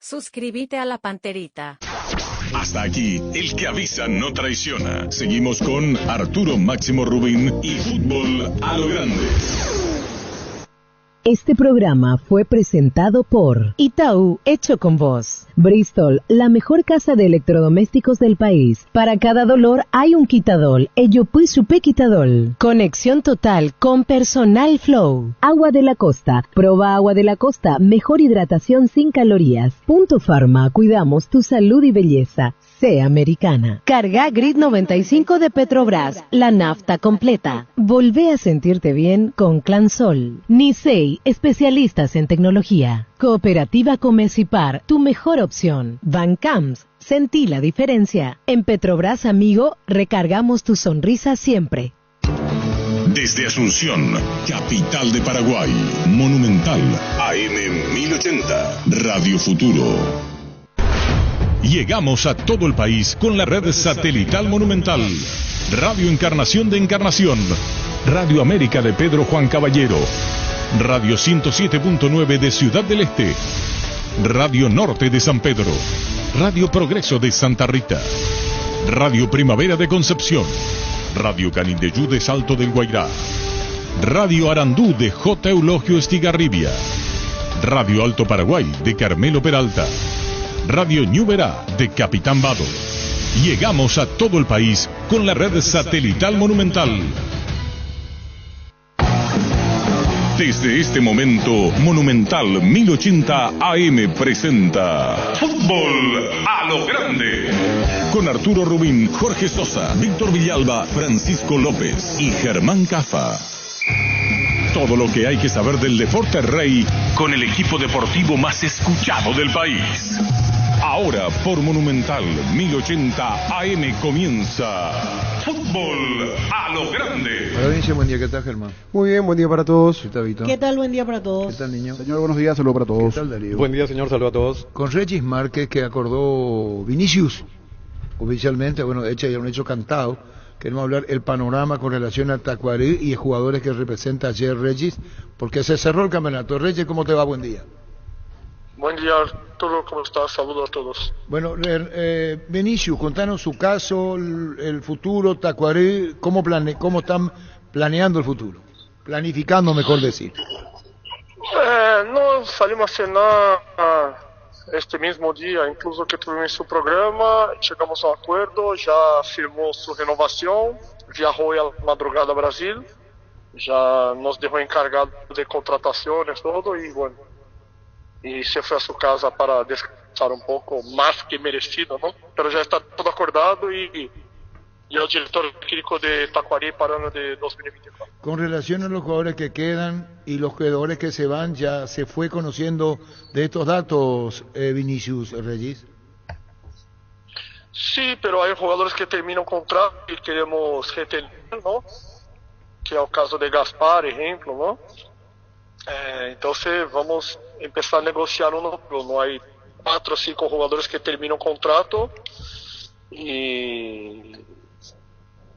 Suscríbete a la Panterita. Hasta aquí, el que avisa no traiciona. Seguimos con Arturo Máximo Rubín y Fútbol a lo Grande. Este programa fue presentado por Itaú, hecho con vos. Bristol, la mejor casa de electrodomésticos del país. Para cada dolor hay un quitadol. Ello pues supe quitadol. Conexión total con Personal Flow. Agua de la Costa. Proba Agua de la Costa. Mejor hidratación sin calorías. Punto Pharma. Cuidamos tu salud y belleza. Sea americana. Carga Grid 95 de Petrobras. La nafta completa. Volvé a sentirte bien con Clansol. Nisei, especialistas en tecnología. Cooperativa Comecipar, tu mejor opción. Bancams, sentí la diferencia. En Petrobras, amigo, recargamos tu sonrisa siempre. Desde Asunción, capital de Paraguay, Monumental, AM 1080, Radio Futuro. Llegamos a todo el país con la red satelital Monumental. Radio Encarnación de Encarnación. Radio América de Pedro Juan Caballero. Radio 107.9 de Ciudad del Este. Radio Norte de San Pedro. Radio Progreso de Santa Rita. Radio Primavera de Concepción. Radio Canindeyú de Salto del Guairá. Radio Arandú de J. Eulogio Estigarribia. Radio Alto Paraguay de Carmelo Peralta. Radio Ñuberá de Capitán Vado. Llegamos a todo el país con la red satelital Monumental. Desde este momento, Monumental 1080 AM presenta Fútbol a lo Grande. Con Arturo Rubín, Jorge Sosa, Víctor Villalba, Francisco López y Germán Cafa. Todo lo que hay que saber del deporte rey con el equipo deportivo más escuchado del país. Ahora por Monumental 1080 AM comienza Fútbol a lo Grande. Hola, Vinci, buen día, ¿qué tal, Germán? Muy bien, buen día para todos. ¿Qué tal, Vito? ¿Qué tal? Buen día para todos. ¿Qué tal, niño? Señor, buenos días, saludos para todos. ¿Qué tal, Darío? Buen día, señor, saludos a todos. Con Regis Márquez, que acordó Vinicius, oficialmente, bueno, de hecho ya un hecho cantado. Queremos hablar el panorama con relación a Tacuarí y jugadores que representa ayer Regis, porque se cerró el campeonato. Regis, ¿cómo te va? Buen día. Buen día, Arturo, ¿cómo estás? Saludos a todos. Bueno, Vinicius, contanos su caso, el futuro, Tacuarí, cómo están planeando el futuro, planificando, mejor decir. No salimos a cenar este mismo día, incluso que tuvimos su programa, llegamos a un acuerdo, ya firmó su renovación, viajó a la madrugada a Brasil, ya nos dejó encargado de contrataciones, todo, y bueno, y se fue a su casa para descansar un poco, más que merecido, ¿no? Pero ya está todo acordado y el director técnico de Tacuarí para el año de 2024. Con relación a los jugadores que quedan y los jugadores que se van, ¿ya se fue conociendo de estos datos, Vinicius, Regis? Sí, pero hay jugadores que terminam contrato y queremos retener, ¿no? Que é o caso de Gaspar, ejemplo, ¿no? Entonces vamos empezar a negociar uno por uno. Hay 4 o 5 jugadores que terminam contrato y...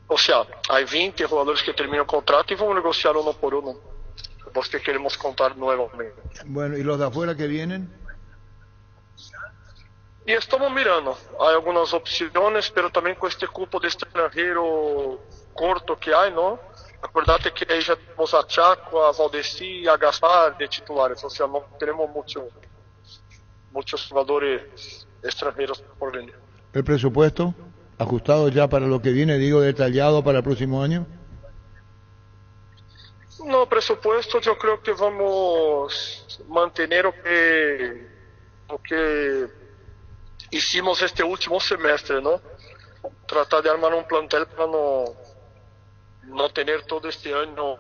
O sea, hay 20 jugadores que terminam contrato y vamos a negociar uno por uno. Los que queremos contar nuevamente. Bueno, ¿y los de afuera que vienen? E estamos mirando, há algumas opções, pero também com este cupo de estrangeiro corto que há, não? Acordate que aí já temos a Chaco, a Valdeci e a Gaspar de titulares, ou seja, não teremos muitos jogadores extranjeros por venir. ¿El presupuesto ajustado ya para lo que viene, digo, detallado para el próximo año? No presupuesto, eu creio que vamos manter o que hicimos este último semestre, ¿no? Tratar de armar un plantel para no tener todo este año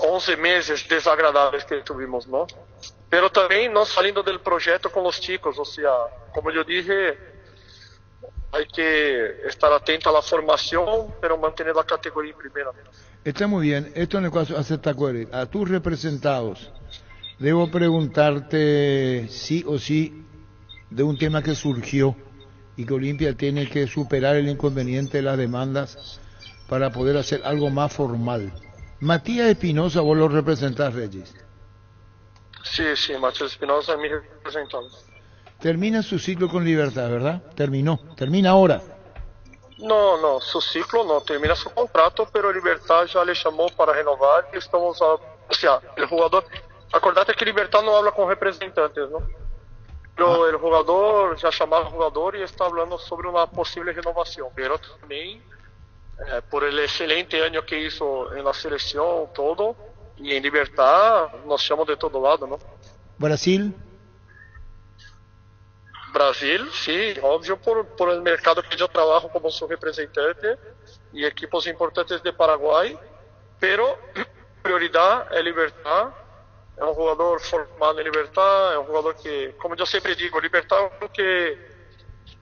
11 meses desagradables que tuvimos, ¿no? Pero también no saliendo del proyecto con los chicos, o sea, como yo dije, hay que estar atento a la formación, pero mantener la categoría en primera. Está muy bien. Esto en el caso de Tacuarí, a tus representados, debo preguntarte sí o sí de un tema que surgió y que Olimpia tiene que superar el inconveniente de las demandas para poder hacer algo más formal. Matías Espinosa, vos lo representás, Regis. Sí, sí, Matías Espinosa es mi representante. Termina su ciclo con Libertad, ¿verdad? Termina ahora. No, su ciclo no, termina su contrato, pero Libertad ya le llamó para renovar y estamos o sea, el jugador, acordate que Libertad no habla con representantes, ¿no? Pero el jugador ya llamó al jugador y está hablando sobre una posible renovación, pero también por el excelente año que hizo en la selección, todo, y en Libertad nos llaman de todo lado, ¿no? Brasil. Brasil, sí, obvio, por el mercado que yo trabajo como su representante y equipos importantes de Paraguay, pero prioridad es Libertad, es un jugador formado en Libertad, es un jugador que, como yo siempre digo, Libertad que,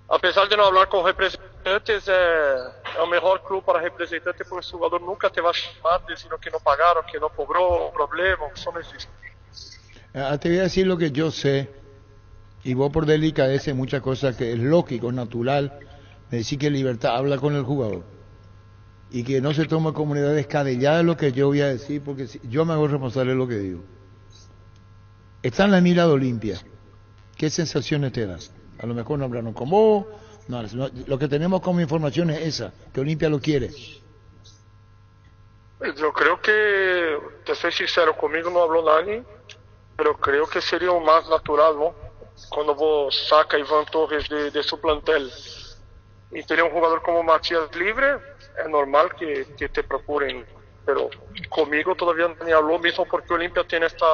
a pesar de no hablar con representantes, es el mejor club para representantes porque su jugador nunca te va a llamar diciendo que no pagaron, que no cobró, problema, eso no existe. Te voy a decir lo que yo sé. Y vos por delicadeza muchas cosas que es lógico, natural, me decís que Libertad habla con el jugador y que no se toma como una idea descabellada lo que yo voy a decir, porque yo me hago responsable de lo que digo. Está en la mira de Olimpia. ¿Qué sensaciones te das? A lo mejor no hablaron con vos, no, lo que tenemos como información es esa, que Olimpia lo quiere. Yo creo que, te soy sincero, conmigo no habló nadie, pero creo que sería lo más natural, ¿no? Cuando vos saca Iván Torres de su plantel y tener un jugador como Matías libre, es normal que te procuren, pero conmigo todavía no me habló, mismo porque Olimpia tiene esta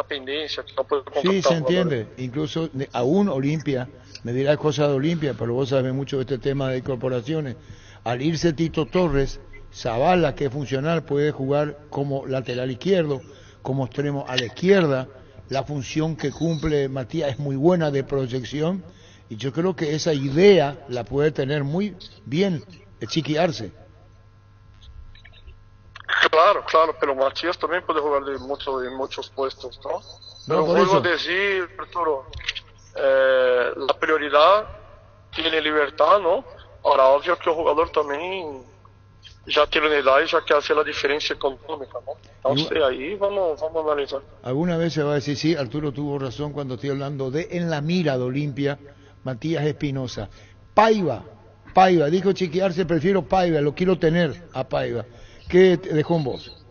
pendencia que no puede contratar. Sí, se entiende, incluso aún Olimpia, me dirás cosas de Olimpia, pero vos sabés mucho de este tema de incorporaciones. Al irse Tito Torres, Zavala, que es funcional, puede jugar como lateral izquierdo, como extremo a la izquierda. La función que cumple Matías es muy buena de proyección y yo creo que esa idea la puede tener muy bien Chiqui Arce. Claro, pero Matías también puede jugar en muchos puestos, ¿no? Pero No, por vuelvo eso. a decir, Arturo, la prioridad tiene Libertad, ¿no? Ahora, obvio que el jugador también ya tiene una edad y ya que hace la diferencia económica, ¿no? Entonces ahí vamos a analizar. Alguna vez se va a decir, sí, Arturo tuvo razón cuando estoy hablando de en la mira de Olimpia, Matías Espinosa. Paiva, dijo Chiqui Arce, prefiero Paiva, lo quiero tener a Paiva. ¿Qué te dejó en vos?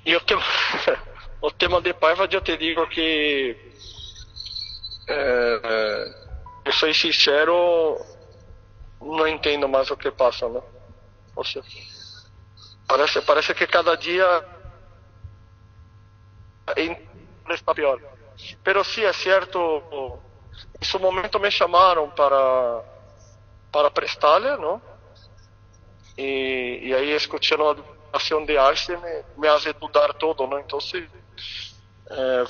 Y o tema de Paiva, yo te digo que, yo soy sincero, no entiendo más lo que pasa, ¿no? O sea, parece que cada día está peor. Pero sí es cierto, en su momento me llamaron para prestarle, ¿no? Y ahí escuché la declaración de Arce, me hace dudar todo, ¿no? Entonces,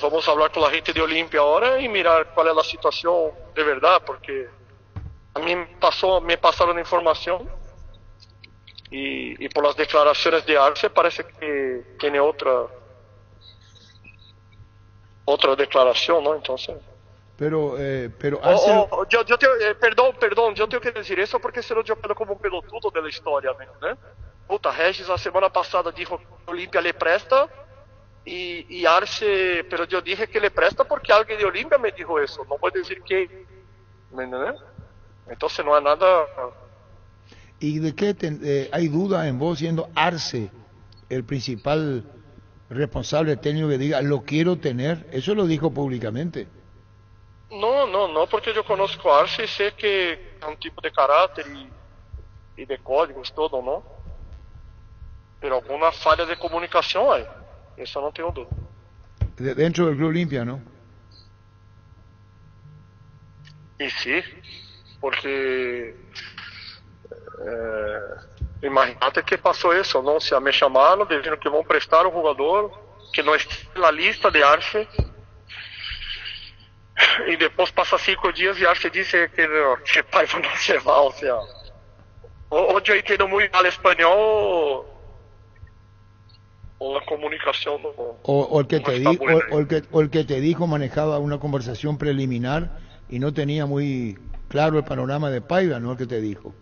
vamos a hablar con la gente de Olimpia ahora y mirar cuál es la situación de verdad, porque a mí me pasaron información y por las declaraciones de Arce parece que tiene otra declaración, ¿no? Entonces... Pero Arce... Perdón, yo tengo que decir eso porque senão yo quedo como un pelotudo de la historia, ¿no? Puta, Regis la semana pasada dijo que Olimpia le presta y Arce, pero yo dije que le presta porque alguien de Olimpia me dijo eso, no voy a decir que, ¿no? Entonces no hay nada. ¿Y de qué hay duda en vos siendo Arce el principal responsable técnico que diga lo quiero tener? Eso lo dijo públicamente. No, porque yo conozco a Arce y sé que es un tipo de carácter y de códigos, todo, ¿no? Pero alguna falla de comunicación hay, eso no tengo duda. Dentro del Club Olimpia, ¿no? Y sí, porque imagínate que pasó eso, ¿no? O sea, me llamaron diciendo que van a prestar un jugador que no está en la lista de Arce. Y después pasa 5 días y Arce dice que Paiva no se va, o sea, o yo entiendo muy mal español o la comunicación no, o el que no te está dijo buena. o el que te dijo manejaba una conversación preliminar y no tenía muy claro el panorama de Paiva, ¿no? El que te dijo.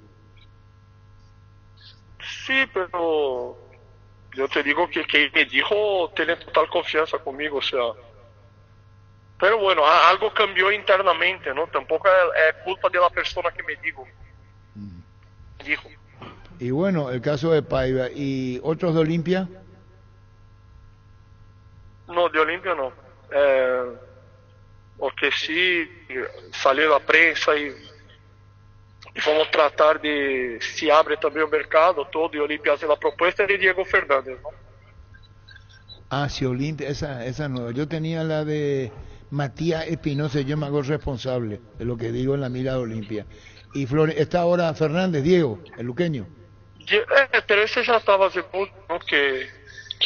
Sí, pero Yo te digo que me dijo tiene total confianza conmigo, o sea. Pero bueno, algo cambió internamente, ¿no? Tampoco es culpa de la persona que me dijo. Y bueno, el caso de Paiva. ¿Y otros de Olimpia? No, de Olimpia no. Porque sí salió la prensa y vamos tratar de, si abre también el mercado todo y Olimpia hace la propuesta de Diego Fernández, ¿no? Ah, sí, Olimpia, esa no. Yo tenía la de Matías Espinosa, yo me hago responsable de lo que digo en la mira de Olimpia. Y está ahora Fernández, Diego, el luqueño. Pero ese ya estaba hace mucho, ¿no? que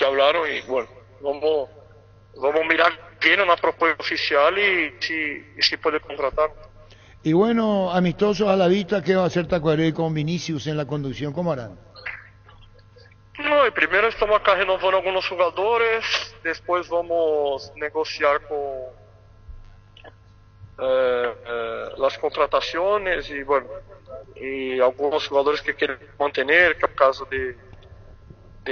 hablaron y bueno, vamos mirar bien una propuesta oficial y si puede contratar. Y bueno, amistosos a la vista, ¿qué va a hacer Tacuaré con Vinicius en la conducción? ¿Cómo harán? No, y primero estamos acá renovando algunos jugadores, después vamos a negociar con las contrataciones y bueno, y algunos jugadores que quieren mantener, que es el caso de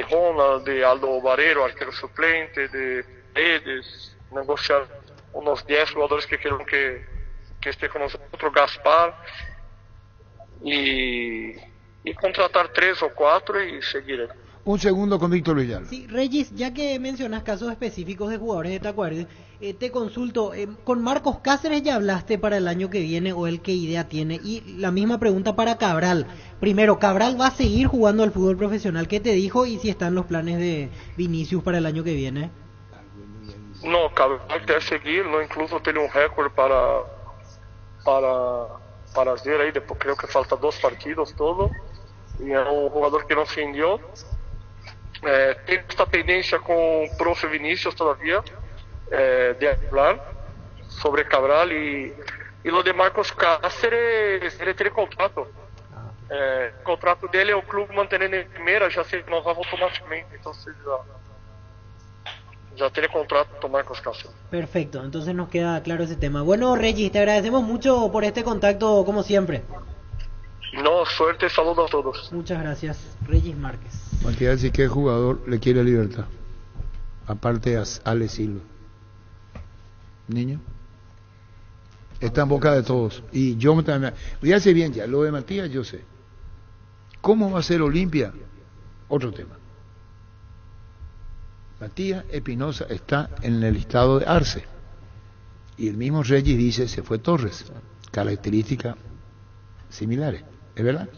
Ronald, de Aldo Barreiro, arquero suplente, de Redes, negociar unos 10 jugadores que quieren que esté con nosotros, Gaspar, y contratar 3 o 4 y seguir. Un segundo con Víctor Villar. Sí, Regis, ya que mencionas casos específicos de jugadores de Tacuarembó, te consulto, ¿con Marcos Cáceres ya hablaste para el año que viene o él qué idea tiene? Y la misma pregunta para Cabral. Primero, ¿Cabral va a seguir jugando al fútbol profesional? ¿Qué te dijo? Y si están los planes de Vinicius para el año que viene. No, Cabral quiere seguir, no, incluso tiene un récord para hacer ahí, después creo que falta 2 partidos todo, y es un jugador que no se rindió. Tengo esta pendencia con profe Vinicius todavía, de hablar sobre Cabral y lo de Marcos Cáceres, ele tiene contrato. El contrato dele, o clube manteniendo en primera, ya se renovaba automáticamente, entonces ya tiene contrato Marcos Cáceres. Perfecto, entonces nos queda claro ese tema. Bueno, Regis, te agradecemos mucho por este contacto, como siempre. No, suerte, saludos a todos. Muchas gracias, Regis Márquez. Matías, ¿y qué jugador le quiere libertad? Aparte a Ale Silva. Niño. Está en boca de todos. Y yo también. Ya sé bien ya, lo de Matías yo sé. ¿Cómo va a ser Olimpia? Otro tema. Matías Espinosa está en el listado de Arce. Y el mismo Regis dice, se fue Torres. Características similares. ¿Es verdad?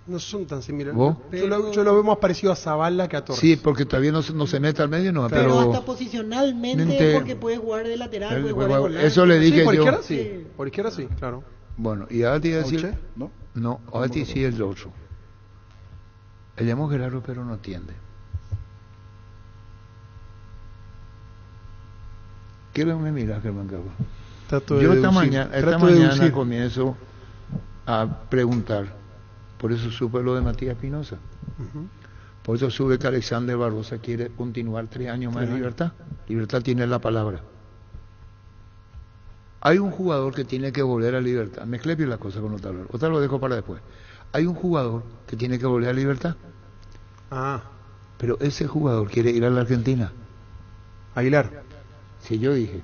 No son tan similares. ¿Vos? Yo lo veo más parecido a Zavala que a Torres. Sí, porque todavía no se mete al medio, no. Pero hasta posicionalmente, porque puede jugar de lateral, puede jugar de volante. Eso le dije sí, por yo. Izquierda, sí. Por izquierda sí, claro. Bueno, y ahora te iba a decir... ¿Auche? ¿No? No, ahora te sí el otro. El llamo Gerardo, pero no atiende. ¿Qué me miras, Germán Cabo? Yo esta mañana comienzo a preguntar. Por eso supe lo de Matías Espinosa. Por eso sube que Alexander Barbosa quiere continuar 3 años más en Libertad. Libertad tiene la palabra. Hay un jugador que tiene que volver a Libertad. Mezclé bien las cosas con Otalo. Otalo lo dejo para después. Hay un jugador que tiene que volver a Libertad. Pero ese jugador quiere ir a la Argentina. Aguilar. Si yo dije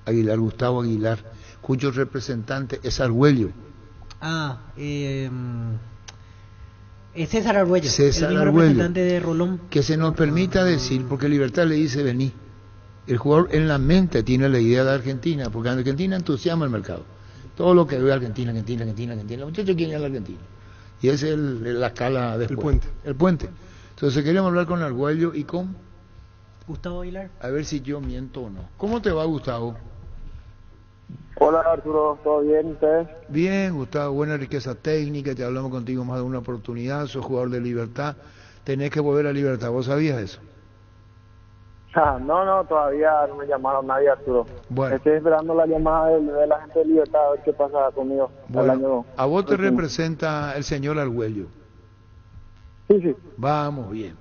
Aguilar, Gustavo Aguilar, cuyo representante es Argüello. César Argüello, César el mismo Argüello, representante de Rolón. Que se nos permita decir, porque Libertad le dice vení. El jugador en la mente tiene la idea de Argentina, porque Argentina entusiasma el mercado. Todo lo que ve Argentina. Los muchachos quieren ir a la Argentina. Y esa es la escala después. El puente. Entonces queremos hablar con Argüello y con Gustavo Aguilar. A ver si yo miento o no. ¿Cómo te va, Gustavo? Hola Arturo, ¿todo bien ustedes? Bien, Gustavo, buena riqueza técnica, te hablamos contigo más de una oportunidad, sos jugador de Libertad, tenés que volver a Libertad, ¿vos sabías eso? No, todavía no me llamaron nadie, Arturo. Bueno. Estoy esperando la llamada de la gente de Libertad a ver qué pasa conmigo. Bueno, a vos te representa el señor Argüello. Sí. Vamos bien.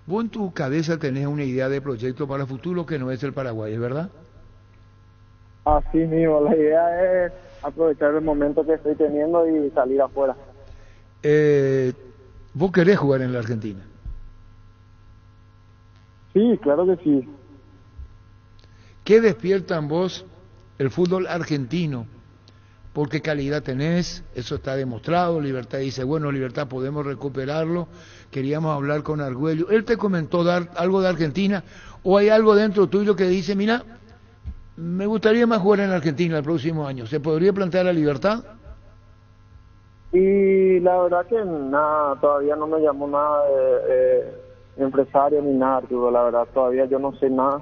Vos en tu cabeza tenés una idea de proyecto para el futuro que no es el Paraguay, ¿es verdad? Así mismo, la idea es aprovechar el momento que estoy teniendo y salir afuera. ¿Vos querés jugar en la Argentina? Sí, claro que sí. ¿Qué despierta en vos el fútbol argentino? Porque calidad tenés, eso está demostrado. Libertad dice, bueno, Libertad, podemos recuperarlo. Queríamos hablar con Argüello. ¿Él te comentó dar algo de Argentina? ¿O hay algo dentro tuyo que dice, mira, me gustaría más jugar en Argentina el próximo año? ¿Se podría plantear la Libertad? Y la verdad que nada, todavía no me llamó nada de empresario ni nada, Arturo, la verdad, todavía yo no sé nada.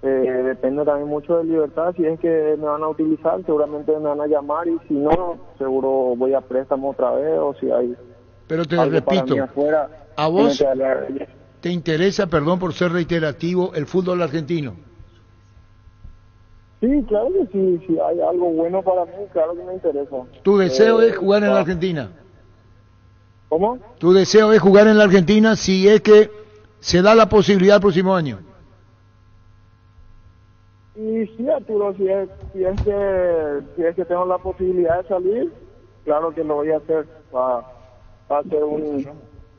Depende también mucho de Libertad, si es que me van a utilizar, seguramente me van a llamar, y si no, seguro voy a préstamo otra vez, o si hay Pero te algo para repito, mí afuera, ¿a vos tiene que hablar. te interesa, perdón por ser reiterativo, el fútbol argentino? Sí, claro que sí, si hay algo bueno para mí, claro que me interesa. ¿Tu deseo es jugar en la Argentina? ¿Cómo? ¿Tu deseo es jugar en la Argentina si es que se da la posibilidad el próximo año? Y sí, Arturo, si es que tengo la posibilidad de salir, claro que lo voy a hacer. Va a ser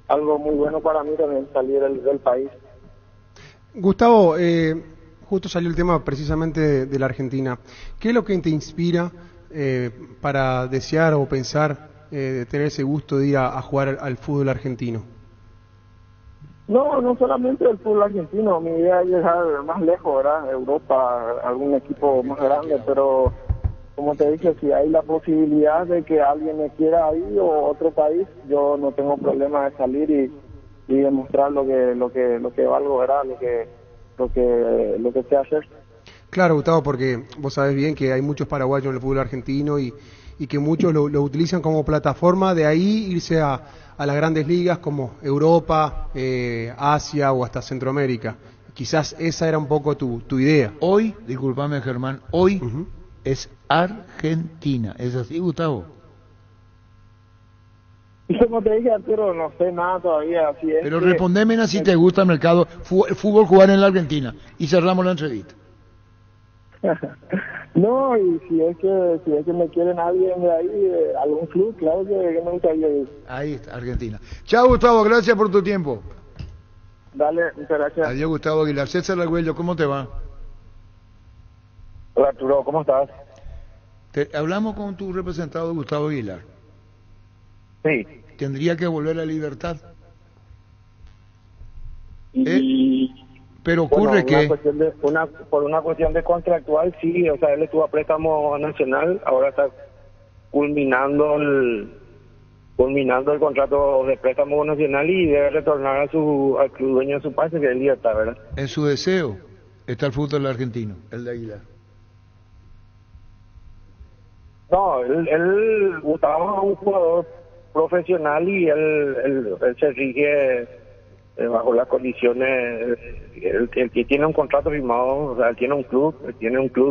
algo muy bueno para mí también salir del país. Gustavo, justo salió el tema precisamente de la Argentina. ¿Qué es lo que te inspira para desear o pensar tener ese gusto de ir a jugar al fútbol argentino? No solamente el fútbol argentino, mi idea es llegar más lejos, ¿verdad? Europa, algún equipo más grande, pero como te dije, si hay la posibilidad de que alguien me quiera ahí o otro país, yo no tengo problema de salir y demostrar lo que valgo, ¿verdad? Lo que sé hacer. Claro, Gustavo, porque vos sabés bien que hay muchos paraguayos en el fútbol argentino y que muchos lo utilizan como plataforma de ahí irse a las grandes ligas como Europa, Asia o hasta Centroamérica. Quizás esa era un poco tu idea. Hoy, discúlpame Germán, hoy es Argentina. ¿Es así, Gustavo? Y como te dije, Arturo, no sé nada todavía. Así es. Pero respondeme si te gusta el mercado, el fútbol jugar en la Argentina. Y cerramos la entrevista. No, y si es que me quieren alguien de ahí, algún club, claro que me gustaría ir. Ahí está, Argentina. Chao, Gustavo, gracias por tu tiempo. Dale, muchas gracias. Adiós, Gustavo Aguilar. César Argüello, ¿cómo te va? Hola, Arturo, ¿cómo estás? Hablamos con tu representado, Gustavo Aguilar. Sí. ¿Tendría que volver a Libertad? Pero ocurre que... por una cuestión de contractual, sí, o sea, él estuvo a préstamo nacional, ahora está culminando el contrato de préstamo nacional y debe retornar al club dueño de su país, que es Libertad, ¿verdad? En su deseo está el fútbol argentino, el de Aguilar. No, él Gustavo es un jugador profesional y él se rige bajo las condiciones. El que tiene un contrato firmado, o sea, él tiene un club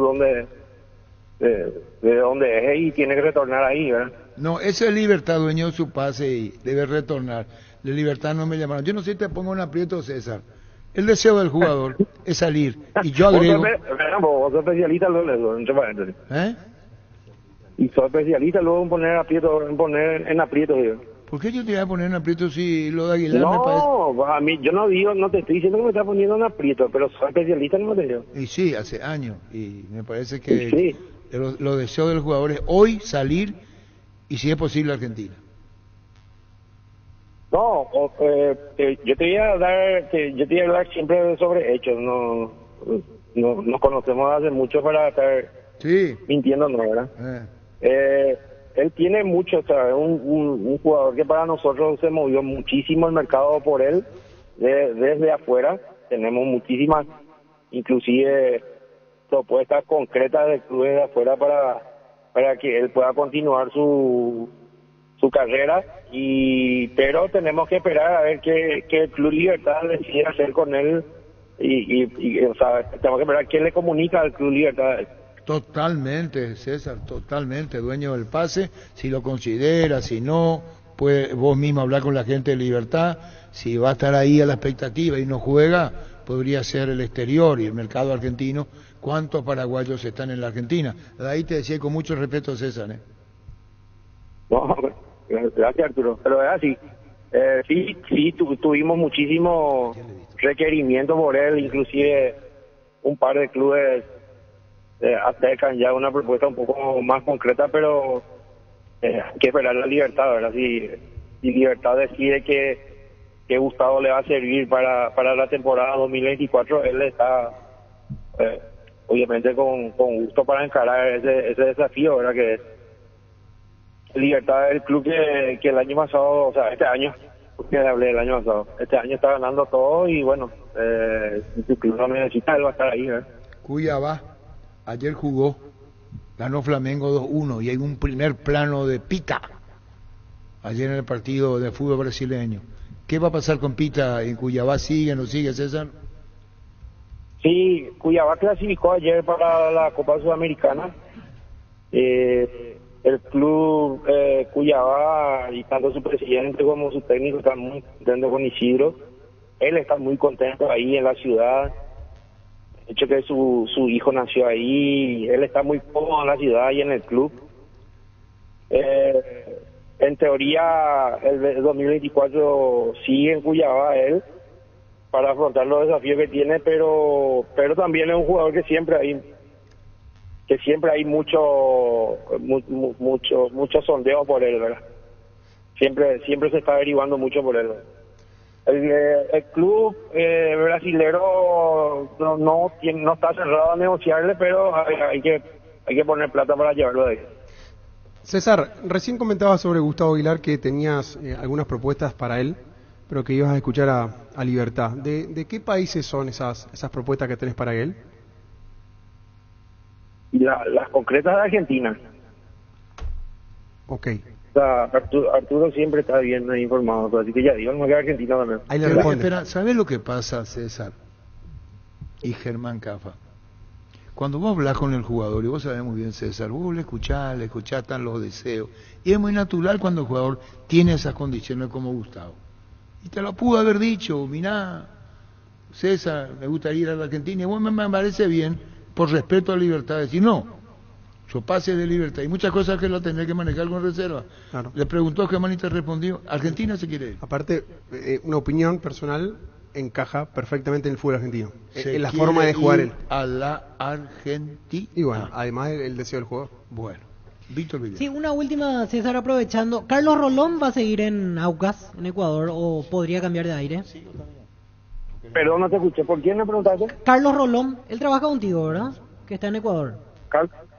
donde de donde es y tiene que retornar ahí, ¿verdad? No, ese es Libertad, dueño de su pase y debe retornar. De Libertad no me llamaron. Yo no sé si te pongo un aprieto, César. El deseo del jugador es salir y yo agrego... Vos sos especialista luego, entre paréntesis. Y soy especialista luego en poner en aprieto, digo. ¿Por qué yo te voy a poner en aprieto si lo de Aguilar me parece? No, a mí, yo no te estoy diciendo que me estás poniendo en aprieto, pero soy especialista en materia. Y sí, hace años, y me parece que sí. Lo deseo del jugador es hoy salir y si es posible Argentina. No, yo te voy a hablar siempre sobre hechos, no nos conocemos hace mucho para estar mintiendo, ¿no, verdad? Él tiene mucho, ¿sabes? Un jugador que para nosotros se movió muchísimo el mercado por él, desde afuera. Tenemos muchísimas, inclusive propuestas concretas de clubes de afuera para que él pueda continuar su carrera, pero tenemos que esperar a ver qué el Club Libertad decide hacer con él y o sea, tenemos que esperar qué le comunica al Club Libertad. Totalmente, César, totalmente, dueño del pase, si lo considera, si no, pues vos mismo hablar con la gente de Libertad, si va a estar ahí a la expectativa y no juega, podría ser el exterior y el mercado argentino. ¿Cuántos paraguayos están en la Argentina? De ahí te decía con mucho respeto, César. No, gracias, Arturo, pero es así. Sí, tuvimos muchísimos requerimientos por él, inclusive un par de clubes acercan ya una propuesta un poco más concreta, pero hay que esperar la Libertad, ¿verdad? Si Libertad decide que Gustavo le va a servir para la temporada 2024, él está obviamente con gusto para encarar ese desafío, ¿verdad? Que Libertad es el club que el año pasado, o sea, este año, porque hablé del año pasado, este año está ganando todo y bueno, si tu club no necesita, él va a estar ahí, ¿verdad? Cuiabá, ayer jugó, ganó Flamengo 2-1 y hay un primer plano de Pita, ayer en el partido de fútbol brasileño. ¿Qué va a pasar con Pita en Cuiabá? ¿Sigue o no sigue, César? Sí, Cuiabá clasificó ayer para la Copa Sudamericana. El club Cuiabá, y tanto su presidente como su técnico están muy contentos con Isidro. Él está muy contento ahí en la ciudad. De hecho que su hijo nació ahí. Él está muy cómodo en la ciudad y en el club. En teoría, el 2024 sigue en Cuiabá él para afrontar los desafíos que tiene, pero también es un jugador que siempre hay mucho sondeo por él, ¿verdad? Siempre se está averiguando mucho por él, ¿verdad? El club brasilero no está cerrado a negociarle, pero hay que poner plata para llevarlo de ahí. César, recién comentabas sobre Gustavo Aguilar que tenías algunas propuestas para él, pero que ibas a escuchar a Libertad. ¿De qué países son esas propuestas que tenés para él? Las concretas de Argentina. Ok. O sea, Arturo siempre está bien informado, así que ya digo, no que Argentina también. Ahí le responde. Espera, ¿sabes lo que pasa, César y Germán Cafa? Cuando vos hablas con el jugador, y vos sabés muy bien, César, vos le escuchás, están los deseos, y es muy natural cuando el jugador tiene esas condiciones como Gustavo. Y te lo pudo haber dicho, mirá, César, me gustaría ir a la Argentina, y vos me parece bien, por respeto a la libertad, decir no, yo pase de libertad, y muchas cosas que lo tendré que manejar con reserva. Claro. Le preguntó Germán y te respondió, Argentina se quiere ir. Aparte, una opinión personal encaja perfectamente en el fútbol argentino, Se en la quiere forma de jugar ir él. a la Argentina. Y bueno, además el deseo del jugador. Bueno, Víctor Villar. Sí, una última, César, aprovechando. ¿Carlos Rolón va a seguir en Aucas, en Ecuador, o podría cambiar de aire? Perdón, no te escuché. ¿Por quién me preguntaste? Carlos Rolón, él trabaja contigo, ¿verdad? Que está en Ecuador.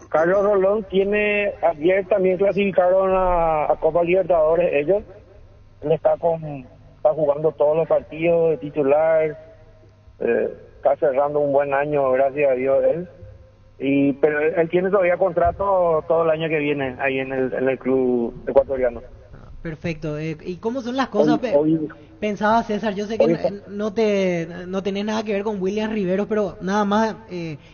Carlos Rolón ayer también clasificaron a Copa Libertadores ellos. Él está jugando todos los partidos de titular, está cerrando un buen año, gracias a Dios él. Pero él tiene todavía contrato todo el año que viene ahí en el club ecuatoriano. Perfecto. ¿Y cómo son las cosas? Pensaba, César, yo sé que no tenés nada que ver con William Riveros, pero nada más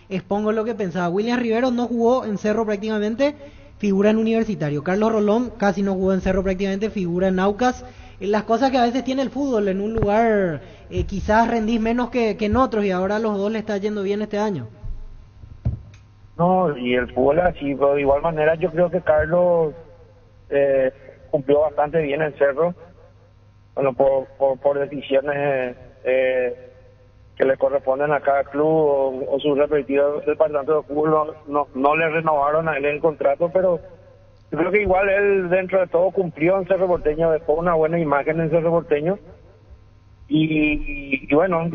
expongo lo que pensaba. William Riveros no jugó en Cerro prácticamente, figura en Universitario. Carlos Rolón casi no jugó en Cerro prácticamente, figura en Aucas. Las cosas que a veces tiene el fútbol, en un lugar quizás rendís menos que en otros, y ahora a los dos le está yendo bien este año. No, y el fútbol es así, pero de igual manera yo creo que Carlos cumplió bastante bien en Cerro, bueno, por decisiones que le corresponden a cada club o sus respectivos departamentos de fútbol. No le renovaron a él el contrato, pero yo creo que igual él dentro de todo cumplió en Cerro Porteño, dejó una buena imagen en Cerro Porteño. Y bueno,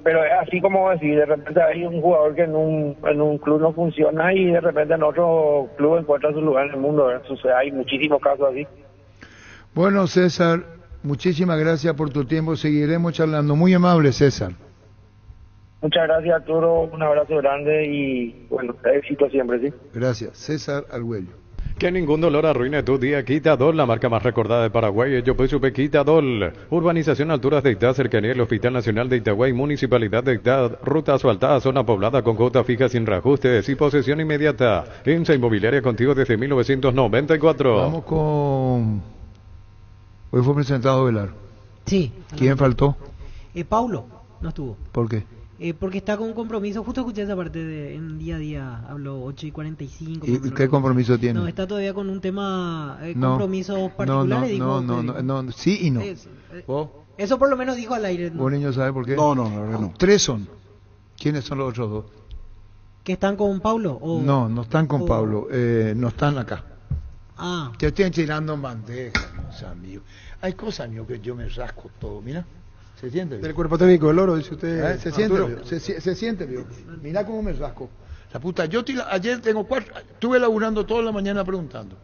pero es así como decir, de repente hay un jugador que en un club no funciona y de repente en otro club encuentra su lugar en el mundo, ¿verdad? O sea, hay muchísimos casos así. Bueno, César, muchísimas gracias por tu tiempo, seguiremos charlando. Muy amable, César. Muchas gracias, Arturo, un abrazo grande y bueno, éxito siempre, ¿sí? Gracias, César Argüello. Que ningún dolor arruine tu día. Quitadol, la marca más recordada de Paraguay. Yo pues supe Quitadol. Urbanización Alturas de Itá, cercanía del Hospital Nacional de Itagüey, Municipalidad de Itá, ruta asfaltada, zona poblada con cuota fija sin reajustes y posesión inmediata. INSA Inmobiliaria contigo desde 1994. Vamos con... Hoy fue presentado Velar. Sí. ¿Quién faltó? Paulo no estuvo. ¿Por qué? porque está con un compromiso. Justo escuché esa parte en día a día, habló 8:45. ¿Y qué compromiso tiene? No, está todavía con un tema, compromisos particulares. No, sí y no. ¿Vos? Eso por lo menos dijo al aire. ¿Vos, niño, sabés por qué? No. 3 son. ¿Quiénes son los otros 2? ¿Que están con Pablo? No están con Pablo, no están acá. Te estoy tirando en bandeja, amigo. Hay cosas, amigo, que yo me rasco todo, mira. ¿Se siente? Del cuerpo técnico del oro, dice usted. Se siente, se siente, vio. Mira cómo me rasco. La puta, ayer estuve laburando toda la mañana preguntando.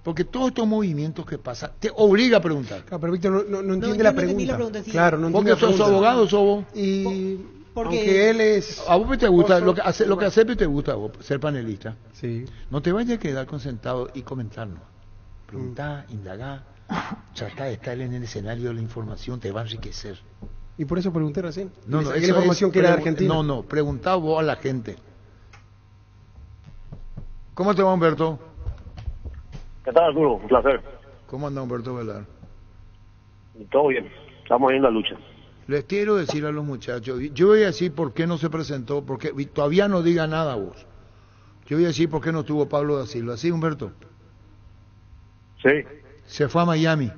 Porque todos estos movimientos que pasan te obliga a preguntar. Claro, pero Víctor no entiende la pregunta. Sí. Claro, no entiende la pregunta. Porque sos abogado, sos vos. Y aunque él es... A vos te gusta, lo que hace te gusta a vos, ser panelista. Sí. No te vayas a quedar concentrado y comentarnos. Preguntá, indagá, tratá de estar en el escenario de la información, te va a enriquecer. Y por eso pregunté recién. No, esa información que era de Argentina. No, preguntá vos a la gente. ¿Cómo te va, Humberto? ¿Qué tal, Arturo? Un placer. ¿Cómo anda Humberto Velar? Todo bien, estamos ahí en la lucha. Les quiero decir a los muchachos, yo voy a decir por qué no se presentó, porque todavía no diga nada vos. Yo voy a decir por qué no estuvo Pablo da Silva. ¿Sí, Humberto? Sí. Se fue a Miami.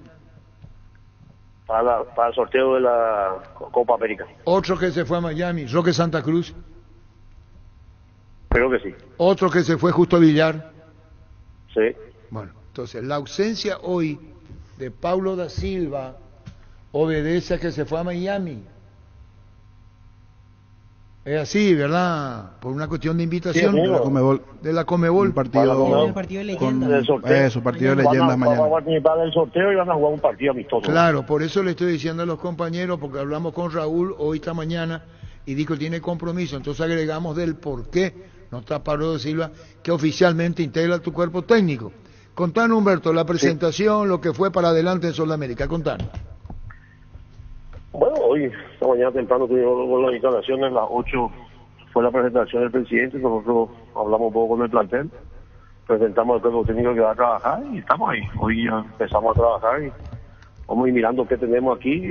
Para el sorteo de la Copa América. Otro que se fue a Miami, Roque Santa Cruz. Creo que sí. Otro que se fue Justo Villar. Sí. Bueno, entonces la ausencia hoy de Pablo da Silva obedece a que se fue a Miami. Es así, ¿verdad? Por una cuestión de invitación sí, de la Comebol. Un partido, el partido de leyendas. Eso, partido de leyendas mañana. Van a participar del sorteo y van a jugar un partido amistoso. Claro, por eso le estoy diciendo a los compañeros, porque hablamos con Raúl hoy esta mañana y dijo que tiene compromiso. Entonces agregamos del por qué no está Pablo da Silva, que oficialmente integra tu cuerpo técnico. Contanos, Humberto, la presentación, lo que fue para adelante en Sudamérica. Contanos. Bueno, hoy, esta mañana temprano tuvimos las instalaciones, a las 8 fue la presentación del presidente, nosotros hablamos un poco con el plantel, presentamos el cuerpo técnico que va a trabajar y estamos ahí. Hoy ya empezamos a trabajar y vamos a ir mirando qué tenemos aquí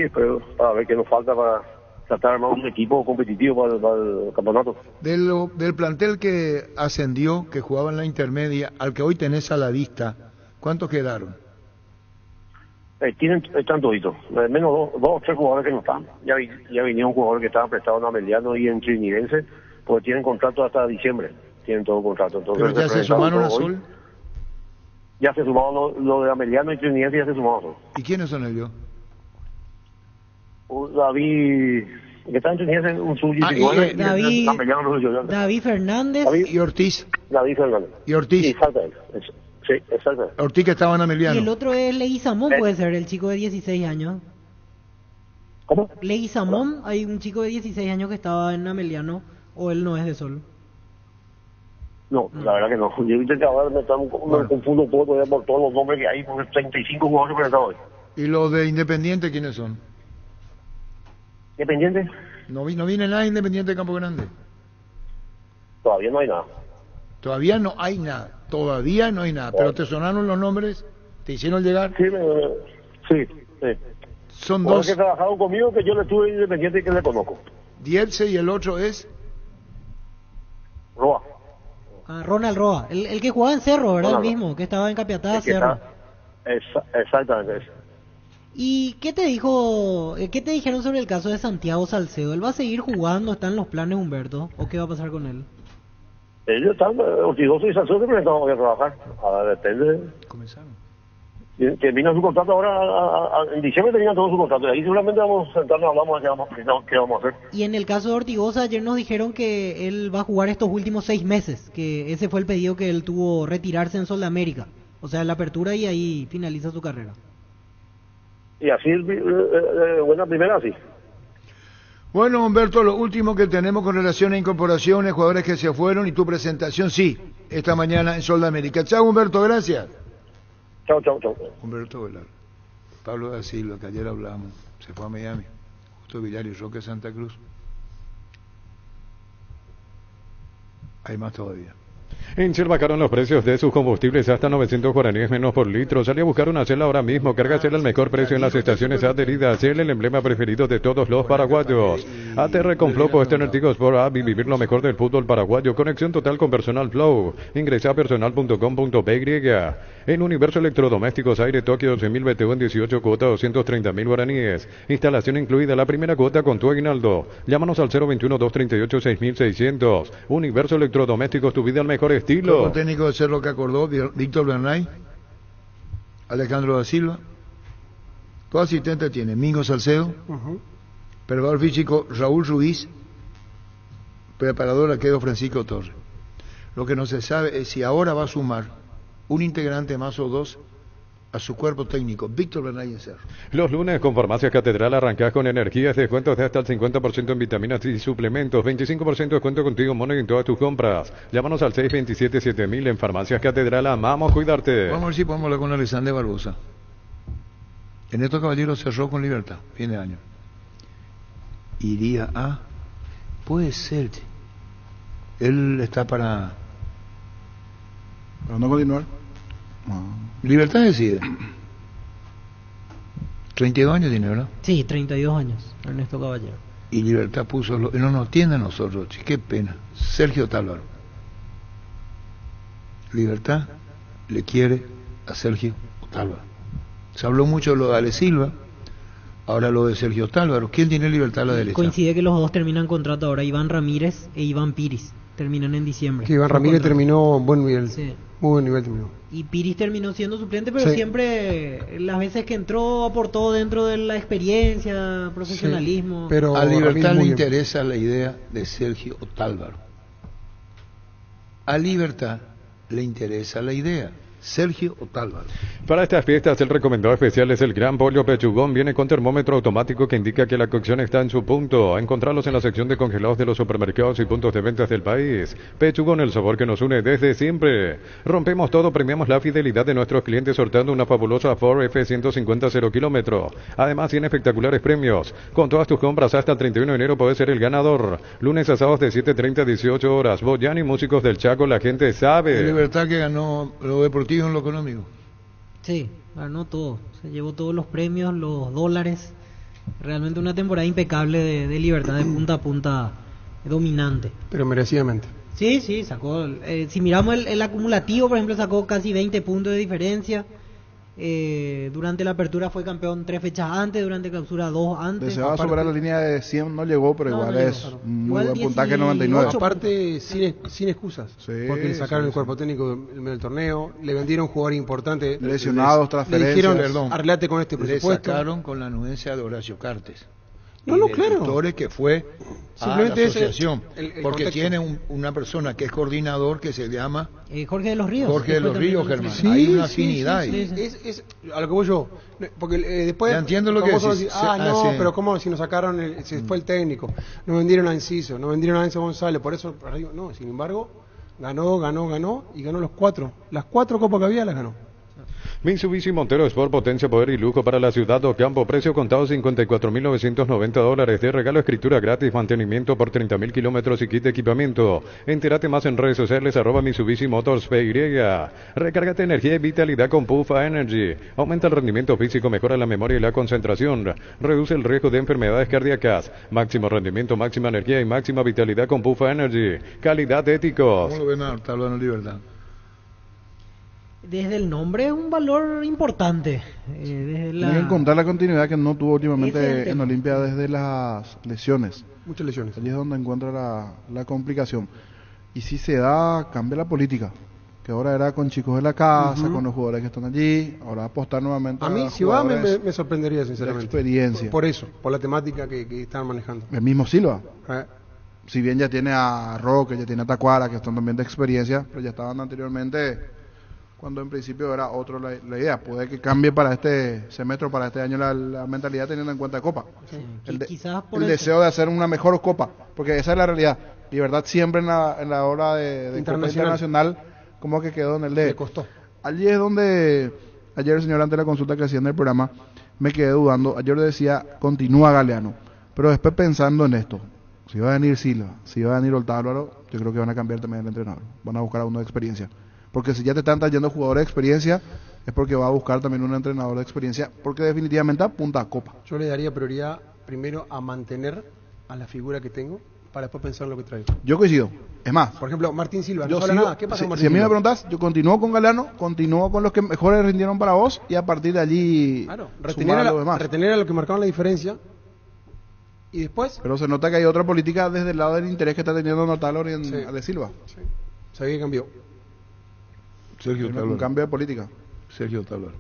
para ver qué nos falta para tratar de armar un equipo competitivo para el campeonato. Del plantel que ascendió, que jugaba en la intermedia, al que hoy tenés a la vista, ¿cuántos quedaron? Están toditos, menos dos o tres jugadores que no están. Ya vinieron un jugador que estaba prestado en Ameliano y en Trinidense, porque tienen contrato hasta diciembre, tienen todo contrato. Entonces, ¿pero ya se sumaron a Sol? Ya se sumaron lo de Ameliano y Trinidense, ya se sumaron a Sol. ¿Y quiénes son ellos? David, que está en Trinidense, un sub-19. David Fernández y Ortiz. David Fernández. Y Ortiz. Exactamente. Sí, exacto. Ortiz, que estaba en Ameliano. Y el otro es Leguizamón, puede ser, el chico de 16 años. ¿Cómo? Leguizamón, hay un chico de 16 años que estaba en Ameliano, o él no es de Sol. No, la verdad que no. Yo intenté ahora me confundo un poco todavía por todos los nombres que hay, porque 35 jugadores presentados hoy. ¿Y los de Independiente quiénes son? ¿Independiente? ¿No viene nada Independiente de Campo Grande? Todavía no hay nada. Todavía no hay nada, pero ¿te sonaron los nombres? ¿Te hicieron llegar? Sí. Son dos. que trabajaron conmigo, que yo le estuve Independiente y que le conozco. Dielce, y el otro es Roa. Ronald Roa, el que jugaba en Cerro, ¿verdad? Ronald El mismo, que estaba en Capiatá, Cerro. Exactamente eso. ¿Y qué te dijeron sobre el caso de Santiago Salcedo? ¿Él va a seguir jugando? ¿Están los planes, Humberto? ¿O qué va a pasar con él? Ellos están, Ortigoso y Salcedo siempre están a trabajar. Ahora depende. Comenzaron. Termina su contrato ahora, en diciembre termina todo su contrato. Y ahí seguramente vamos a sentarnos y hablamos de qué vamos a hacer. Y en el caso de Ortigosa, ayer nos dijeron que él va a jugar estos últimos 6 meses, que ese fue el pedido que él tuvo, retirarse en Sudamérica. O sea, la apertura, y ahí finaliza su carrera. Y así, buena primera, sí. Bueno, Humberto, lo último que tenemos con relación a incorporaciones, jugadores que se fueron y tu presentación, sí, esta mañana en Sudamérica. Chao, Humberto, gracias. Chao. Humberto Velar. Pablo da Silva, que ayer hablamos, se fue a Miami. Justo Villar y Roque Santa Cruz. Hay más todavía. En Shell bajaron los precios de sus combustibles hasta 900 guaraníes menos por litro. Salí a buscar una Shell ahora mismo. Carga Shell al mejor precio en las estaciones adheridas. Shell, el emblema preferido de todos los paraguayos. ATR con Flow, puedes tener Tigo Sport App y vivir lo mejor del fútbol paraguayo. Conexión total con Personal Flow. Ingresa a personal.com.py. En Universo Electrodomésticos Aire Tokio 12.000 BTU en 18 cuotas 230.000 guaraníes. Instalación incluida, la primera cuota con tu aguinaldo. Llámanos al 021-238-6600. Universo Electrodomésticos, tu vida al mejor estilo. Como técnico de Cerro que acordó, Víctor Bernay, Alejandro da Silva. Tu asistente tiene Mingo Salcedo, preparador físico Raúl Ruiz, preparador arquero Francisco Torres. Lo que no se sabe es si ahora va a sumar un integrante más o dos a su cuerpo técnico, Víctor Bernay en Cerro. Los lunes con Farmacias Catedral arrancás con energías, descuentos de hasta el 50% en vitaminas y suplementos, 25% de descuento contigo Mono en todas tus compras. Llámanos al 627-7000 en Farmacias Catedral, amamos cuidarte. Vamos a ver si podemos hablar con Alexander Barbosa. Ernesto Caballero cerró con Libertad, fin de año. Iría a... Puede ser. Él está para no continuar. Libertad decide. 32 años tiene, ¿verdad? Sí, 32 años, Ernesto Caballero. Y Libertad puso... no nos tiene a nosotros, qué pena. Sergio Tálvaro. Libertad le quiere a Sergio Tálvaro. Se habló mucho de lo de Ale Silva, ahora lo de Sergio Tálvaro. ¿Quién tiene Libertad a la derecha? Coincide que los dos terminan contrato ahora, Iván Ramírez e Iván Piris. Terminan en diciembre. Sí, Iván Ramírez terminó buen nivel. Sí. Muy buen nivel terminó. Y Piris terminó siendo suplente, pero siempre, las veces que entró, aportó dentro de la experiencia, profesionalismo. Sí, pero a Libertad le interesa la idea de Sergio Tálvaro. A Libertad le interesa la idea Sergio Otálvaro. Para estas fiestas el recomendado especial es el Gran Pollo Pechugón. Viene con termómetro automático que indica que la cocción está en su punto. Encontrarlos en la sección de congelados de los supermercados y puntos de ventas del país. Pechugón, el sabor que nos une desde siempre. Rompemos todo, premiamos la fidelidad de nuestros clientes sorteando una fabulosa Ford F-150 0 kilómetro. Además tiene espectaculares premios. Con todas tus compras hasta el 31 de enero puedes ser el ganador. Lunes a sábados de 7:30 a 18 horas. Boyani, músicos del Chaco, la gente sabe. La Libertad que ganó lo deportivo en lo económico. Sí, ganó todo, se llevó todos los premios, los dólares. Realmente una temporada impecable de Libertad de punta a punta, dominante. Pero merecidamente. Sí, sacó, si miramos el acumulativo, por ejemplo, sacó casi 20 puntos de diferencia. Durante la apertura fue campeón 3 fechas antes, durante clausura 2 antes. Deseaba superar la línea de 100, no llegó, pero igual es un muy buen puntaje 99. Aparte, sin excusas, porque le sacaron el cuerpo técnico del torneo, le vendieron jugadores importantes, lesionados, transferencias, le dijeron, arreglate con este presupuesto. Le sacaron con la anuencia de Horacio Cartes. No, claro. Que fue simplemente a la asociación, porque tiene una persona que es coordinador que se llama Jorge de los Ríos. Jorge de los Ríos, Germán. Sí, hay una afinidad ahí. Es a lo que voy yo, porque después ya entiendo lo que decís. Pero cómo si nos sacaron, si fue el técnico, nos vendieron a Enciso, nos vendieron a Enzo González, por eso no. Sin embargo, ganó y ganó las cuatro copas que había las ganó. Mitsubishi Montero Sport, potencia, poder y lujo para la ciudad de Ocampo. Precio contado $54.990. De regalo, escritura gratis, mantenimiento por 30.000 kilómetros y kit de equipamiento. Entérate más en redes sociales @Mitsubishi Motors PY. Recárgate energía y vitalidad con Pufa Energy. Aumenta el rendimiento físico, mejora la memoria y la concentración. Reduce el riesgo de enfermedades cardíacas. Máximo rendimiento, máxima energía y máxima vitalidad con Pufa Energy. Calidad de éticos. ¿Cómo lo ven ahora? Está hablando de Libertad. Desde el nombre es un valor importante. Tiene que contar la continuidad que no tuvo últimamente en Olimpia desde las lesiones. Muchas lesiones. Allí es donde encuentra la complicación. Y si se da, cambia la política. Que ahora era con chicos de la casa, con los jugadores que están allí. Ahora apostar nuevamente a mí, si va, me sorprendería, sinceramente. Experiencia. Por eso, por la temática que están manejando. El mismo Silva. Si bien ya tiene a Roque, ya tiene a Tacuara, que están también de experiencia, pero ya estaban anteriormente... cuando en principio era otro la idea. Puede que cambie para este semestre, para este año la mentalidad teniendo en cuenta Copa. Sí. El deseo de hacer una mejor Copa, porque esa es la realidad. Libertad siempre en la hora de internacional, como que quedó en el D. Le costó. Allí es donde, ayer el señor ante la consulta que hacía en el programa, me quedé dudando. Ayer decía, continúa Galeano. Pero después pensando en esto, si va a venir Silva, si va a venir Otálvaro, yo creo que van a cambiar también el entrenador. Van a buscar a uno de experiencia. Porque si ya te están trayendo jugadores de experiencia, es porque va a buscar también un entrenador de experiencia, porque definitivamente apunta a Copa. Yo le daría prioridad primero a mantener a la figura que tengo para después pensar en lo que traigo. Yo coincido. Es más, Por ejemplo, Martín Silva, yo no habla sigo- nada. ¿Qué pasa si, con Martín si a mí me Silva? preguntás, yo continúo con Galano, continúo con los que mejores rindieron para vos y a partir de allí Claro, sumar a los demás. retener a lo que marcaron la diferencia y después Pero se nota que hay otra política desde el lado del interés que está teniendo Notalor y en Sí. de Silva. se ve que cambió. Sergio Un Tablor. cambio de política. Sergio Tablor.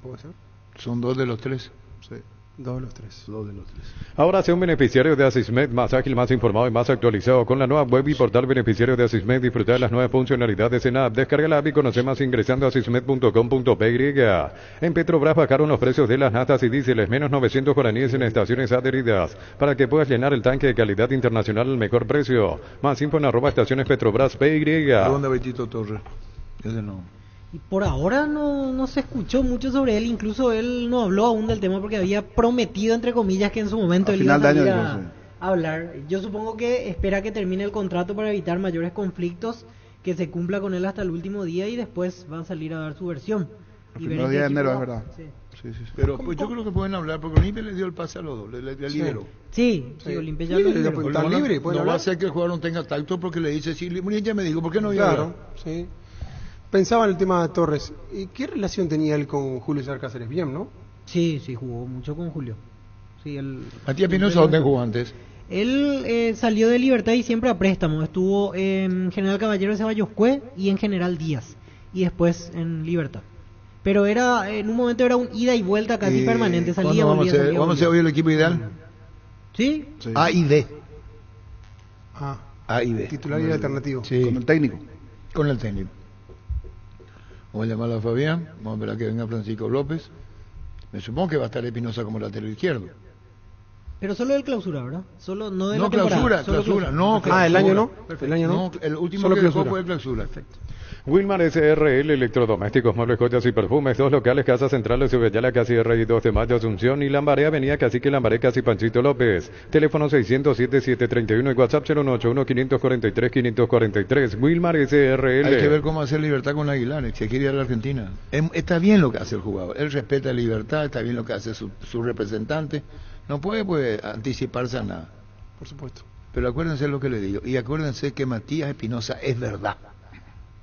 ¿Puede ser? Son 2 de los 3. Sí. 2 de los 3. 2 de los 3. Ahora sea un beneficiario de Asismed más ágil, más informado y más actualizado. Con la nueva web y portal beneficiario de Asismed, disfrutar de las nuevas funcionalidades en app. Descarga la app y conoce más ingresando a asismed.com.py. En Petrobras bajaron los precios de las natas y diésel, menos 900 guaraníes en estaciones adheridas, para que puedas llenar el tanque de calidad internacional al mejor precio. Más info en @estaciones Petrobras PY. ¿Dónde Betito Torres? Ese no. Y por ahora no se escuchó mucho sobre él, incluso él no habló aún del tema porque había prometido, entre comillas, que en su momento A él iba a final de salir año, a dijo, sí. hablar. Yo supongo que espera que termine el contrato para evitar mayores conflictos, que se cumpla con él hasta el último día y después va a salir a dar su versión. El Y primer ver en día de qué enero, equipo es va. verdad. Sí. Sí, sí, sí. Pero pues, yo creo que pueden hablar porque Olimpia le dio el pase a los dos, le liberó. Sí, Sí. Olimpia ya Sí, lo le liberó. dio Está libre, pueden no va hablar. a ser que el jugador no tenga tacto porque le dice, sí, Muriel me dijo, ¿por qué no iba a Claro, hablar? sí. Pensaba en el tema de Torres. ¿Y qué relación tenía él con Julio César Cáceres? Bien, ¿no? Sí, jugó mucho con Julio. Sí, Matías Pinoza, ¿dónde jugó antes? Él salió de Libertad y siempre a préstamo. Estuvo en General Caballero de Ceballos Cue y en General Díaz. Y después en Libertad. Pero en un momento era un ida y vuelta casi permanente. Salía, ¿Cuándo volvía, salía, vamos a hacer volvía. hoy el equipo ideal? ¿Sí? Sí. A y B. Ah, A y B. titular y alternativo. Sí, Con el técnico. con el técnico. Vamos a llamarlo a Fabián, vamos a esperar que venga Francisco López. Me supongo que va a estar Espinosa como lateral izquierdo. Pero solo del clausura, ¿verdad? Solo no de No, la temporada. clausura, solo clausura, no, clausura. el año no. Perfecto. El año no. El último Solo que dejó clausura. fue clausura. Perfecto. Wilmar SRL, electrodomésticos, muebles, joyas y perfumes, 2 locales, Casa Central, Subellala, Casi Rey 2 de Mayo, Asunción y Lambaré, Avenida Cacique Lambaré, Casi Panchito López. Teléfono 607-731 y WhatsApp 081-543-543. Wilmar SRL. Hay que ver cómo hacer Libertad con Aguilar, si quiere ir a la Argentina. Está bien lo que hace el jugador, él respeta la libertad, está bien lo que hace su representante. No puede anticiparse a nada. Por supuesto. Pero acuérdense lo que le digo, y acuérdense que Matías Espinosa es verdad.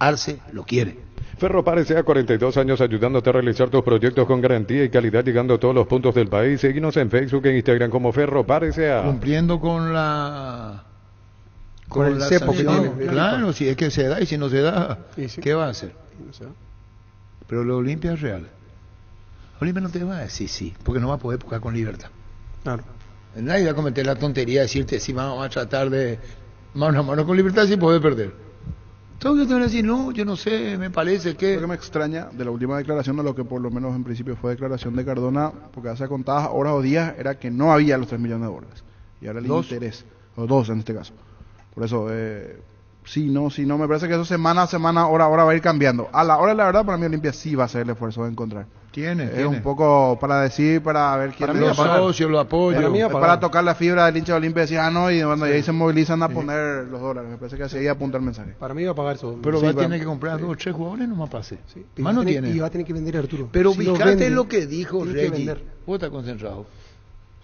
Arce lo quiere. Ferropar S.A. 42 años ayudándote a realizar tus proyectos con garantía y calidad, llegando a todos los puntos del país. Seguinos en Facebook e Instagram como Ferropar S.A. Cumpliendo con la... Con el la cepo que sanción. tiene. Claro, si es que se da y si no se da, Sí, sí. ¿qué va a hacer? O sea, Pero lo Olimpia es real. Olimpia no te va a decir sí, porque no va a poder jugar con libertad. claro. Nadie va a cometer la tontería de decirte si vamos a tratar de mano a mano con libertad si puede perder. Todos te van a decir, no, yo no sé, me parece Lo que que... me extraña de la última declaración, de lo que por lo menos en principio fue declaración de Cardona, porque hace contadas horas o días era que no había los 3 millones de dólares. Y ahora el interés, o 2 en este caso. Por eso, sí, no, me parece que eso semana a semana, hora a hora va a ir cambiando. A la hora, la verdad, para mí Olimpia sí va a hacer el esfuerzo de encontrar. Tiene. Es un poco para decir, para ver quién Para mí Los va a pagar. socios, los apoyos. Para mí va a es pagar. para tocar la fibra del hincha de Olimpia y decir, no, y bueno, y ahí se movilizan a poner los dólares. Me parece que así ahí apunta el mensaje. Para mí va a pagar eso. Pero Sí, va a va- tener que comprar 2 o 3 jugadores, no más pase. Sí. Más no Y tiene. va a tener que vender a Arturo. Pero Si lo fíjate vende, lo que dijo tiene que Reggie. vender. Vos estás concentrado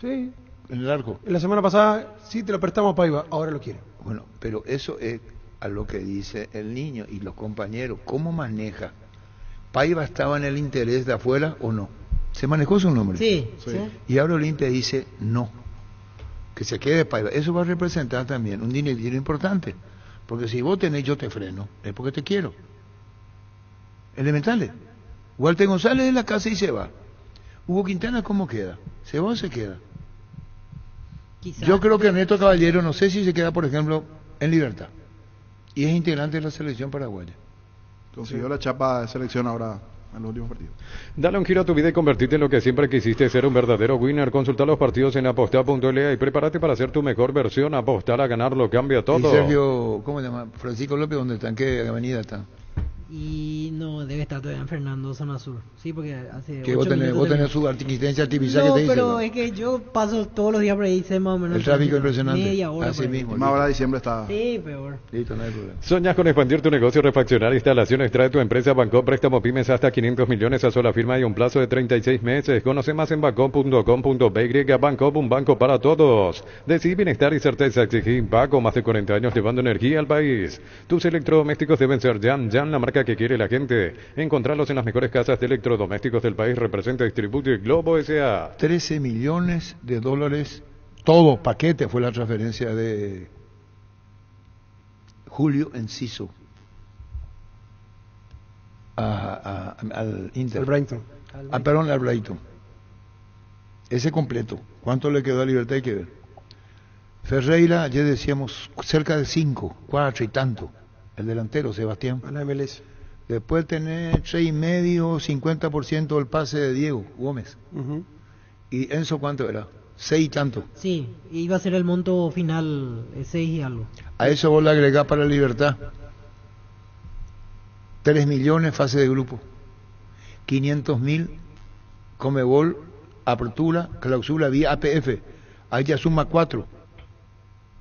Sí. en el arco. La semana pasada sí te lo prestamos a Paiva, ahora lo quiere. Bueno, pero eso es a lo que dice el niño y los compañeros. ¿Cómo maneja? ¿Paiva estaba en el interés de afuera o no? ¿Se manejó su nombre? Sí, Sí. sí. Y ahora Olimpia dice no, que se quede Paiva. Eso va a representar también un dinero importante. Porque si vos tenés yo te freno, es porque te quiero. Elementales. Walter González de la casa y se va. Hugo Quintana, ¿cómo queda? ¿Se va o se queda? Quizá- Yo creo que Ernesto Caballero, no sé si se queda, por ejemplo, en Libertad. Y es integrante de la selección paraguaya. Consiguió la chapa de selección ahora en los últimos partidos. Dale un giro a tu vida y convertirte en lo que siempre quisiste, ser un verdadero winner. Consulta los partidos en apostar.la y prepárate para ser tu mejor versión. Apostar a ganar lo cambia todo. Y Sergio, ¿cómo se llama? Francisco López, ¿dónde está? ¿En qué avenida está? Y no, debe estar todavía en Fernando, zona sur. Sí, porque hace. Que vos tenés su inteligencia artificial no, que te dice. pero es que yo paso todos los días por ahí, sé más o menos. El tráfico impresionante. Media hora. Así mismo. Más ahora diciembre está. Sí, peor. Listo, no hay problema. ¿Soñas con expandir tu negocio, refaccionar instalaciones? Trae tu empresa a Banco Préstamo Pymes hasta 500 millones a sola firma y un plazo de 36 meses. Conoce más en banco.com.by. Banco, un banco para todos. Decidí bienestar y certeza. Exigí Banco, más de 40 años llevando energía al país. Tus electrodomésticos deben ser Jan, la marca que quiere la gente. Encontrarlos en las mejores casas de electrodomésticos del país. Representa Distribuye Globo S.A. $13 millones, todo paquete fue la transferencia de Julio Enciso al Inter. Al Brighton. Perdón, al Brighton. Ese completo. ¿Cuánto le quedó a Libertad? Hay que ver. Ferreira, ayer decíamos, cerca de 5, 4 y tanto. El delantero, Sebastián. A la MLS. Después tenés 3,5, 50% del pase de Diego Gómez. ¿Y Enzo cuánto era? 6 y tanto. Sí, iba a ser el monto final, 6 y algo. A eso vos le agregás para Libertad 3 millones fase de grupo, 500.000 Comebol, apertura, clausura vía APF. Ahí ya suma 4,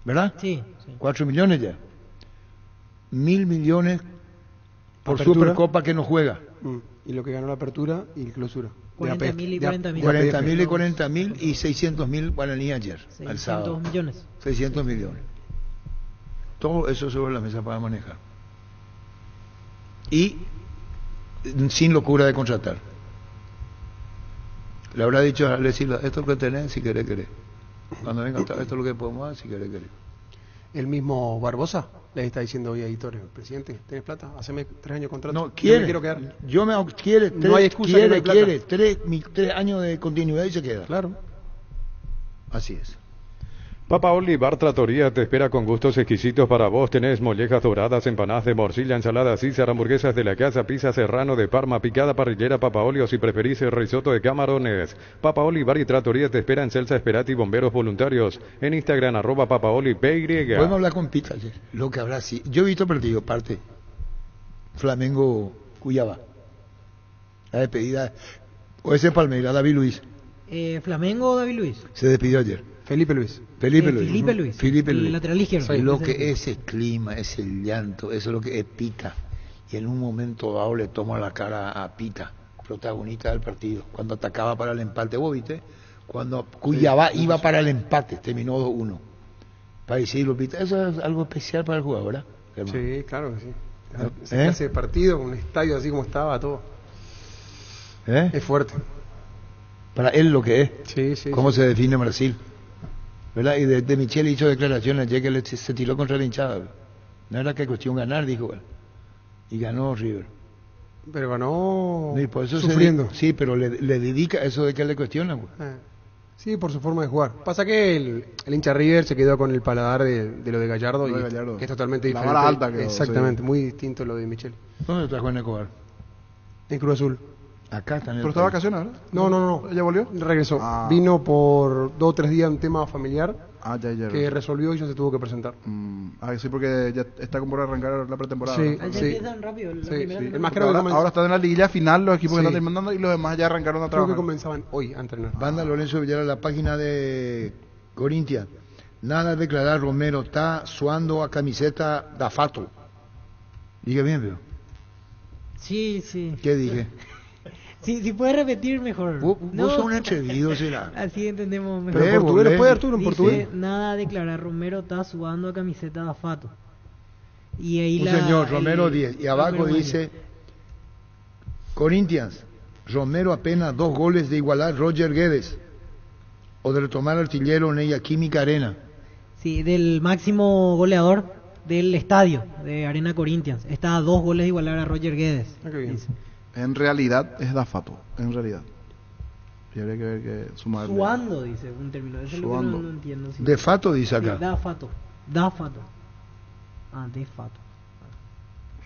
¿verdad? Sí. 4 millones ya. 1.000 millones por Apertura. Supercopa que no juega. Y lo que ganó la apertura y clausura. 40.000 y 40.000. 40.000 y 40.000 y 600.000 guaraní ayer, al 600 sábado. millones. 600 millones. Todo eso sobre la mesa para manejar. Y sin locura de contratar. Le habrá dicho a Ale Silva, esto es lo que tenés, si querés, querés. Cuando venga, esto es lo que podemos dar, si querés, querés. El mismo Barbosa le está diciendo hoy a Editores, presidente, ¿tenés plata? Haceme 3 años de contrato. No, Yo quiere. me quiero quedar. Quiere, No hay excusa que no hay plata. quiere 3 años de continuidad y se queda. Claro. Así es. Papa Oli Bar Trattoria te espera con gustos exquisitos para vos. Tenés mollejas doradas, empanadas de morcilla, ensaladas César, hamburguesas de la casa, pizza serrano de Parma, picada parrillera Papa Oli o si preferís el risotto de camarones. Papa Oli Bar y Trattoria te espera en Celsa Esperati Bomberos Voluntarios. En Instagram @papaoli_py. Podemos hablar con Pita ayer. Lo que habrá sí. Yo he visto partido, parte. Flamengo Cuyaba. La despedida. O ese Palmeiras, David Luis. Flamengo o David Luis. Se despidió ayer. Felipe Luis. Felipe Luis. El lateral izquierdo. Lo que es el clima, es el llanto, eso es lo que es Pita. Y en un momento dado le toma la cara a Pita, protagonista del partido, cuando atacaba para el empate. ¿Vos viste? Cuando Cuyabá iba para el empate, terminó 2-1. Para decirlo, Pita, eso es algo especial para el jugador, ¿verdad? Hermano? Sí, claro que sí. Esa clase de partido, un estadio así como estaba, todo. Es fuerte. Para él lo que es. Sí. ¿Cómo se define Brasil? ¿Verdad? Y de Michel hizo declaraciones ayer que se tiró contra la hinchada. No era que cuestión ganar, dijo él. Y ganó River. Pero ganó y por eso sufriendo. Sí, pero le dedica eso de que él le cuestiona. Sí, por su forma de jugar. Pasa que el hincha River se quedó con el paladar de lo de Gallardo, que es totalmente diferente. La vara alta quedó, exactamente, muy distinto lo de Michel. ¿Dónde está Juan Escobar? En Cruz Azul. Acá está en el Pero está de vacaciones, ¿verdad? No. ¿Ella volvió? Regresó. Vino por 2 o 3 días un tema familiar ya. que resolvió y ya se tuvo que presentar. Sí, porque ya está como por arrancar la pretemporada. Sí. Empiezan rápido. El más creo que ahora están en la liguilla final los equipos que están terminando y los demás ya arrancaron a trabajar. Creo que comenzaban hoy a entrenar. Banda Lorenzo Villar, la página de Corinthians. Nada declarar Romero, está suando a camiseta da Fato. Diga bien, pero. Sí. ¿Qué dije? Si puedes repetir mejor. Vos sos un atrevido, será. Así entendemos mejor. Pero en portugués, después Arturo, en Dice, portugués. Nada declarar, Romero está sudando a camiseta de Fato. Y ahí señor, Romero 10. Y abajo Romero dice, Corinthians, Romero apenas 2 goles de igualar Roger Guedes. O de retomar artillero Neya Química Arena. Sí, del máximo goleador del estadio de Arena Corinthians. Está a 2 goles de igualar a Roger Guedes. Qué bien. Dice. En realidad es da Fato, en realidad. Y habría que ver que sumarle. Suando, dice un término. Eso es lo que no entiendo. Sí. De Fato dice acá. Sí, da Fato. De Fato.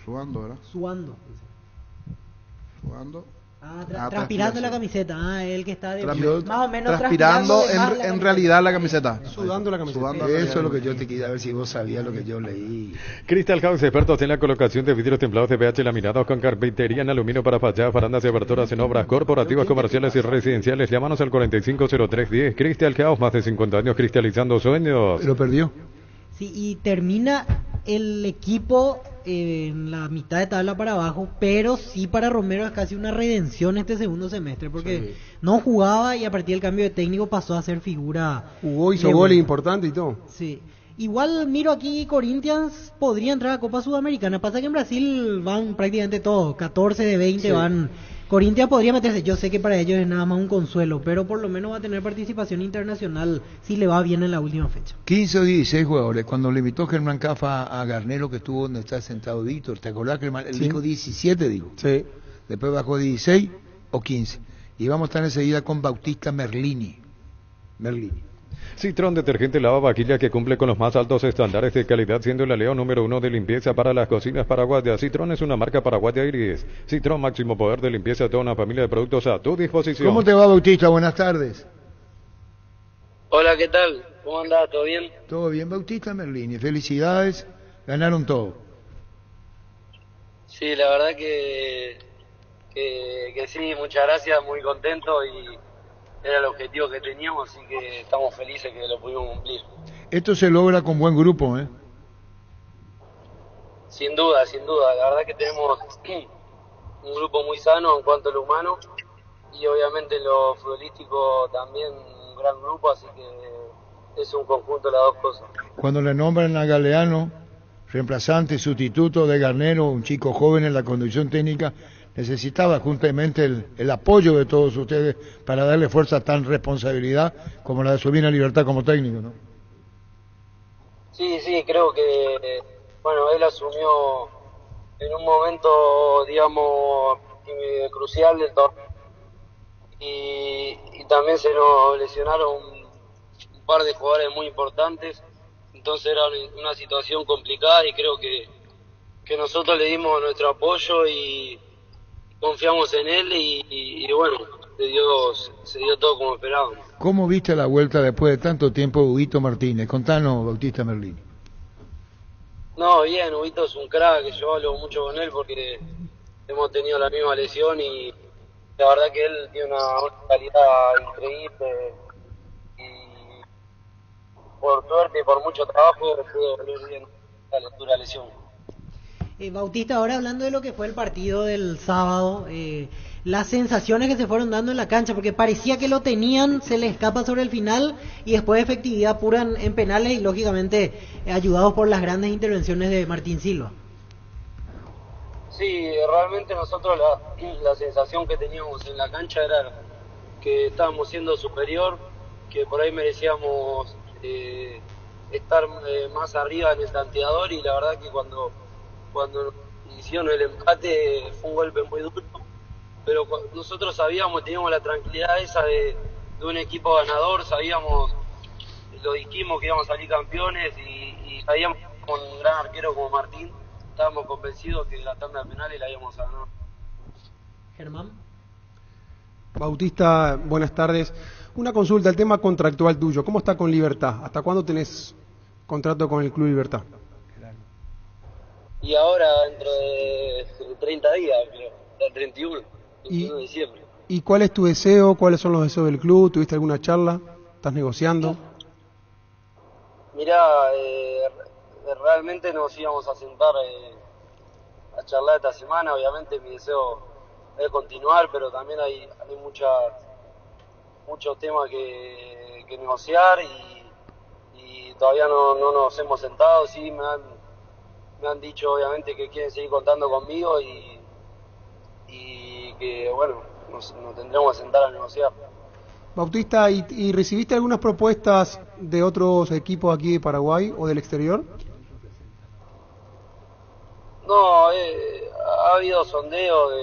Suando, ¿verdad? Suando, dice. Suando. Transpirando la camiseta, el que está más o menos transpirando en realidad la camiseta. Sudando la camiseta. Eso es lo que yo te quería ver si vos sabías lo que yo leí. Crystal House, expertos en la colocación de vidrios templados de pH laminados con carpintería en aluminio para fachadas, barandas y aberturas en obras corporativas, comerciales y residenciales. Llámanos al 450310. Crystal House, más de 50 años cristalizando sueños. Lo perdió. Sí, y termina el equipo en la mitad de tabla para abajo, pero sí para Romero es casi una redención este segundo semestre, porque no jugaba y a partir del cambio de técnico pasó a ser figura. Jugó, hizo goles importantes y todo. Sí. Igual miro aquí, Corinthians podría entrar a Copa Sudamericana. Pasa que en Brasil van prácticamente todos, 14 de 20 van. Corinthians podría meterse, yo sé que para ellos es nada más un consuelo, pero por lo menos va a tener participación internacional si le va bien en la última fecha. 15 o 16 jugadores. Cuando le invitó Germán Cafa a Garnero, que estuvo donde está sentado Víctor, ¿te acordás que él dijo 17, digo? Sí. Después bajó 16 o 15. Y vamos a estar enseguida con Bautista Merlini. Citrón, detergente lava vajilla que cumple con los más altos estándares de calidad, siendo el aliado número 1 de limpieza para las cocinas paraguayas. Citrón es una marca paraguaya Iris. Citrón, máximo poder de limpieza de toda una familia de productos a tu disposición. ¿Cómo te va, Bautista? Buenas tardes. Hola, ¿qué tal? ¿Cómo andás? ¿Todo bien? Todo bien, Bautista Merlini. Felicidades, ganaron todo. Sí, la verdad que sí, muchas gracias, muy contento y era el objetivo que teníamos, así que estamos felices que lo pudimos cumplir. Esto se logra con buen grupo, ¿eh? Sin duda, la verdad que tenemos un grupo muy sano en cuanto a lo humano y obviamente en lo futbolístico también un gran grupo, así que es un conjunto de las dos cosas. Cuando le nombran a Galeano, reemplazante, sustituto de Garnero, un chico joven en la conducción técnica, necesitaba justamente el apoyo de todos ustedes para darle fuerza a tan responsabilidad como la de su bien libertad como técnico, ¿no? Sí, creo que, bueno, él asumió en un momento, digamos, crucial del torneo y también se nos lesionaron un par de jugadores muy importantes, entonces era una situación complicada y creo que nosotros le dimos nuestro apoyo y confiamos en él y bueno, se dio todo como esperábamos. ¿Cómo viste la vuelta después de tanto tiempo de Huguito Martínez? Contanos, Bautista Merlini. No, bien, Huguito es un crack, que yo hablo mucho con él porque hemos tenido la misma lesión y la verdad que él tiene una calidad increíble y por suerte y por mucho trabajo pudo volver bien a la altura de la lesión. Bautista, ahora hablando de lo que fue el partido del sábado, las sensaciones que se fueron dando en la cancha, porque parecía que lo tenían, se les escapa sobre el final y después efectividad pura en penales y lógicamente ayudados por las grandes intervenciones de Martín Silva. Sí, realmente nosotros la sensación que teníamos en la cancha era que estábamos siendo superior, que por ahí merecíamos estar más arriba en el tanteador y la verdad que cuando hicieron el empate fue un golpe muy duro, pero nosotros sabíamos, teníamos la tranquilidad esa de un equipo ganador, sabíamos, lo dijimos que íbamos a salir campeones y sabíamos con un gran arquero como Martín, estábamos convencidos que la tanda de penales la íbamos a ganar. Germán. Bautista, buenas tardes. Una consulta, el tema contractual tuyo, ¿cómo está con Libertad? ¿Hasta cuándo tenés contrato con el Club Libertad? Y ahora dentro de 30 días, creo, el 31 de diciembre. ¿Y cuál es tu deseo? ¿Cuáles son los deseos del club? ¿Tuviste alguna charla? ¿Estás negociando? Mirá, realmente nos íbamos a sentar a charlar esta semana. Obviamente mi deseo es continuar, pero también hay muchos temas que negociar y todavía no nos hemos sentado. Sí, me han dicho obviamente que quieren seguir contando conmigo y que bueno, nos tendremos que sentar a negociar. Bautista, ¿y recibiste algunas propuestas de otros equipos aquí de Paraguay o del exterior? No, ha habido sondeos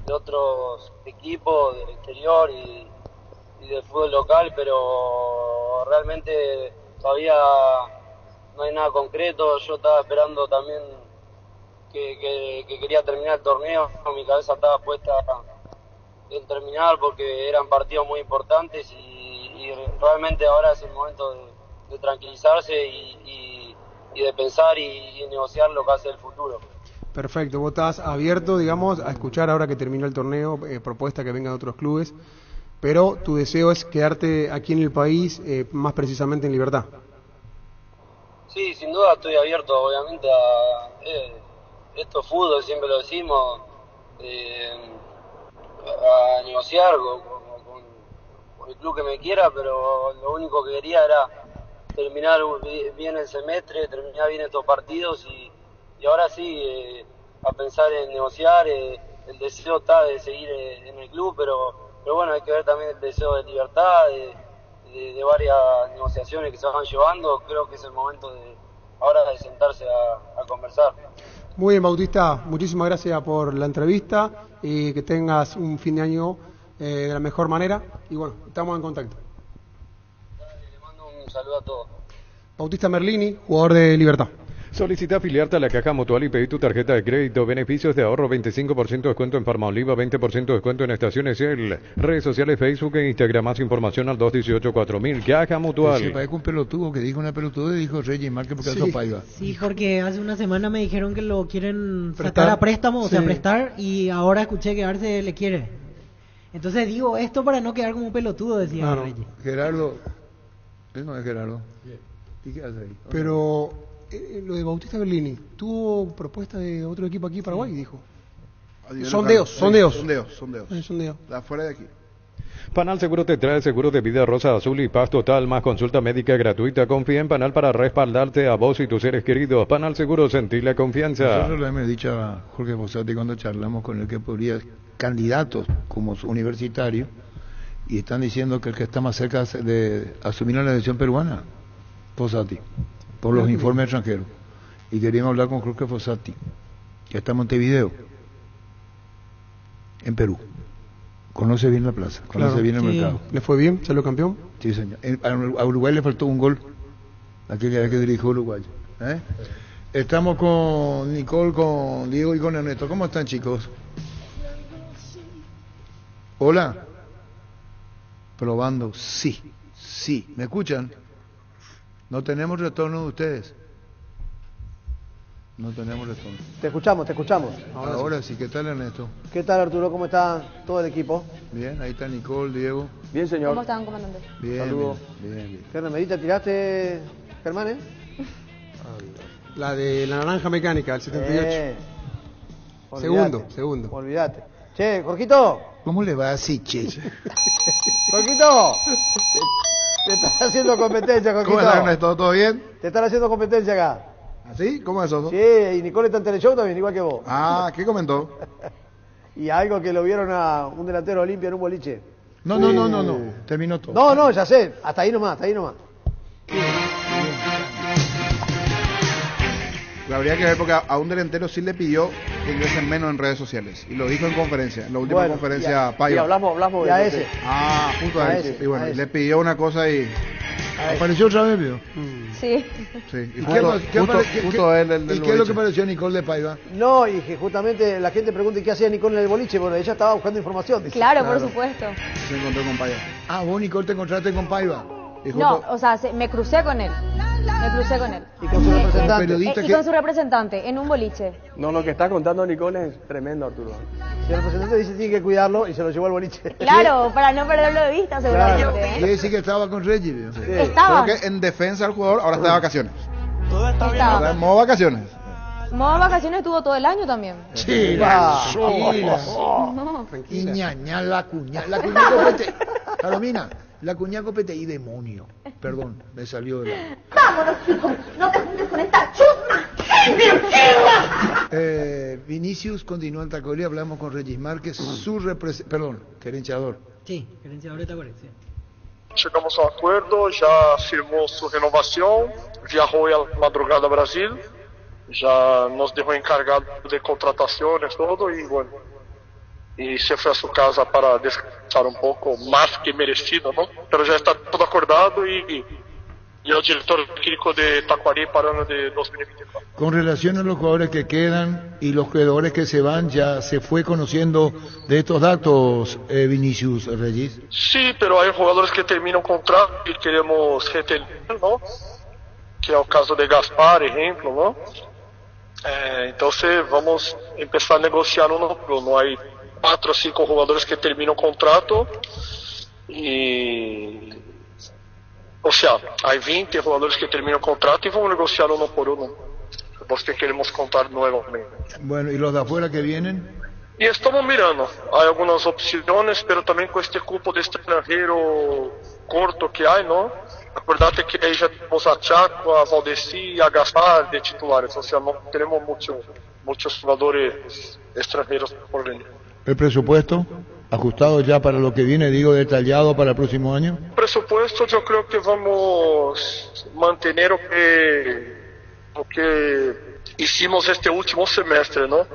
de otros equipos del exterior y del fútbol local, pero realmente todavía no hay nada concreto. Yo estaba esperando también que quería terminar el torneo. Mi cabeza estaba puesta en terminar porque eran partidos muy importantes y realmente ahora es el momento de tranquilizarse y de pensar y negociar lo que hace el futuro. Perfecto, vos estás abierto, digamos, a escuchar ahora que terminó el torneo, propuestas que vengan de otros clubes, pero tu deseo es quedarte aquí en el país, más precisamente en Libertad. Sí, sin duda estoy abierto, obviamente, a esto es fútbol, siempre lo decimos, a negociar con el club que me quiera, pero lo único que quería era terminar bien el semestre, terminar bien estos partidos y ahora sí, a pensar en negociar. El deseo está de seguir en el club, pero bueno, hay que ver también el deseo de libertad, de varias negociaciones que se van llevando. Creo que es el momento ahora de sentarse a conversar. Muy bien, Bautista, muchísimas gracias por la entrevista y que tengas un fin de año de la mejor manera y bueno, estamos en contacto. Dale, le mando un saludo a todos. Bautista Merlini, jugador de Libertad. Solicita afiliarte a la Caja Mutual y pedir tu tarjeta de crédito. Beneficios de ahorro, 25% descuento en Farmaoliva, 20% descuento en Estaciones Shell. Redes sociales, Facebook e Instagram. Más información al 218-4000. Caja Mutual. Se parece un pelotudo que dijo una pelotuda y dijo Reyes Márquez porque sí. eso Paiva. Sí, porque hace una semana me dijeron que lo quieren sacar a préstamo, o sea, prestar, y ahora escuché que Arce le quiere. Entonces digo esto para no quedar como un pelotudo, decía Reyes. Gerardo, no es Gerardo. ¿Y qué hace ahí? Pero lo de Bautista Merlini, ¿tuvo propuesta de otro equipo aquí en Paraguay? Dijo. Sondeos. La fuera de aquí. Panal Seguro te trae seguro de vida rosa, azul y paz total, más consulta médica gratuita. Confía en Panal para respaldarte a vos y tus seres queridos. Panal Seguro, sentí la confianza. Nosotros le hemos dicho a Jorge Fossati cuando charlamos con el que podría candidatos como universitario, y están diciendo que el que está más cerca de asumir la elección peruana, Fossati, por los informes extranjeros. Y queríamos hablar con Jorge Fossati, que está en Montevideo, en Perú. Conoce bien la plaza, conoce bien el mercado. ¿Le fue bien? ¿Salió campeón? Sí, señor. A Uruguay le faltó un gol, aquella vez que dirigió Uruguay. Estamos con Nicole, con Diego y con Ernesto. ¿Cómo están, chicos? Hola. Probando, sí. ¿Me escuchan? No tenemos retorno de ustedes. No tenemos retorno. Te escuchamos. Ahora sí. ¿Qué tal, Ernesto? ¿Qué tal, Arturo? ¿Cómo está todo el equipo? Bien, ahí está Nicole, Diego. Bien, señor. ¿Cómo están, comandante? Bien. Saludos. Bien. ¿Qué remerita tiraste, Germán, La de la naranja mecánica, el 78. Segundo. Olvídate. Che, Jorgito. ¿Cómo le va así, che? Jorgito. Te están haciendo competencia, Jorgito. ¿Cómo estás, Ernesto? ¿Todo bien? Te están haciendo competencia acá. ¿Así? ¿Cómo es eso? Sí, y Nicole está en Teleshow también, igual que vos. Ah, ¿qué comentó? Y algo que lo vieron a un delantero Olimpia en un boliche. No. Terminó todo. No, ya sé. Hasta ahí nomás. Habría que ver porque a un delantero sí le pidió que ingresen menos en redes sociales. Y lo dijo en conferencia, en la última conferencia Paiva. Y hablamos de ese. Ah, justo a ese. Y bueno, a ese. le pidió una cosa y... ¿Apareció otra vez, vio? Sí. Sí. Justo él, ¿y qué es lo que pareció a Nicole de Paiva? No, y que justamente la gente pregunta qué hacía Nicole en el boliche. Bueno, ella estaba buscando información. Dice. Claro, por supuesto. Se encontró con Paiva. Ah, vos, Nicole, te encontraste con Paiva. No, o sea, me crucé con él. ¿Y con su representante? Y con su representante, en un boliche. No, lo que está contando Nicole es tremendo, Arturo. Si el representante dice que tiene que cuidarlo y se lo llevó al boliche. Claro, para no perderlo de vista, seguramente. Quiere decir que estaba con Reggie, ¿vio? Sí. Estaba. Creo que en defensa del jugador ahora está de vacaciones. Estaba. En modo vacaciones. Modo vacaciones estuvo todo el año también. Sí, y ñaña la cuña copete. Carolina, la cuña copete y demonio. Perdón, me salió de la... ¡Vámonos, chicos! ¡No te juntes con esta chusma! Vinicius continúa en Tacorí, hablamos con Regis Márquez, su gerenciador. Sí, gerenciador de Tacorí, sí. Chegamos a un acuerdo, ya firmó su renovación, viajó hoy a la madrugada a Brasil, ya nos dejó encargado de contrataciones, todo, y bueno, y se fue a su casa para descansar un poco, más que merecido, ¿no? Pero ya está todo acordado y y el director técnico de Tacuarí para el año de 2024. Con relación a los jugadores que quedan y los jugadores que se van, ¿ya se fue conociendo de estos datos, Vinicius Regis? Sí, pero hay jugadores que terminam contrato y queremos retener, ¿no? Que es el caso de Gaspar, ejemplo, ¿no? Entonces vamos a empezar a negociar uno por uno. Hay 4 o 5 jugadores que terminam contrato y... O sea, hay 20 jugadores que terminam contrato y vamos a negociar uno por uno. Los que queremos contar nuevamente. Bueno, ¿y los de afuera que vienen? Y estamos mirando. Hay algunas opciones, pero también con este cupo de extranjero corto que hay, ¿no? Acordate que ahí ya tenemos a Chaco, a Valdeci y a Gaspar de titulares. O sea, no tenemos muchos jugadores extranjeros por venir. ¿El presupuesto ajustado ya para lo que viene, digo, detallado para el próximo año? Presupuesto, yo creo que vamos a mantener lo que hicimos este último semestre, ¿no?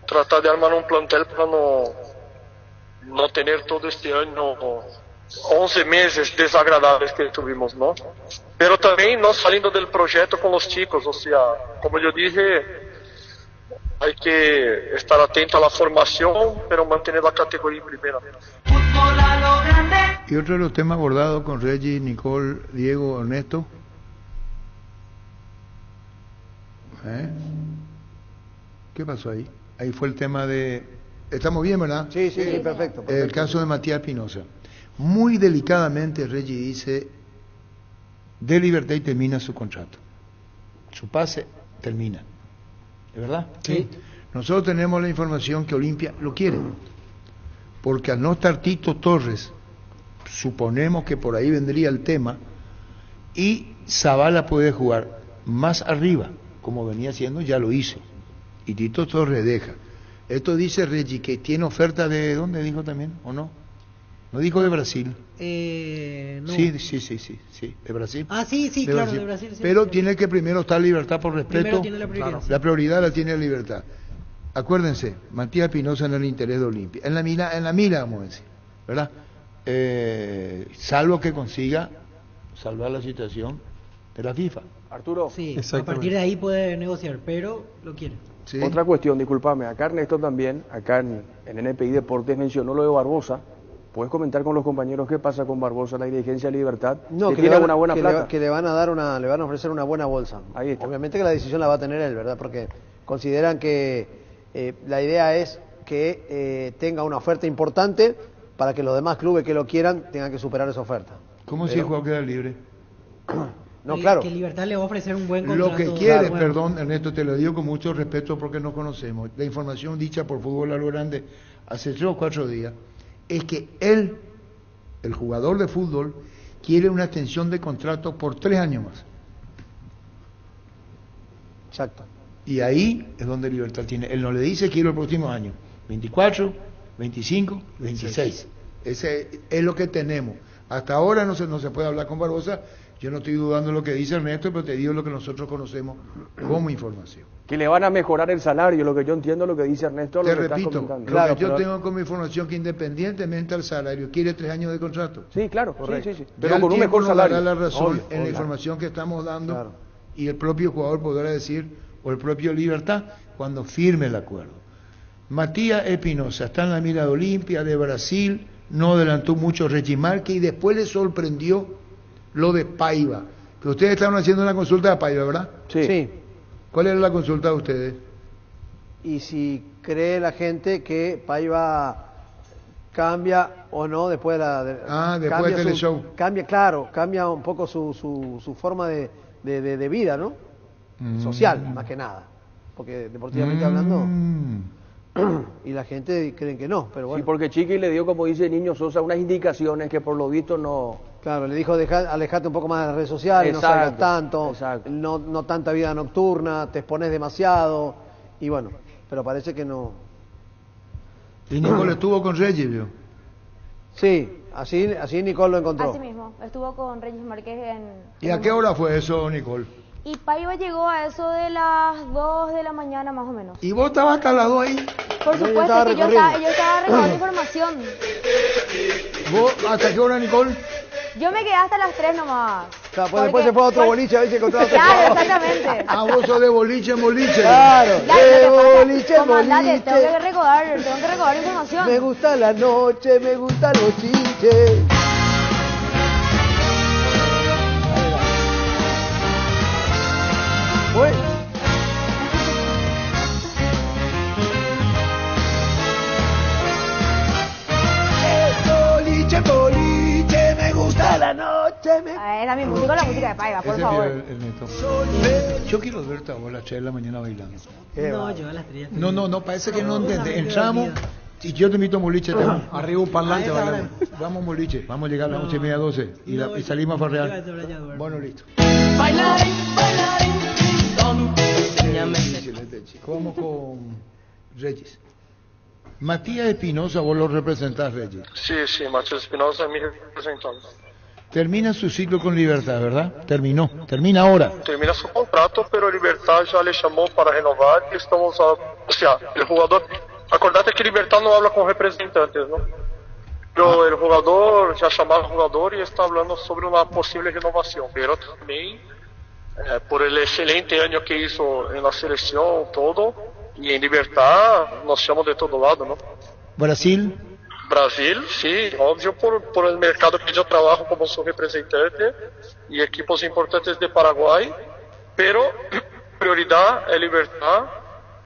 Tratar de armar un plantel para no tener todo este año 11 meses desagradables que tuvimos, ¿no? Pero también no saliendo del proyecto con los chicos, o sea, como yo dije, hay que estar atento a la formación, pero mantener la categoría en primera. Y otro de los temas abordados con Regis, Nicole, Diego, Ernesto. ¿Qué pasó ahí? Ahí fue el tema de... ¿Estamos bien, verdad? Sí, perfecto. El caso de Matías Espinosa. Muy delicadamente Regis dice, de Libertad y termina su contrato. Su pase termina. ¿Es verdad? Sí. Nosotros tenemos la información que Olimpia lo quiere. Porque al no estar Tito Torres, suponemos que por ahí vendría el tema, y Zavala puede jugar más arriba, como venía haciendo, ya lo hizo. Y Tito Torres deja. Esto dice Regis que tiene oferta de... ¿Dónde dijo también? ¿O no? ¿No dijo de Brasil? No. Sí, de Brasil. Ah, sí, de claro, Brasil. de Brasil. Sí, pero sí. tiene que primero estar Libertad por respeto. Tiene la prioridad. La prioridad la tiene Libertad. Acuérdense, Matías Espinosa en el interés de Olimpia. En la mira, vamos a decir, ¿verdad? Salvo que consiga salvar la situación de la FIFA. Arturo. Sí, a partir de ahí puede negociar, pero lo quiere. Sí. Otra cuestión, discúlpame, acá Ernesto también, acá en NPI Deportes mencionó lo de Barbosa. ¿Puedes comentar con los compañeros qué pasa con Barbosa, la dirigencia de Libertad? No, que tiene una buena plata. Que le van a ofrecer una buena bolsa. Ahí está. Obviamente que la decisión la va a tener él, ¿verdad? Porque consideran que la idea es que tenga una oferta importante para que los demás clubes que lo quieran tengan que superar esa oferta. ¿Cómo si el jugador queda libre? No, claro. Que Libertad le va a ofrecer un buen contrato. Lo que quiere, perdón, Ernesto, te lo digo con mucho respeto porque no conocemos. La información dicha por Fútbol a lo Grande hace 3 o 4 días es que él, el jugador de fútbol, quiere una extensión de contrato por 3 años más. Exacto. Y ahí es donde Libertad tiene. Él no le dice quiero el próximo año. 24, 25, 26. Ese es lo que tenemos. Hasta ahora no se puede hablar con Barbosa. Yo no estoy dudando de lo que dice Ernesto, pero te digo lo que nosotros conocemos como información. Que le van a mejorar el salario, lo que yo entiendo lo que dice Ernesto. Te repito, lo que yo tengo como información que independientemente del salario, quiere 3 años de contrato. Sí, claro, correcto. Sí. Pero con un mejor salario. Dará la razón en la información que estamos dando, claro. Y el propio jugador podrá decir, o el propio Libertad, cuando firme el acuerdo. Matías Espinosa está en la mira de Olimpia, de Brasil, no adelantó mucho Regis Márquez y después le sorprendió lo de Paiva, que ustedes estaban haciendo una consulta de Paiva, ¿verdad? Sí. ¿Cuál era la consulta de ustedes? Y si cree la gente que Paiva cambia o no después de la... después del teleshow. Cambia un poco su forma de vida, ¿no? Social, más que nada. Porque deportivamente hablando... Y la gente creen que no, pero bueno. Sí, porque Chiqui le dio, como dice Niño Sosa, unas indicaciones que por lo visto no... Claro, le dijo alejate un poco más de las redes sociales, no salgas tanto, no tanta vida nocturna, te expones demasiado, y bueno, pero parece que no. ¿Y Nicole estuvo con Regis, vio? Sí, así Nicole lo encontró. Así mismo, estuvo con Regis Márquez ¿Y a qué hora fue eso, Nicole? Y Paiva llegó a eso de las 2 de la mañana más o menos. ¿Y vos estabas hasta las 2 ahí? Por supuesto que yo estaba recabando información. ¿Vos hasta qué hora, Nicole? Yo me quedé hasta las 3 nomás. sea, pues después se fue a otro boliche a ver si encontraba otro Claro, trabajo. exactamente. Ah, vos sos de boliche en boliche. Claro, de boliche en Comandante, tengo boliche. que recordar información. Me gusta la noche, me gustan los chiches. Bueno. Boliche, boliche, me gusta la noche. Era mi música, la música de Paiva, por Ese favor. es el Neto. Yo quiero verte a vos a las 3 de la mañana bailando. No, yo a las 3. No, parece que no entendés. Entramos y yo te invito a boliche. Arriba un parlante bailando. Vamos a boliche, vamos a llegar a las 11:30, 12 y salimos a farrear. Bueno, listo. Vamos con Regis. Matías Espinosa, vos lo representás, Regis. Sí, Matías Espinosa es mi representante. Termina su ciclo con Libertad, ¿verdad? Termina ahora. Termina su contrato, pero Libertad ya le llamó para renovar y estamos el jugador, acordate que Libertad no habla con representantes, ¿no? Pero el jugador ya llamó al jugador y está hablando sobre una posible renovación, pero también por el excelente año que hizo en la selección, todo, y en Libertad nos llaman de todo lado, ¿no? Brasil, sí, obvio, por el mercado que yo trabajo como su representante y equipos importantes de Paraguay, pero prioridad es Libertad.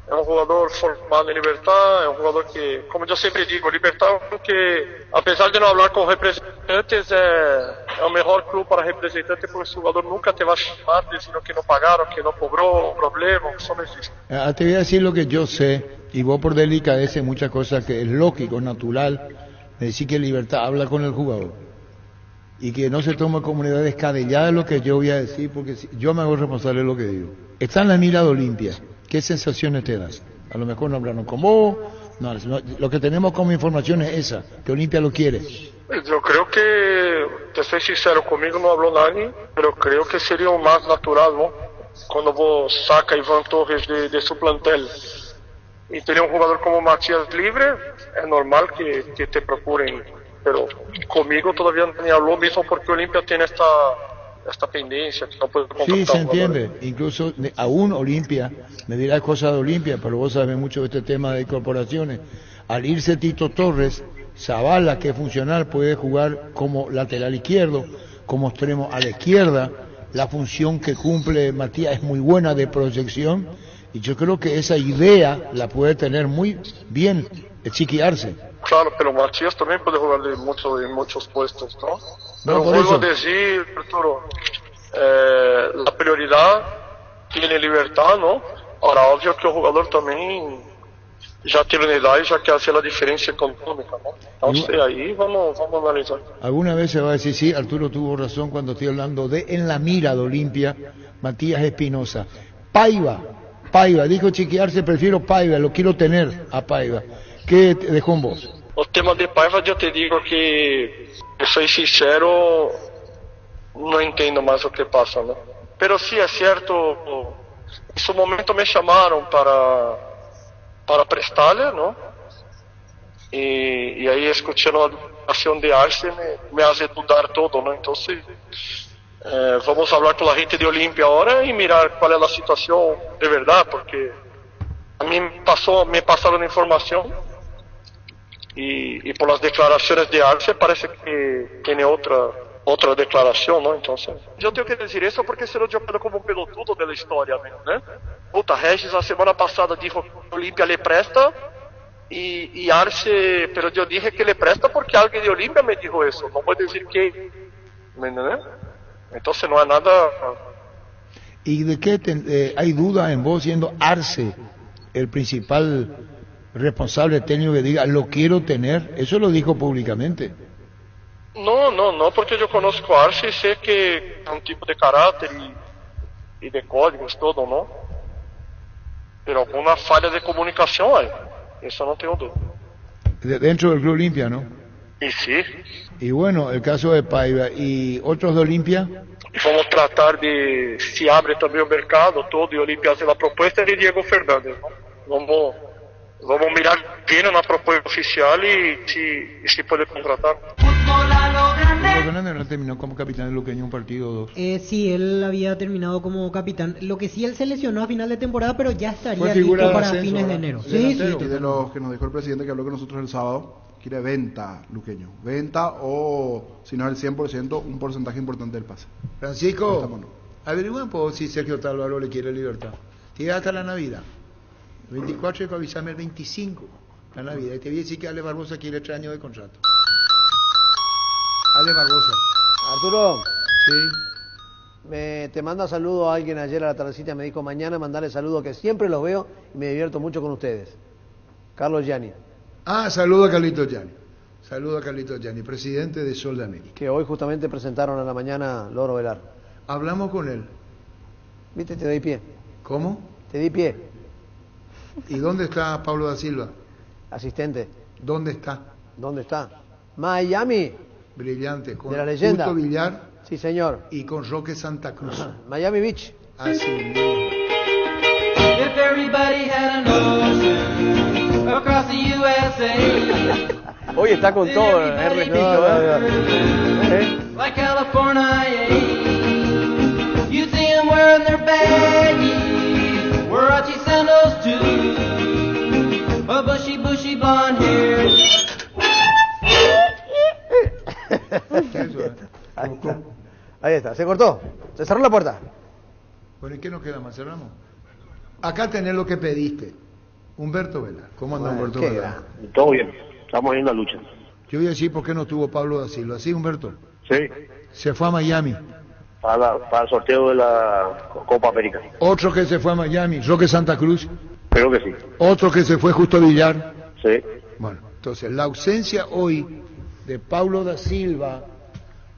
Es un jugador formado en Libertad, es un jugador que, como yo siempre digo, Libertad, que a pesar de no hablar con representantes, es el mejor club para representantes, porque el jugador nunca te va a llamar diciendo que no pagaron, que no cobró, problema, eso no existe. te voy a decir lo que yo sé, y vos por delicadeza muchas cosas que es lógico, natural, me decís que Libertad habla con el jugador. Y que no se toma como una descabellada lo que yo voy a decir, porque yo me hago responsable de lo que digo. Está en la mira de Olimpia. ¿Qué sensaciones te das? A lo mejor no hablaron con vos, no, lo que tenemos como información es esa, que Olimpia lo quiere. Yo creo que, te soy sincero, conmigo no habló nadie, pero creo que sería lo más natural, ¿no? Cuando vos saca a Iván Torres de su plantel y tener un jugador como Matías libre, es normal que te procuren, pero conmigo todavía ni habló, mismo porque Olimpia tiene esta pendencia que no puede contratar. Sí, se entiende. Incluso aún Olimpia, me dirás cosas de Olimpia, pero vos sabés mucho de este tema de corporaciones. Al irse Tito Torres, Zavala, que es funcional, puede jugar como lateral izquierdo, como extremo a la izquierda. La función que cumple Matías es muy buena de proyección, y yo creo que esa idea la puede tener muy bien Chiquiarse. Claro, pero Matías también puede jugar en muchos puestos, ¿no? Pero vuelvo a decir, Arturo, la prioridad tiene Libertad, ¿no? Ahora, obvio que el jugador también ya tiene una edad y ya que hace la diferencia económica, ¿no? Entonces ahí vamos a analizar. Alguna vez se va a decir, sí, Arturo tuvo razón cuando estoy hablando de en la mira de Olimpia, Matías Espinosa. Paiva, dijo Chiquiarse, prefiero Paiva, lo quiero tener a Paiva. ¿Qué te dejó en vos? El tema de Paiva, yo te digo que, soy sincero, no entiendo más lo que pasa, ¿no? Pero sí, es cierto, en su momento me llamaron para prestarle, ¿no? Y ahí escuché la declaración de Arce, me hace dudar todo, ¿no? Entonces, vamos a hablar con la gente de Olimpia ahora y mirar cuál es la situación de verdad, porque a mí me pasaron información. Y por las declaraciones de Arce parece que tiene otra declaración, ¿no? Entonces, yo tengo que decir eso porque senão yo quedo como un pelotudo de la historia, ¿no? Puta, Regis la semana pasada dijo que Olimpia le presta y Arce, pero yo dije que le presta porque alguien de Olimpia me dijo eso, no voy a decir que, ¿no? Entonces no hay nada. ¿Y de qué hay duda en vos siendo Arce el principal responsable técnico que diga, lo quiero tener? Eso lo dijo públicamente. No, porque yo conozco a Arce y sé que es un tipo de carácter y de códigos, todo, ¿no? Pero alguna falla de comunicación hay, eso no tengo duda. Dentro del Club Olimpia, ¿no? Y sí. Y bueno, el caso de Paiva y otros de Olimpia. Y vamos a tratar de, si abre también el mercado, todo, y Olimpia hace la propuesta de Diego Fernández, ¿no? Vamos mirar bien na proposta oficial e se puder contratar. Fernández no terminó como capitán de Luqueño un partido o dos. Sí, él había terminado como capitán. Lo que sí, él se lesionó a final de temporada, pero ya estaría figura listo de para ascenso, fines de ¿verdad? enero. Sí, Sí, Y de los que nos dijo el presidente que habló con nosotros el sábado, quiere venta Luqueño. Venta o, si no es el 100%, un porcentaje importante del pase. Francisco, averigua un poco si Sergio Tálvaro le quiere libertad. Tiene hasta la Navidad. El 24 y para avisarme el 25, la Navidad. Y te voy a decir que Ale Barbosa quiere 3 años de contrato. Ale Barbosa. Arturo. Sí. Te manda saludo a alguien ayer a la tardecita, me dijo mañana mandarle saludo que siempre los veo y me divierto mucho con ustedes. Carlos Gianni. Ah, saludo a Carlitos Gianni. Saludo a Carlitos Gianni, presidente de Sol de América. Que hoy justamente presentaron a la mañana Loro Velar. Hablamos con él. Viste, te doy pie. ¿Cómo? Te di pie. ¿Y dónde está Pablo da Silva? Asistente. ¿Dónde está? ¿Dónde está? Miami. Brillante. Con De la leyenda. Justo Villar. Sí, señor. Y con Roque Santa Cruz. Miami Beach. Así mismo. If everybody had an ocean across the USA. Hoy está con todo, repito, Like California, you see them wearing their baggies, Warachi sandals too, a bushy blonde hair. Ahí está, se cortó, se cerró la puerta. Bueno, ¿y qué nos queda más? ¿Cerramos? Acá tenés lo que pediste. Humberto Velar. ¿Cómo anda Humberto Velar? Todo bien, estamos en la lucha. Yo voy a decir por qué no estuvo Pablo da Silva. ¿Sí, Humberto? Sí, Se fue a Miami. para el sorteo de la Copa América. Otro que se fue a Miami, Roque Santa Cruz. Creo que sí. Otro que se fue Justo Villar. Sí. Bueno, entonces la ausencia hoy de Pablo da Silva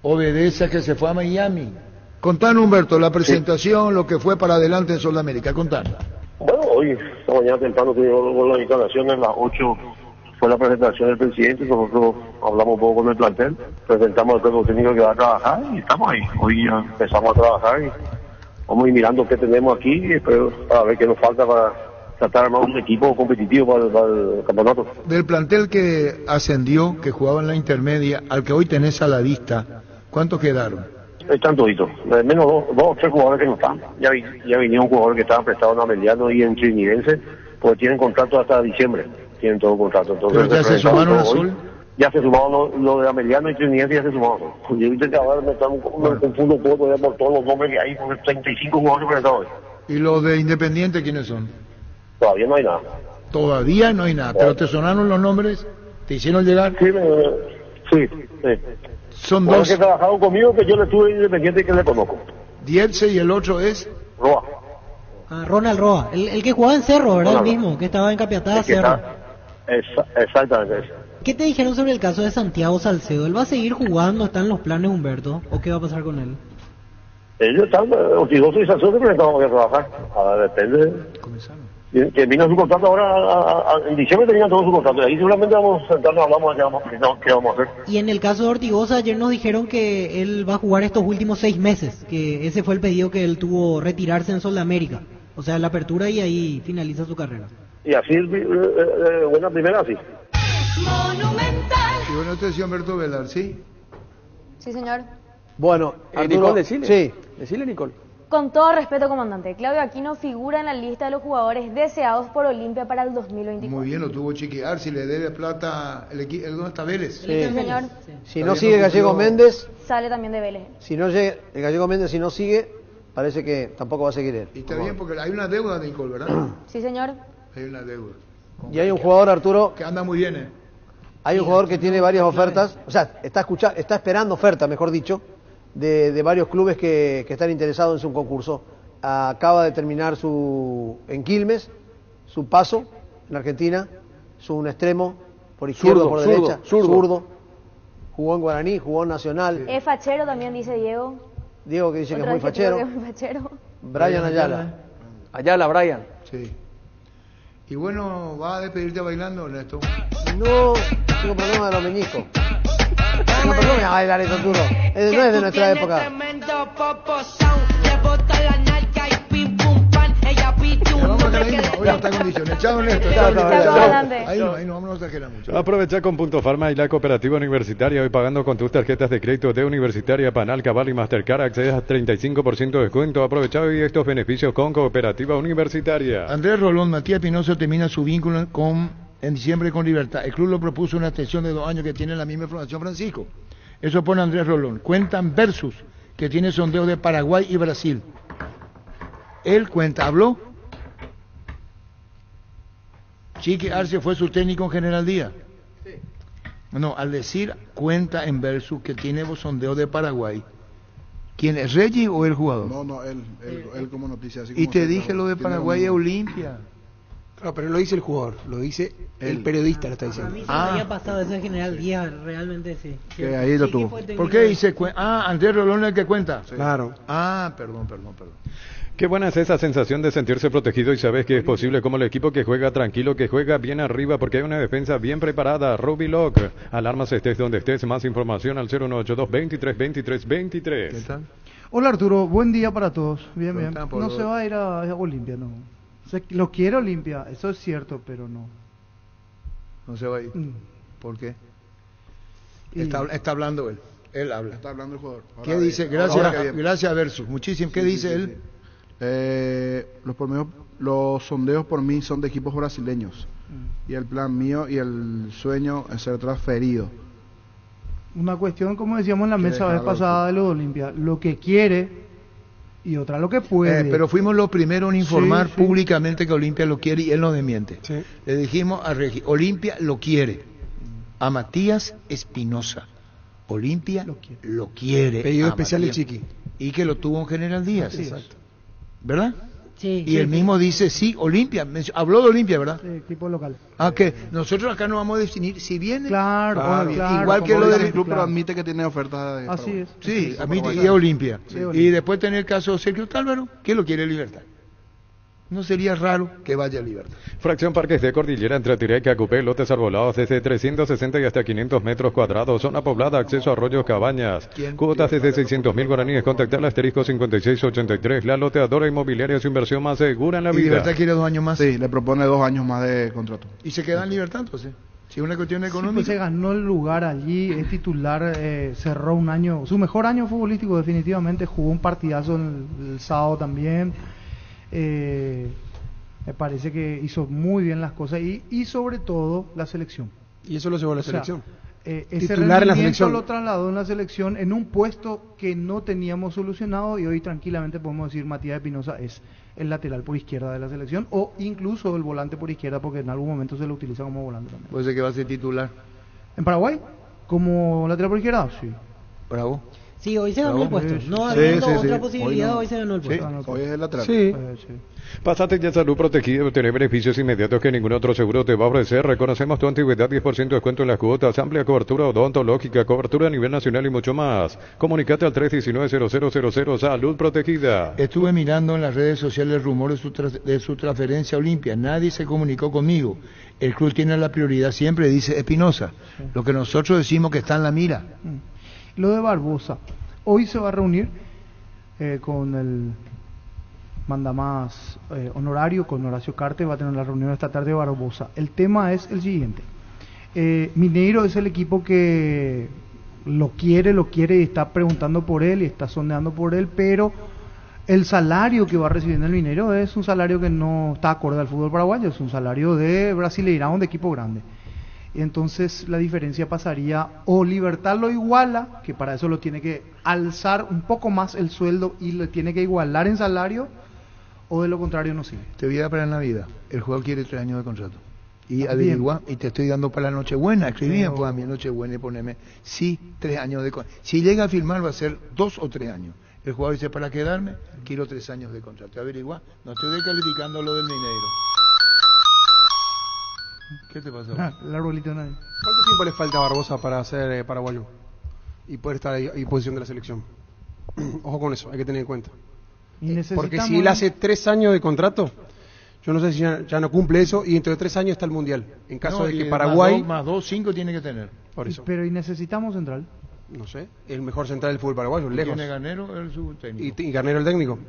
obedece a que se fue a Miami. Contanos, Humberto, la presentación, lo que fue para adelante en Sudamérica. Contanos. Bueno, hoy, esta mañana temprano tuvimos las instalaciones, a las 8 fue la presentación del presidente, nosotros hablamos un poco con el plantel, presentamos al cuerpo técnico que va a trabajar y estamos ahí. Hoy ya empezamos a trabajar y vamos a ir mirando qué tenemos aquí y espero para ver qué nos falta para tratar de armar un equipo competitivo para el campeonato. Del plantel que ascendió, que jugaba en la intermedia, al que hoy tenés a la vista, ¿cuántos quedaron? Están toditos, menos dos o tres jugadores que no están. Ya vinieron jugadores que estaban prestados en Ameliano y en Trinidense, porque tienen contrato hasta diciembre, tienen todo contrato. Entonces, ¿pero ya se sumaron a Sol? Ya se sumaron lo de Ameliano y Trinidense, ya se sumaron. Yo ahorita que ahora me confundo un poco todavía por todos los nombres que hay, porque 35 jugadores prestados hoy. ¿Y los de Independiente quiénes son? Todavía no hay nada. Todavía no hay nada, pero ¿te sonaron los nombres? ¿Te hicieron llegar? Sí. Son jugadores dos. que trabajaron conmigo, que yo le estuve Independiente y que le conozco. Dielce y el otro es Roa. Ah, Ronald Roa, el que jugaba en Cerro, ¿verdad? Ronald El mismo, que estaba en Capiatá, El que Cerro. Exactamente eso. ¿Qué te dijeron sobre el caso de Santiago Salcedo? ¿Él va a seguir jugando? ¿Están los planes, Humberto? ¿O qué va a pasar con él? Ellos están ortigosos y Salcedo que estamos a trabajar. Ahora depende. Termina su contrato ahora, en diciembre termina todo su contrato. Y ahí seguramente vamos a sentarnos, hablamos qué vamos a hacer. Y en el caso de Ortigosa, ayer nos dijeron que él va a jugar estos últimos 6 meses, que ese fue el pedido que él tuvo retirarse en Sudamérica. O sea, la apertura y ahí finaliza su carrera. Y así, buena primera, así. Y bueno, este es Humberto Velar, ¿sí? Sí, señor. Bueno, Arturo, Nicole, decile. Sí. Decile, Nicole. Con todo respeto, comandante, Claudio Aquino figura en la lista de los jugadores deseados por Olimpia para el 2024. Muy bien, lo tuvo Chiqui Arce, le debe plata el equipo. ¿Dónde está Vélez? Sí, señor. Si no sigue Gallego Méndez, Sale también de Vélez. si no llega, el Gallego Méndez si no sigue, parece que tampoco va a seguir él. Y está bien porque hay una deuda de Nicole, ¿verdad? Sí, señor. Hay una deuda. Y hay un jugador, Arturo, que anda muy bien, ¿eh? Hay un jugador que tiene varias ofertas, o sea, está esperando oferta, mejor dicho, de varios clubes que están interesados en su concurso. Acaba de terminar en Quilmes, su paso en Argentina, es un extremo, por izquierdo, por derecha, zurdo. Jugó en Guaraní, jugó en Nacional. Es fachero también, dice Diego. Diego que dice que es Otro muy adjetivo fachero. que es muy fachero. Brian Ayala. Ayala, Brian. Sí. Y bueno, ¿vas a despedirte bailando, Ernesto? No, tengo problema de los meñiscos. No, pero no me va a bailar eso, Arturo. No es de nuestra época. Vamos a la línea. Hoy hasta estas condiciones. Chao, Néstor. Chao, comandante. Ahí no vamos a exagerar mucho. Aprovecha con Punto Farma y la Cooperativa Universitaria. Hoy pagando con tus tarjetas de crédito de Universitaria, Panal, Cabal y Mastercard accedes a 35% de descuento. Aprovecha hoy estos beneficios con Cooperativa Universitaria. Andrés Rolón, Matías Pinozo termina su vínculo en diciembre con Libertad. El club lo propuso una extensión de 2 años que tiene la misma información Francisco. Eso pone Andrés Rolón. Cuentan Versus, que tiene sondeo de Paraguay y Brasil. Él cuenta, ¿habló? Chiqui Arce fue su técnico en General Díaz. Sí. No, al decir cuenta en Versus que tiene sondeo de Paraguay, ¿quién es, Reggie o el jugador? No, él como noticia. Así y como te dije lo de Paraguay y Olimpia. No, pero no lo dice el jugador, lo dice el periodista, lo está diciendo. A mí se me había pasado eso en General Díaz, realmente sí. Que ahí lo tuvo. ¿Por qué dice Andrés Rolón es el que cuenta? Sí. Claro. Perdón. Qué buena es esa sensación de sentirse protegido y sabes que es posible como el equipo que juega tranquilo, que juega bien arriba porque hay una defensa bien preparada. Rubiloc, alarmas estés donde estés, más información al 0182-23-23-23. ¿Qué tal? Hola Arturo, buen día para todos. Bien. No se va a ir a Olimpia, no. O sea, lo quiere Olimpia, eso es cierto, pero no. No se va a ir. ¿Por qué? Está hablando él. Él habla. Está hablando el jugador. Ahora ¿qué dice? Gracias Versus. Muchísimo. ¿Qué dice él? Los sondeos por mí son de equipos brasileños. Y el plan mío y el sueño es ser transferido. Una cuestión, como decíamos en la mesa vez pasada de los Olimpia, lo que quiere y otra lo que puede. Pero fuimos los primeros en informar públicamente que Olimpia lo quiere y él no desmiente. Sí. Le dijimos a Regi, Olimpia lo quiere. A Matías Espinosa. Olimpia lo quiere. Pedido especial de Chiqui. Y que lo tuvo en General Díaz. Sí, exacto. ¿Verdad? Sí. Y él mismo dice, sí, Olimpia. Habló de Olimpia, ¿verdad? Sí, equipo local. Que nosotros acá no vamos a definir si viene. Claro. Igual que lo del club, pero admite que tiene ofertas de Así es. Sí, admite y Olimpia. Sí, y después tener el caso de Sergio Tálvaro, que lo quiere Libertad. No sería raro que vaya a Libertad. Fracción Parques de Cordillera entre Tireca, Cupé, lotes arbolados desde 360 y hasta 500 metros cuadrados. Zona poblada, acceso a arroyos, cabañas. Cuotas desde 600.000 guaraníes. Contactar al asterisco 5683. La loteadora inmobiliaria, su inversión más segura en la vida. ¿Y Libertad quiere 2 años más? Sí, le propone 2 años más de contrato. ¿Y se queda en Libertad entonces? Si es una cuestión económica. Pues se ganó el lugar allí, es titular, cerró un año, su mejor año futbolístico definitivamente, jugó un partidazo el sábado también. Me parece que hizo muy bien las cosas y sobre todo la selección. Y eso lo llevó a la selección. Ese titular en la selección lo trasladó en la selección en un puesto que no teníamos solucionado y hoy tranquilamente podemos decir Matías Espinosa es el lateral por izquierda de la selección o incluso el volante por izquierda porque en algún momento se lo utiliza como volante también. ¿Puede ser que va a ser titular? ¿En Paraguay? ¿Como lateral por izquierda? Sí. ¿Bravo? Sí, hoy se ganó el puesto. No habiendo otra posibilidad, hoy se ganó el puesto. Hoy es el lateral. Sí. Pásate ya Salud Protegida y obtener beneficios inmediatos que ningún otro seguro te va a ofrecer. Reconocemos tu antigüedad, 10% de descuento en las cuotas, amplia cobertura odontológica, cobertura a nivel nacional y mucho más. Comunicate al 319-0000 Salud Protegida. Estuve mirando en las redes sociales el rumor de su transferencia a Olimpia. Nadie se comunicó conmigo. El club tiene la prioridad siempre, dice Espinosa. Sí. Lo que nosotros decimos que está en la mira. Lo de Barbosa. Hoy se va a reunir con el mandamás honorario, con Horacio Carte, va a tener la reunión esta tarde de Barbosa. El tema es el siguiente. Mineiro es el equipo que lo quiere y está preguntando por él y está sondeando por él, pero el salario que va recibiendo el Mineiro es un salario que no está acorde al fútbol paraguayo, es un salario de Brasileirão, de equipo grande. Y entonces la diferencia pasaría, o Libertad lo iguala, que para eso lo tiene que alzar un poco más el sueldo y lo tiene que igualar en salario, o de lo contrario no sigue. Te voy a dar para la Navidad, el jugador quiere 3 años de contrato. Y averigua, y te estoy dando para la Nochebuena, escribí pues a mi Nochebuena y poneme, sí, 3 años de contrato. Si llega a firmar va a ser 2 o 3 años. El jugador dice, para quedarme, quiero 3 años de contrato. Averigua, no estoy descalificando lo del Mineiro. ¿Qué te pasa? El arbolito de nadie. ¿Cuánto tiempo le falta a Barbosa para ser paraguayo y poder estar en posición de la selección? Ojo con eso, hay que tener en cuenta. Porque si él hace 3 años de contrato, yo no sé si ya no cumple eso y dentro de 3 años está el Mundial. En caso de que Paraguay... Más 2, 5 tiene que tener. Por eso. Pero ¿y necesitamos central? No sé, el mejor central del fútbol paraguayo, lejos. ¿Tiene Garnero el su técnico? Y Garnero el técnico.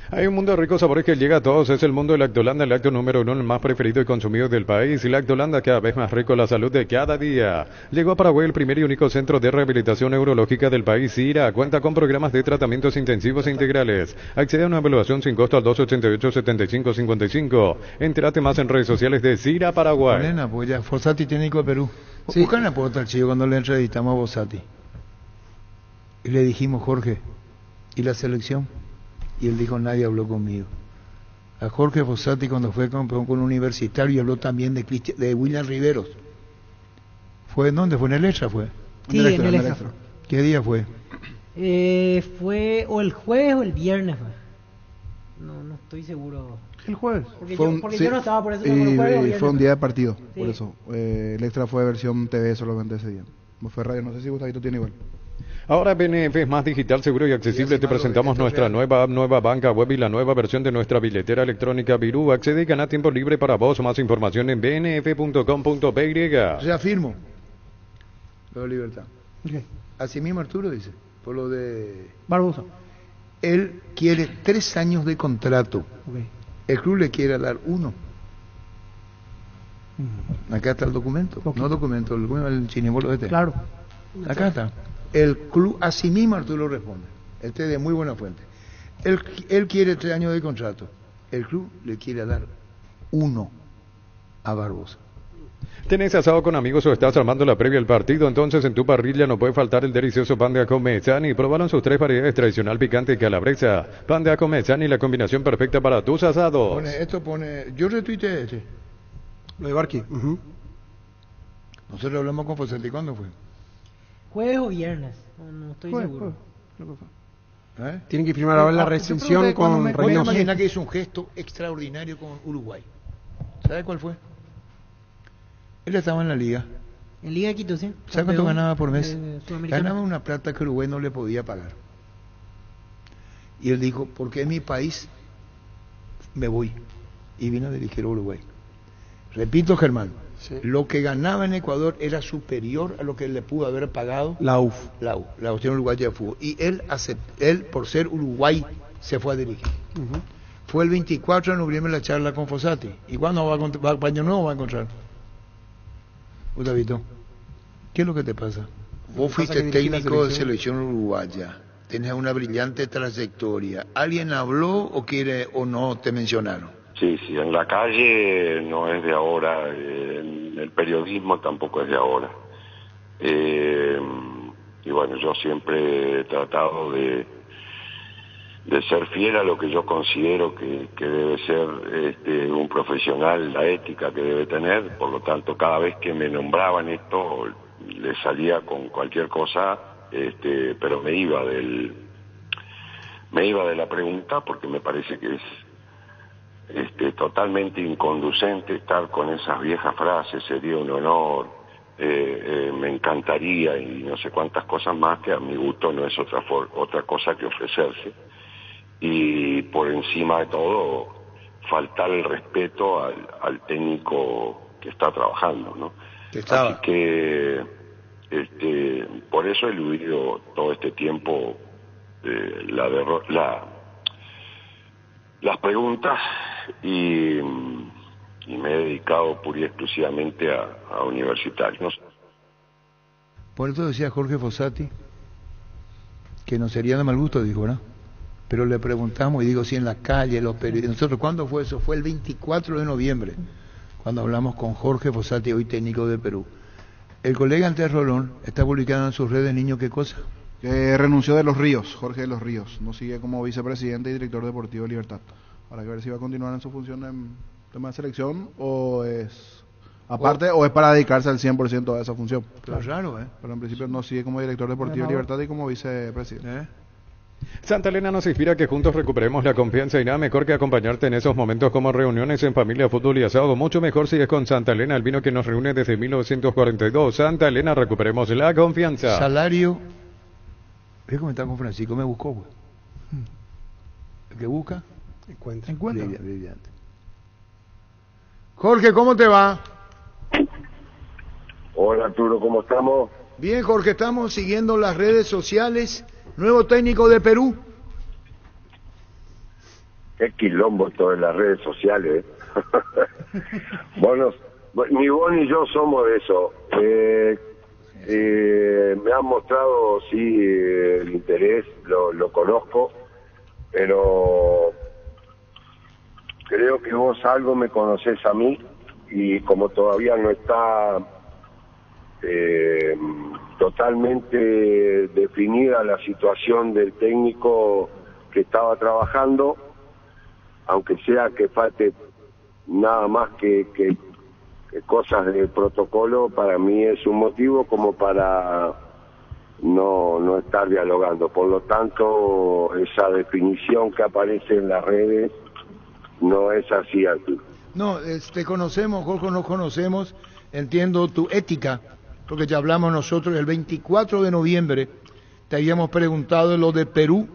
Hay un mundo de ricos sabores que llega a todos, es el mundo de Lactolanda, el lácteo número 1, el más preferido y consumido del país. Y Lactolanda, cada vez más rico, la salud de cada día. Llegó a Paraguay el primer y único centro de rehabilitación neurológica del país, CIRA. Cuenta con programas de tratamientos intensivos e integrales. Accede a una evaluación sin costo al 288-7555. Entérate más en redes sociales de CIRA Paraguay. Nena, pues ya, Fossati técnico de Perú. Sí. Buscan a Portal Chico cuando le entrevistamos a Fossati. Y le dijimos, Jorge, ¿y la selección? Y él dijo, nadie habló conmigo. A Jorge Fossati cuando fue campeón con Universitario y habló también de William Riveros. ¿Fue en dónde? ¿Fue en el Extra? ¿Fue? Sí, en el Extra. ¿Qué día fue? Fue o el jueves o el viernes. No estoy seguro. El jueves. Porque, Fue yo no estaba por eso. El jueves fue un día de partido, Sí. por eso. El Extra fue versión TV solamente ese día. No fue radio, no sé si Gustavito tiene igual. Ahora BNF es más digital, seguro y accesible. Te presentamos nuestra nueva app, nueva banca web y la nueva versión de nuestra billetera electrónica Virú. Accede y gana tiempo libre para vos. Más información en bnf.com.py. Reafirmo. Lo de Libertad. Okay. Así mismo Arturo dice, por lo de Barbosa. Él quiere 3 años de contrato. Okay. El club le quiere dar 1. Acá está el documento. Okay. No documento, el chinibolo este. Claro. Acá está. El club, así mismo Arturo responde. Este es de muy buena fuente. Él quiere 3 años de contrato. El club le quiere dar 1 a Barbosa. ¿Tenés asado con amigos o estás armando la previa al partido? Entonces en tu parrilla no puede faltar el delicioso pan de ajo Mezzani. Probaron sus 3 variedades: tradicional, picante y calabresa. Pan de ajo Mezzani, la combinación perfecta para tus asados. Yo retuiteé este. Lo de Barqui. Nosotros hablamos con Fossati, ¿cuándo fue? Jueves o viernes. No estoy seguro. Tienen que firmar ahora la rescisión con Reynoso. Imagina que hizo un gesto extraordinario con Uruguay. ¿Sabe cuál fue? Él estaba en la liga. En Liga de Quito, sí. ¿Sabe cuánto ganaba por mes? Sudamericano. Ganaba una plata que Uruguay no le podía pagar. Y él dijo, porque es mi país, me voy. Y vino a dirigir a Uruguay. Repito, Germán, lo que ganaba en Ecuador era superior a lo que le pudo haber pagado la UF. La Unión Uruguaya de Fútbol. Y él, por ser Uruguay, se fue a dirigir. Fue el 24 de noviembre la charla con Fossati. ¿Y cuándo va a Paño Nuevo va a encontrar? Gustavito, ¿qué es lo que te pasa? Vos fuiste técnico de selección uruguaya, tenés una brillante trayectoria. ¿Alguien habló o quiere o no te mencionaron? Sí, en la calle no es de ahora, en el periodismo tampoco es de ahora. Y bueno, yo siempre he tratado de ser fiel a lo que yo considero que debe ser un profesional, la ética que debe tener. Por lo tanto, cada vez que me nombraban esto, le salía con cualquier cosa, pero me iba de la pregunta, porque me parece que es totalmente inconducente estar con esas viejas frases, sería un honor, me encantaría, y no sé cuántas cosas más, que a mi gusto no es otra cosa que ofrecerse. Y por encima de todo, faltar el respeto al técnico que está trabajando, ¿no? Así que por eso he eludido todo este tiempo las preguntas y me he dedicado pura y exclusivamente a universitarios. Por eso decía Jorge Fossati que no sería de mal gusto, dijo, ¿no? Pero le preguntamos, y digo, si en la calle, los periodistas. Nosotros, ¿cuándo fue eso? Fue el 24 de noviembre, cuando hablamos con Jorge Fossati, hoy técnico de Perú. El colega Andrés Rolón está publicando en sus redes, niño, ¿qué cosa? Que renunció de Los Ríos, Jorge de Los Ríos. No sigue como vicepresidente y director deportivo de Libertad. Habrá que ver si va a continuar en su función en tema de selección o es aparte o es para dedicarse al 100% a esa función. Claro, raro, Pero en principio no sigue como director deportivo de Libertad y como vicepresidente. Santa Elena nos inspira que juntos recuperemos la confianza y nada mejor que acompañarte en esos momentos como reuniones en familia, fútbol y asado. Mucho mejor si es con Santa Elena, el vino que nos reúne desde 1942. Santa Elena, recuperemos la confianza. Salario. ¿Ves cómo está con Francisco? Me buscó, güey. ¿El que busca? Encuentra. Brillante. Jorge, ¿cómo te va? Hola Arturo, ¿cómo estamos? Bien, Jorge, estamos siguiendo las redes sociales. Nuevo técnico de Perú. Qué quilombo todo en las redes sociales. Bueno, ni vos ni yo somos de eso. Me han mostrado, sí, el interés, lo conozco, pero creo que vos algo me conocés a mí, y como todavía no está totalmente definida la situación del técnico que estaba trabajando, aunque sea que falte nada más que cosas de protocolo, para mí es un motivo como para no estar dialogando. Por lo tanto, esa definición que aparece en las redes no es así, Arturo. No, te conocemos, Jorge, nos conocemos, entiendo tu ética, porque ya hablamos nosotros el 24 de noviembre, te habíamos preguntado lo de Perú,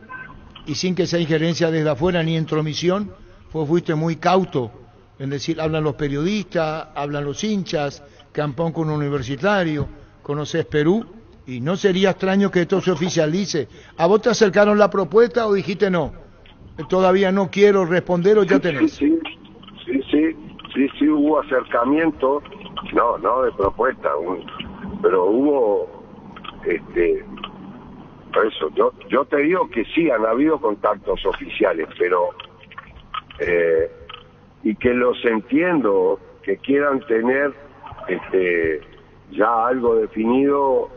y sin que sea injerencia desde afuera ni intromisión, fuiste muy cauto en decir, hablan los periodistas, hablan los hinchas, Campón con un universitario, conoces Perú, y no sería extraño que esto se oficialice. ¿A vos te acercaron la propuesta o dijiste no? Todavía no quiero responder, o ya tenés. Sí, hubo acercamiento, no de propuesta, pero hubo, por eso, yo te digo que sí, han habido contactos oficiales, pero, y que los entiendo, que quieran tener, ya algo definido,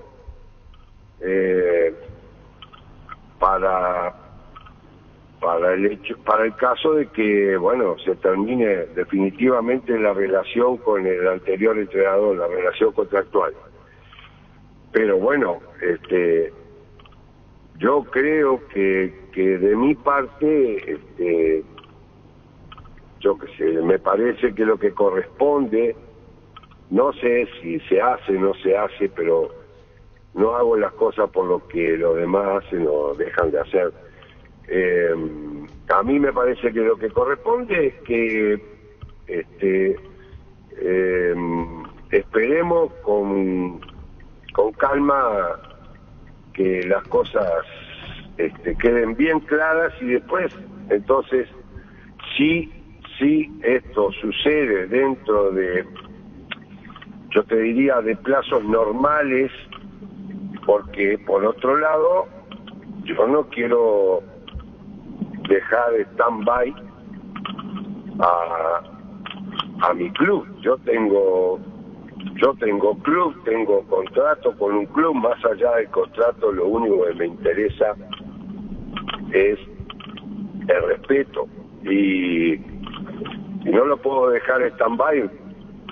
para el caso de que, bueno, se termine definitivamente la relación con el anterior entrenador, la relación contractual. Pero bueno, yo creo que de mi parte, yo qué sé, me parece que lo que corresponde, no sé si se hace, no se hace, pero no hago las cosas por lo que los demás hacen o dejan de hacer. A mí me parece que lo que corresponde es que esperemos con calma que las cosas queden bien claras, y después, entonces, si esto sucede dentro de, yo te diría, de plazos normales, porque por otro lado, yo no quiero dejar stand-by a mi club. Yo tengo club, tengo contrato con un club. Más allá del contrato, lo único que me interesa es el respeto, y no lo puedo dejar stand-by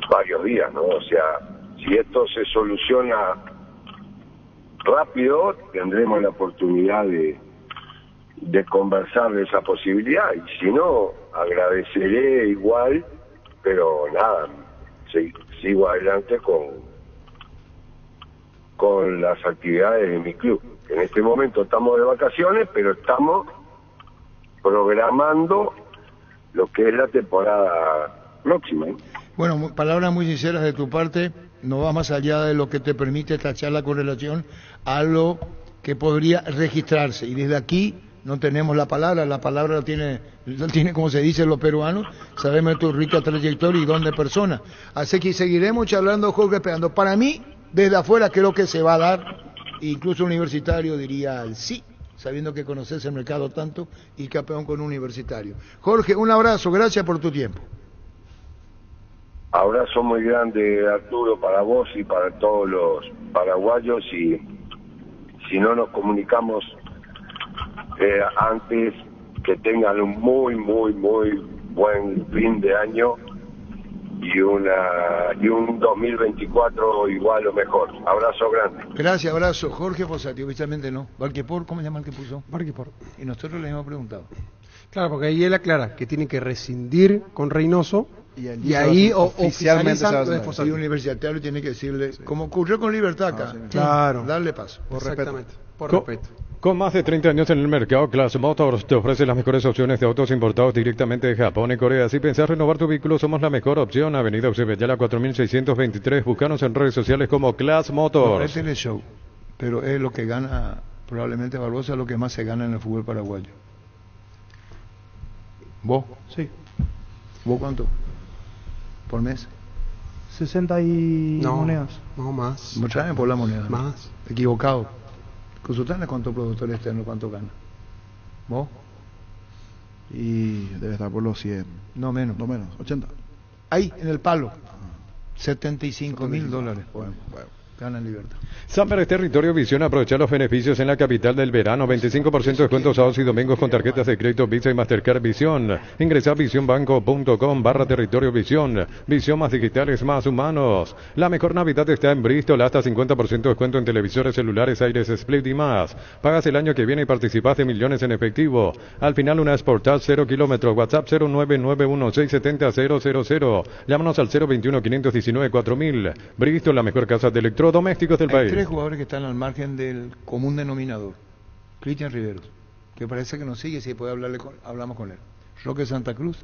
varios días, ¿no? O sea, si esto se soluciona rápido, tendremos la oportunidad de conversar de esa posibilidad, y si no, agradeceré igual, pero nada, sigo adelante con las actividades de mi club. En este momento estamos de vacaciones, pero estamos programando lo que es la temporada próxima, ¿eh? Bueno, palabras muy sinceras de tu parte, no va más allá de lo que te permite esta charla con relación a lo que podría registrarse, y desde aquí no tenemos la palabra la tiene como se dice los peruanos, sabemos tu rica trayectoria y don de persona, así que seguiremos charlando, Jorge, esperando. Para mí, desde afuera creo que se va a dar, incluso universitario diría el sí, sabiendo que conoces el mercado tanto, y campeón con un universitario. Jorge, un abrazo, gracias por tu tiempo. Abrazo muy grande, Arturo, para vos y para todos los paraguayos, y si no nos comunicamos antes, que tengan un muy buen fin de año y un 2024 igual o mejor. Abrazo grande. Gracias, abrazo. Jorge Fossati, obviamente no. Valquepor, ¿cómo se llama el que puso? Valquepor. Y nosotros le hemos preguntado. Claro, porque ahí él aclara que tiene que rescindir con Reynoso, y ahí oficialmente el universitario tiene que decirle, como ocurrió con Libertad acá, claro, darle paso, por respeto. Con más de 30 años en el mercado, Class Motors te ofrece las mejores opciones de autos importados directamente de Japón y Corea. Si pensás renovar tu vehículo, somos la mejor opción. Avenida Eusebio 4623. Búscanos en redes sociales como Class Motors. No, es el show, pero es lo que gana probablemente Barbosa, lo que más se gana en el fútbol paraguayo. ¿Vos? Sí. ¿Vos cuánto? ¿Por mes? 60 y monedas. No, más. Muchas por la moneda. Más. Equivocado. Consultale cuánto productor externo, cuánto gana. ¿Vos? Y debe estar por los 100. No menos. 80. Ahí, en el palo. $75,000. Bueno, gana en Libertad. Samper es territorio Visión. Aprovechar los beneficios en la capital del verano. 25% de descuento sábados y domingos con tarjetas de crédito Visa y Mastercard Visión. Ingresa a visionbanco.com/territorio Visión. Visión, más digitales, más humanos. La mejor Navidad está en Bristol. Hasta 50% de descuento en televisores, celulares, aires, split y más. Pagas el año que viene y participas de millones en efectivo. Al final una Sportage 0 kilómetros. WhatsApp 099167000. Llámanos al 021-519-4000. Bristol, la mejor casa de electrodomésticos del país. Hay 3 jugadores que están al margen del común denominador. Cristian Riveros, que parece que nos sigue, si puede hablamos con él. Roque Santa Cruz,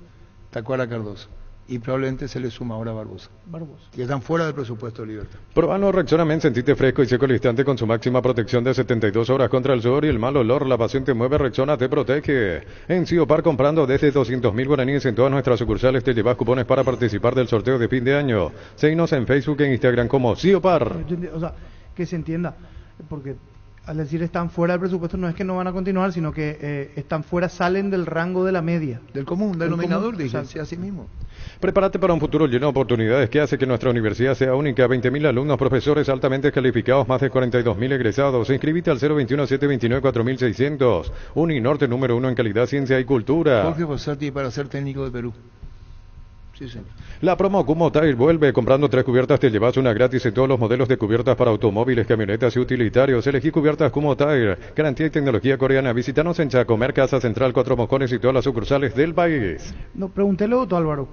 Tacuara Cardoso. Y probablemente se le suma ahora Barbosa. Que están fuera del presupuesto de Libertad. Probando Rexona Men, sentite fresco y seco al instante con su máxima protección de 72 horas contra el sudor y el mal olor. La pasión te mueve, Rexona te protege. En Ciopar, comprando desde 200.000 guaraníes en todas nuestras sucursales, te llevas cupones para participar del sorteo de fin de año. Seguinos en Facebook e Instagram como Ciopar. O sea, que se entienda, porque al decir están fuera del presupuesto no es que no van a continuar, sino que están fuera, salen del rango de la media. Del común denominador, dije, así mismo. Prepárate para un futuro lleno de oportunidades que hace que nuestra universidad sea única. 20.000 alumnos, profesores altamente calificados, más de 42.000 egresados. Inscríbete al 021-729-4600. Uninorte, número 1 en calidad, ciencia y cultura. Jorge Fossati para ser técnico de Perú. Sí, señor. La promo Kumo Tire vuelve. Comprando 3 cubiertas te llevas una gratis en todos los modelos de cubiertas para automóviles, camionetas y utilitarios. Elegí cubiertas Kumo Tire, garantía y tecnología coreana. Visítanos en Chacomer, Casa Central, 4 Mojones y todas las sucursales del país. No, pregunté luego tú, Álvaro,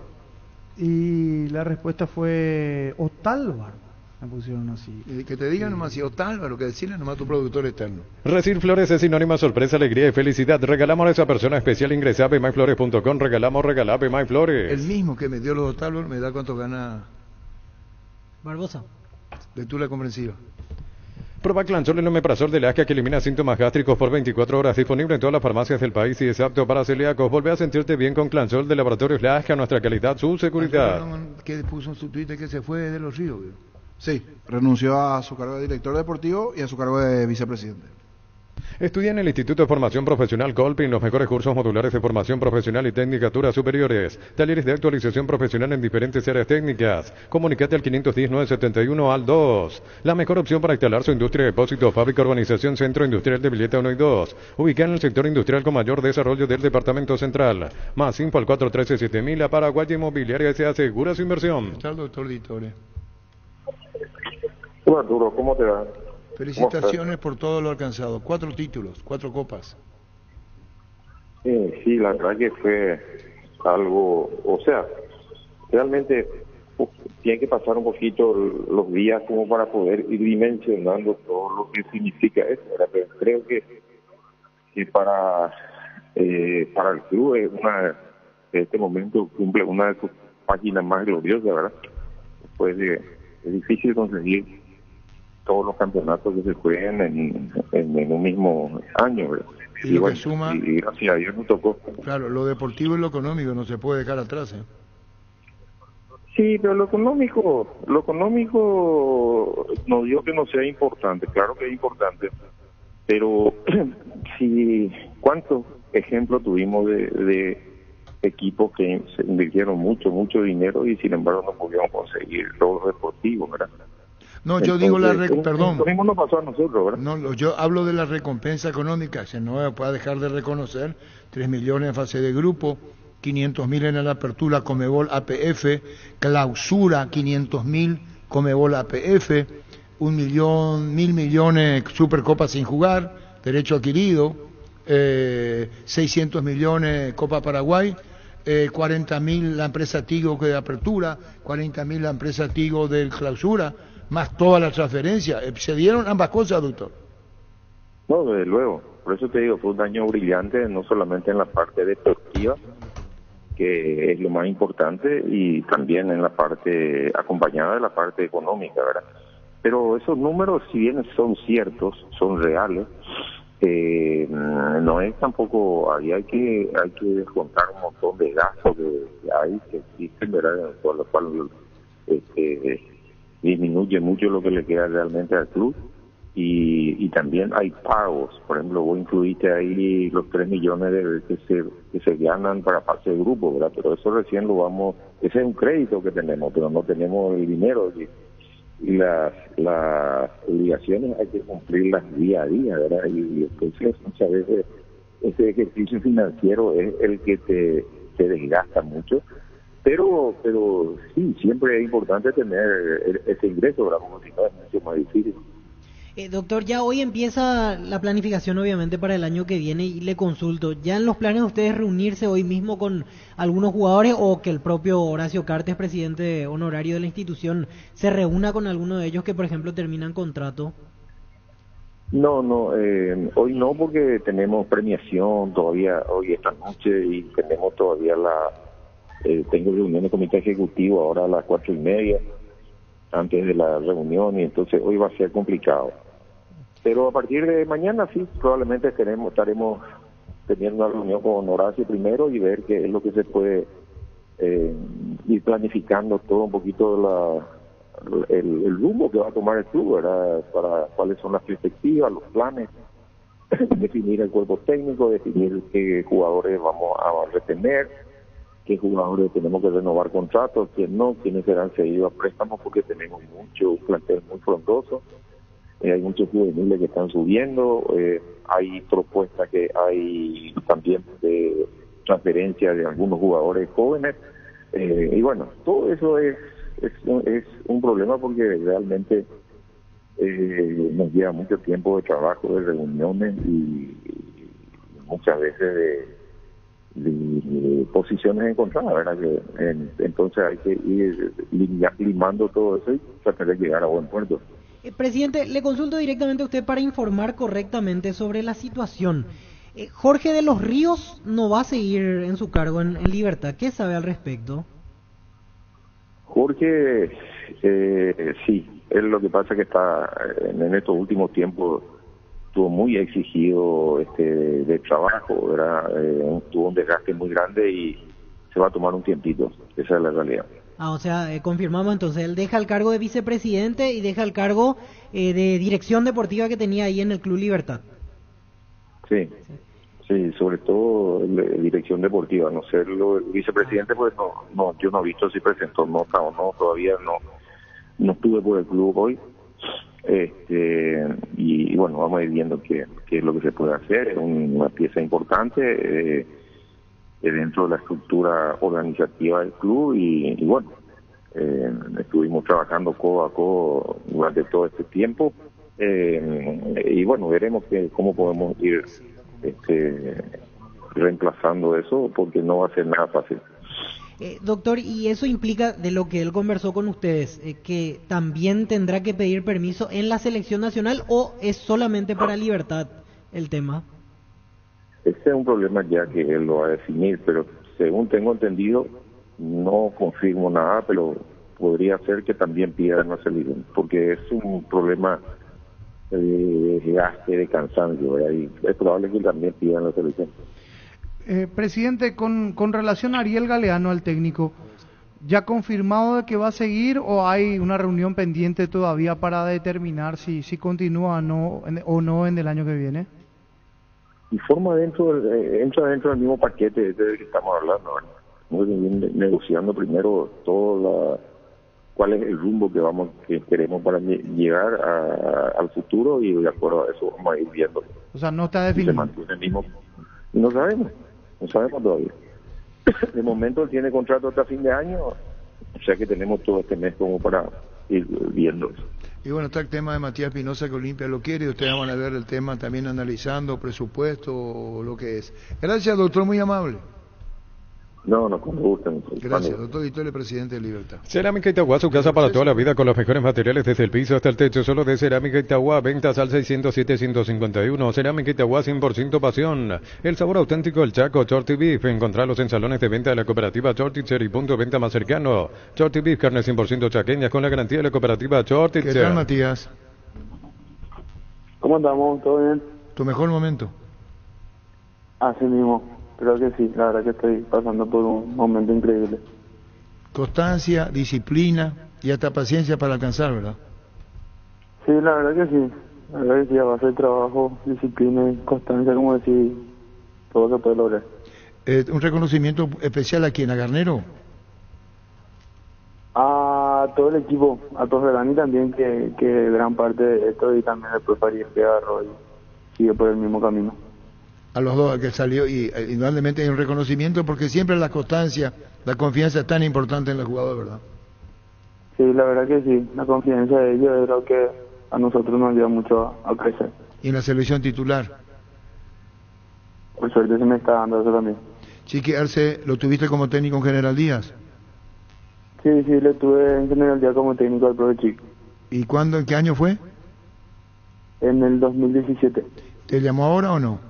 y la respuesta fue Otálvaro. Me pusieron así. Y que te digan nomás si Otálvaro, que decirle nomás a tu productor externo. Recibir flores es sinónimo de sorpresa, alegría y felicidad. Regalamos a esa persona especial. Ingresa a bmyflores.com. Regalamos BMyFlores. El mismo que me dio los Otálvaro me da cuánto gana Barbosa. De Tula Comprensiva. Proba Clansol, el omeprazol de Lasca que elimina síntomas gástricos por 24 horas. Disponible en todas las farmacias del país y es apto para celíacos. Volvé a sentirte bien con Clansol de Laboratorios Lasca. Nuestra calidad, su seguridad. Que puso en su Twitter que se fue de Los Ríos. Sí, renunció a su cargo de director deportivo y a su cargo de vicepresidente. Estudia en el Instituto de Formación Profesional Colpin los mejores cursos modulares de formación profesional y tecnicaturas superiores. Talleres de actualización profesional en diferentes áreas técnicas. Comunicate al 510-971 al 2. La mejor opción para instalar su industria, depósito, fábrica, urbanización, centro industrial de Villeta 1 y 2. Ubicada en el sector industrial con mayor desarrollo del departamento central. Más info al 413-7000. La Paraguaya Inmobiliaria se asegura su inversión. Está el doctor Ditore. Hola Arturo, ¿cómo te va? Felicitaciones por todo lo alcanzado. 4 títulos, 4 copas. Sí, la verdad que fue algo, o sea, realmente tiene que pasar un poquito los días como para poder ir dimensionando todo lo que significa eso, ¿verdad? Pero creo que para el club es este momento cumple una de sus páginas más gloriosas, ¿verdad? Después es difícil conseguir todos los campeonatos que se jueguen en un mismo año, ¿verdad? Y lo que suma, y gracias a Dios nos tocó. Claro, lo deportivo y lo económico no se puede dejar atrás, ¿eh? Sí, pero lo económico no digo que no sea importante, claro que es importante, pero si cuántos ejemplos tuvimos de equipos que se invirtieron mucho dinero y sin embargo no pudieron conseguir logros deportivos, ¿verdad? No, yo digo perdón. Lo mismo nos pasó a nosotros, ¿verdad? No, yo hablo de la recompensa económica, se no puede dejar de reconocer 3 millones en fase de grupo, 500.000 en la apertura Conmebol APF, clausura 500.000 Conmebol APF, 1.000.000 millones Supercopa sin jugar, derecho adquirido, 600 millones Copa Paraguay, 40.000 la empresa Tigo de apertura, 40.000 la empresa Tigo de clausura, más toda la transferencia. ¿Se dieron ambas cosas, doctor? No, desde luego. Por eso te digo, fue un año brillante, no solamente en la parte deportiva, que es lo más importante, y también en la parte acompañada de la parte económica, ¿verdad? Pero esos números, si bien son ciertos, son reales, No es tampoco, ahí hay que descontar un montón de gastos que hay, que existen, ¿verdad? Por lo cual disminuye mucho lo que le queda realmente al club. Y también hay pagos, por ejemplo, vos incluiste ahí los 3 millones que se ganan para fase de grupo, ¿verdad? Pero eso recién lo vamos, ese es un crédito que tenemos, pero no tenemos el dinero y las obligaciones hay que cumplirlas día a día, ¿verdad? Y entonces muchas veces ese ejercicio financiero es el que te desgasta mucho, pero sí, siempre es importante tener ese ingreso, ¿verdad? Como si no es mucho más difícil. Doctor, ya hoy empieza la planificación obviamente para el año que viene y le consulto, ¿ya en los planes de ustedes reunirse hoy mismo con algunos jugadores o que el propio Horacio Cartes, presidente honorario de la institución, se reúna con alguno de ellos que por ejemplo terminan contrato? No, hoy no, porque tenemos premiación todavía hoy esta noche y tenemos todavía tengo reunión de comité ejecutivo ahora a las 4:30 antes de la reunión, y entonces hoy va a ser complicado. Pero a partir de mañana sí, probablemente estaremos teniendo una reunión con Horacio primero y ver qué es lo que se puede ir planificando todo un poquito el rumbo que va a tomar el club, ¿verdad? Para cuáles son las perspectivas, los planes, definir el cuerpo técnico, definir qué jugadores vamos a retener, qué jugadores tenemos que renovar contratos, quiénes serán cedidos a préstamos, porque tenemos un plantel muy frondoso. Hay muchos juveniles que están subiendo, hay propuestas que hay también de transferencia de algunos jugadores jóvenes, y bueno, todo eso es un problema porque realmente nos lleva mucho tiempo de trabajo, de reuniones y muchas veces de posiciones encontradas, ¿verdad? Entonces hay que ir limando todo eso y tratar de llegar a buen puerto. Presidente, le consulto directamente a usted para informar correctamente sobre la situación. Jorge de los Ríos no va a seguir en su cargo en Libertad. ¿Qué sabe al respecto? Jorge, sí, es lo que pasa que está en estos últimos tiempos estuvo muy exigido de trabajo, ¿verdad? Tuvo un desgaste muy grande y se va a tomar un tiempito, esa es la realidad. O sea, confirmamos entonces, él deja el cargo de vicepresidente y deja el cargo de dirección deportiva que tenía ahí en el Club Libertad. Sí, sobre todo dirección deportiva, no ser el vicepresidente, pues no, yo no he visto si presentó nota o no, todavía no estuve por el club hoy. Y bueno, vamos a ir viendo qué es lo que se puede hacer. Es una pieza importante dentro de la estructura organizativa del club y bueno, estuvimos trabajando codo a codo durante todo este tiempo y bueno, veremos cómo podemos ir reemplazando eso, porque no va a ser nada fácil. Doctor, ¿y eso implica, de lo que él conversó con ustedes, que también tendrá que pedir permiso en la selección nacional o es solamente para Libertad el tema? Ese es un problema ya que él lo va a definir, pero según tengo entendido, no confirmo nada, pero podría ser que también pidan la selección, porque es un problema de desgaste, de cansancio, ¿verdad? Y es probable que también pidan la selección. Presidente, con relación a Ariel Galeano, al técnico, ¿ya confirmado de que va a seguir o hay una reunión pendiente todavía para determinar si continúa o no en el año que viene? Y entra dentro del mismo paquete del que estamos hablando, ¿verdad? Muy bien, negociando primero cuál es el rumbo que queremos para llegar al futuro, y de acuerdo a eso vamos a ir viendo. O sea, no está definido. Se mantiene el mismo. No sabemos todavía. De momento él tiene contrato hasta fin de año, o sea que tenemos todo este mes como para ir viendo eso. Y bueno, está el tema de Matías Pinoza, que Olimpia lo quiere, y ustedes van a ver el tema también analizando presupuesto o lo que es. Gracias, doctor, muy amable. No, con gusto. Gracias, doctor Vitole, presidente de Libertad. Cerámica Itagua, su casa para toda la vida con los mejores materiales desde el piso hasta el techo. Solo de Cerámica Itagua, ventas al 607-151. Cerámica Itagua, 100% pasión. El sabor auténtico del Chaco, Shorty Beef. Encontrarlos en salones de venta de la cooperativa Shorty y punto de venta más cercano. Shorty Beef, carne 100% chaqueña con la garantía de la cooperativa Shorty. ¿Qué tal, Matías? ¿Cómo andamos? ¿Todo bien? ¿Tu mejor momento? Así mismo, creo que sí, la verdad que estoy pasando por un momento increíble. Constancia, disciplina y hasta paciencia para alcanzar, ¿verdad? Sí, la verdad que sí. La verdad que sí, a base de trabajo, disciplina y constancia, como decir, todo se puede lograr. ¿Un reconocimiento especial a quién? ¿A Garnero? A todo el equipo, a Tosverani también, que gran parte de esto, y también después Farid que agarró y sigue por el mismo camino. A los dos que salió, y indudablemente hay un reconocimiento, porque siempre la constancia, la confianza es tan importante en el jugador, ¿verdad? Sí, la verdad que sí, la confianza de ellos es lo que a nosotros nos ayuda mucho a crecer. ¿Y en la selección titular? Por suerte se me está dando eso también. Chiqui Arce, ¿lo tuviste como técnico en General Díaz? Sí, le tuve en General Díaz como técnico al profe Chico. ¿Y cuándo, en qué año fue? En el 2017. ¿Te llamó ahora o no?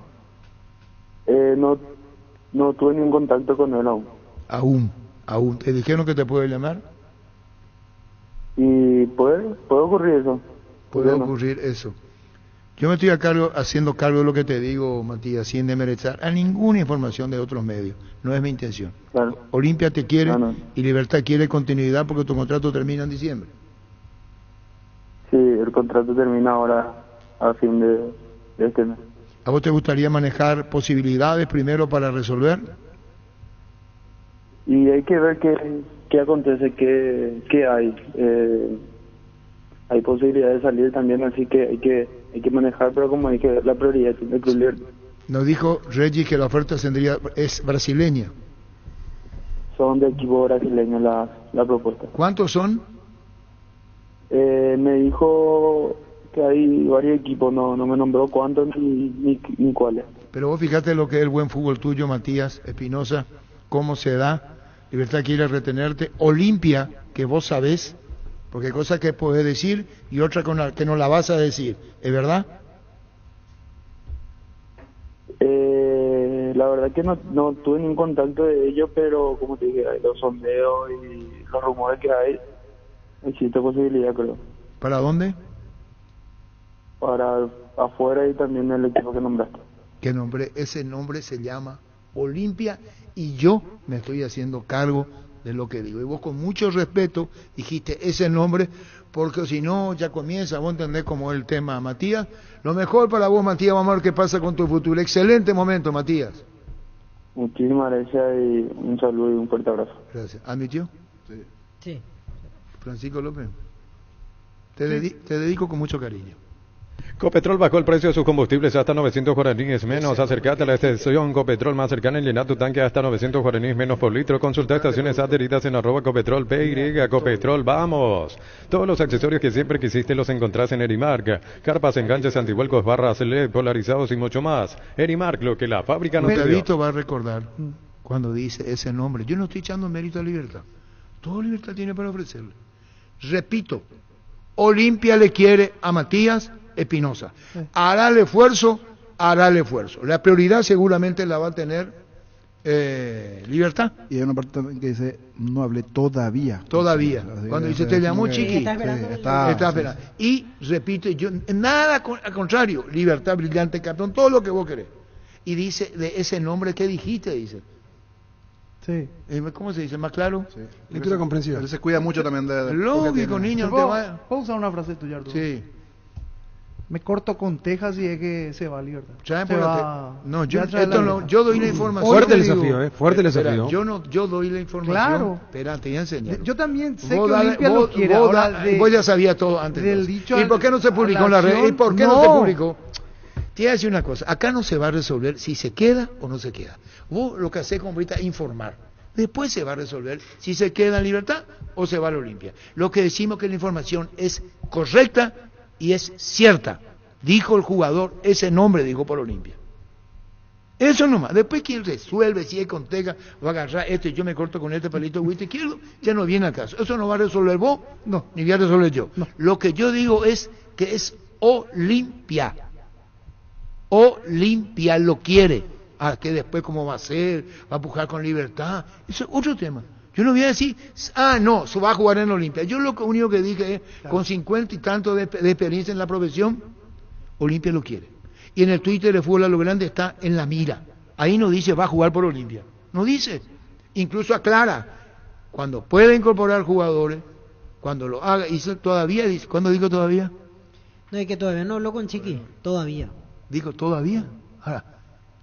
No tuve ningún contacto con él aún. Aún. ¿Te dijeron que te puede llamar? Y puede ocurrir eso. Puede ocurrir eso. Yo me estoy haciendo cargo de lo que te digo, Matías, sin desmerecer a ninguna información de otros medios. No es mi intención. Claro. Olimpia te quiere No. y Libertad quiere continuidad porque tu contrato termina en diciembre. Sí, el contrato termina ahora a fin de este mes. ¿A vos te gustaría manejar posibilidades primero para resolver? Y hay que ver qué acontece, qué hay. Hay posibilidades de salir también, así que hay que manejar, pero como hay que ver la prioridad del Club Libertad. Nos dijo Reggie que la oferta es brasileña. Son de equipo brasileño la propuesta. ¿Cuántos son? Me dijo que hay varios equipos, no me nombró cuántos ni cuáles. Pero vos fíjate lo que es el buen fútbol tuyo, Matías Espinosa, cómo se da. Libertad quiere retenerte. Olimpia, que vos sabés, porque hay cosas que podés decir y otra que no la vas a decir, ¿es verdad? La verdad que no tuve ningún contacto de ellos, pero como te dije, los sondeos y los rumores que hay, existe posibilidad, creo. ¿Para dónde? Para afuera y también el equipo que nombraste. ¿Qué nombre? Ese nombre se llama Olimpia y yo me estoy haciendo cargo de lo que digo. Y vos con mucho respeto dijiste ese nombre, porque si no ya comienza, vos entendés cómo es el tema, Matías. Lo mejor para vos, Matías, vamos a ver qué pasa con tu futuro. Excelente momento, Matías. Muchísimas gracias y un saludo y un fuerte abrazo. Gracias. ¿Admitió? Sí. Francisco López, te dedico con mucho cariño. Copetrol bajó el precio de sus combustibles hasta 900 guaraníes menos. Acércate a la estación Copetrol más cercana y llena tu tanque hasta 900 guaraníes menos por litro. Consulta estaciones adheridas en @Copetrol PY. Copetrol, vamos. Todos los accesorios que siempre quisiste los encontrás en Erimark. Carpas, enganches, antivuelcos, barras LED, polarizados y mucho más. Erimark, lo que la fábrica no te dio. Davidito va a recordar cuando dice ese nombre. Yo no estoy echando mérito a Libertad. Todo Libertad tiene para ofrecerle. Repito, Olimpia le quiere a Matías Espinosa. Hará el esfuerzo. La prioridad seguramente la va a tener Libertad. Y hay una parte también que dice, no hablé todavía. Cuando dice, te llamó Chiqui. Está esperando. Y, repito, yo nada al contrario, Libertad, brillante campeón, todo lo que vos querés. Y dice, de ese nombre que dijiste, dice. Sí. ¿Cómo se dice? ¿Más claro? Sí. Lectura comprensiva. Él se cuida mucho también de lógico, niño, ¿Puedo usar una frase tuya, Arturo? Sí. Me corto con Texas y es que se va a Libertad. No, yo doy la información. Fuerte el desafío, fuerte el desafío. Yo doy la información. Claro. Espérate, ya enseñé. Yo también sé que Olimpia lo quiere. Vos ya sabías todo antes de eso. Dicho ¿Y por qué no se publicó en la red? ¿Y por qué no se publicó? Te voy a decir una cosa. Acá no se va a resolver si se queda o no se queda. Vos lo que hacés como ahorita es informar. Después se va a resolver si se queda en Libertad o se va a la Olimpia. Lo que decimos que la información es correcta y es cierta. Dijo el jugador, ese nombre dijo por Olimpia. Eso nomás. Después quien resuelve si es Contega va a agarrar yo me corto con este palito de izquierdo, ya no viene al caso. Eso no va a resolver vos, no, ni voy a resolver yo. No. Lo que yo digo es que es Olimpia. Olimpia lo quiere. Que después cómo va a ser, va a pujar con Libertad. Eso es otro tema. Yo no voy a decir, no, se va a jugar en Olimpia. Yo lo único que dije es, con 50 y tanto de experiencia en la profesión, Olimpia lo quiere. Y en el Twitter de Fútbol a lo Grande está en la mira. Ahí no dice va a jugar por Olimpia. No dice. Incluso aclara. Cuando pueda incorporar jugadores, cuando lo haga. Y todavía dice. ¿Cuándo digo todavía? No, es que todavía no habló con Chiqui. Todavía. Digo todavía. Ahora,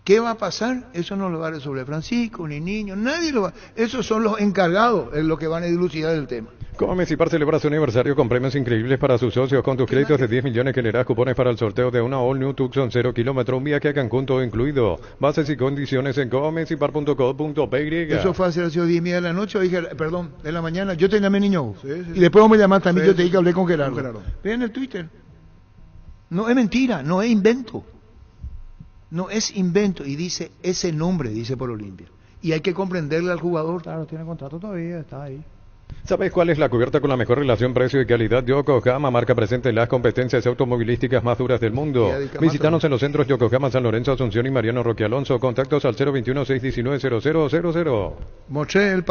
¿qué va a pasar? Eso no lo va a resolver Francisco, ni Niño, nadie lo va. Esos son los encargados, es lo que van a dilucidar el tema. Comecipar celebra su aniversario con premios increíbles para sus socios. Con tus créditos de 10 millones generarás cupones para el sorteo de una All New Tucson 0 kilómetro, un viaje a Cancún todo incluido. Bases y condiciones en comecipar.co.py. Eso fue hace 10 de la noche, dije, perdón, de la mañana. Yo te llamé, Niño. Sí. Y después me llamaste también, yo te dije que hablé con Gerardo. Vean el Twitter. No es mentira, no es invento. No es invento. Y dice ese nombre, dice por Olimpia. Y hay que comprenderle al jugador. Claro, tiene contrato todavía, está ahí. ¿Sabes cuál es la cubierta con la mejor relación precio y calidad? Yokohama, marca presente en las competencias automovilísticas más duras del mundo. Visítanos en los centros Yokohama, San Lorenzo, Asunción y Mariano Roque Alonso. Contactos al 021-619-0000. Mostré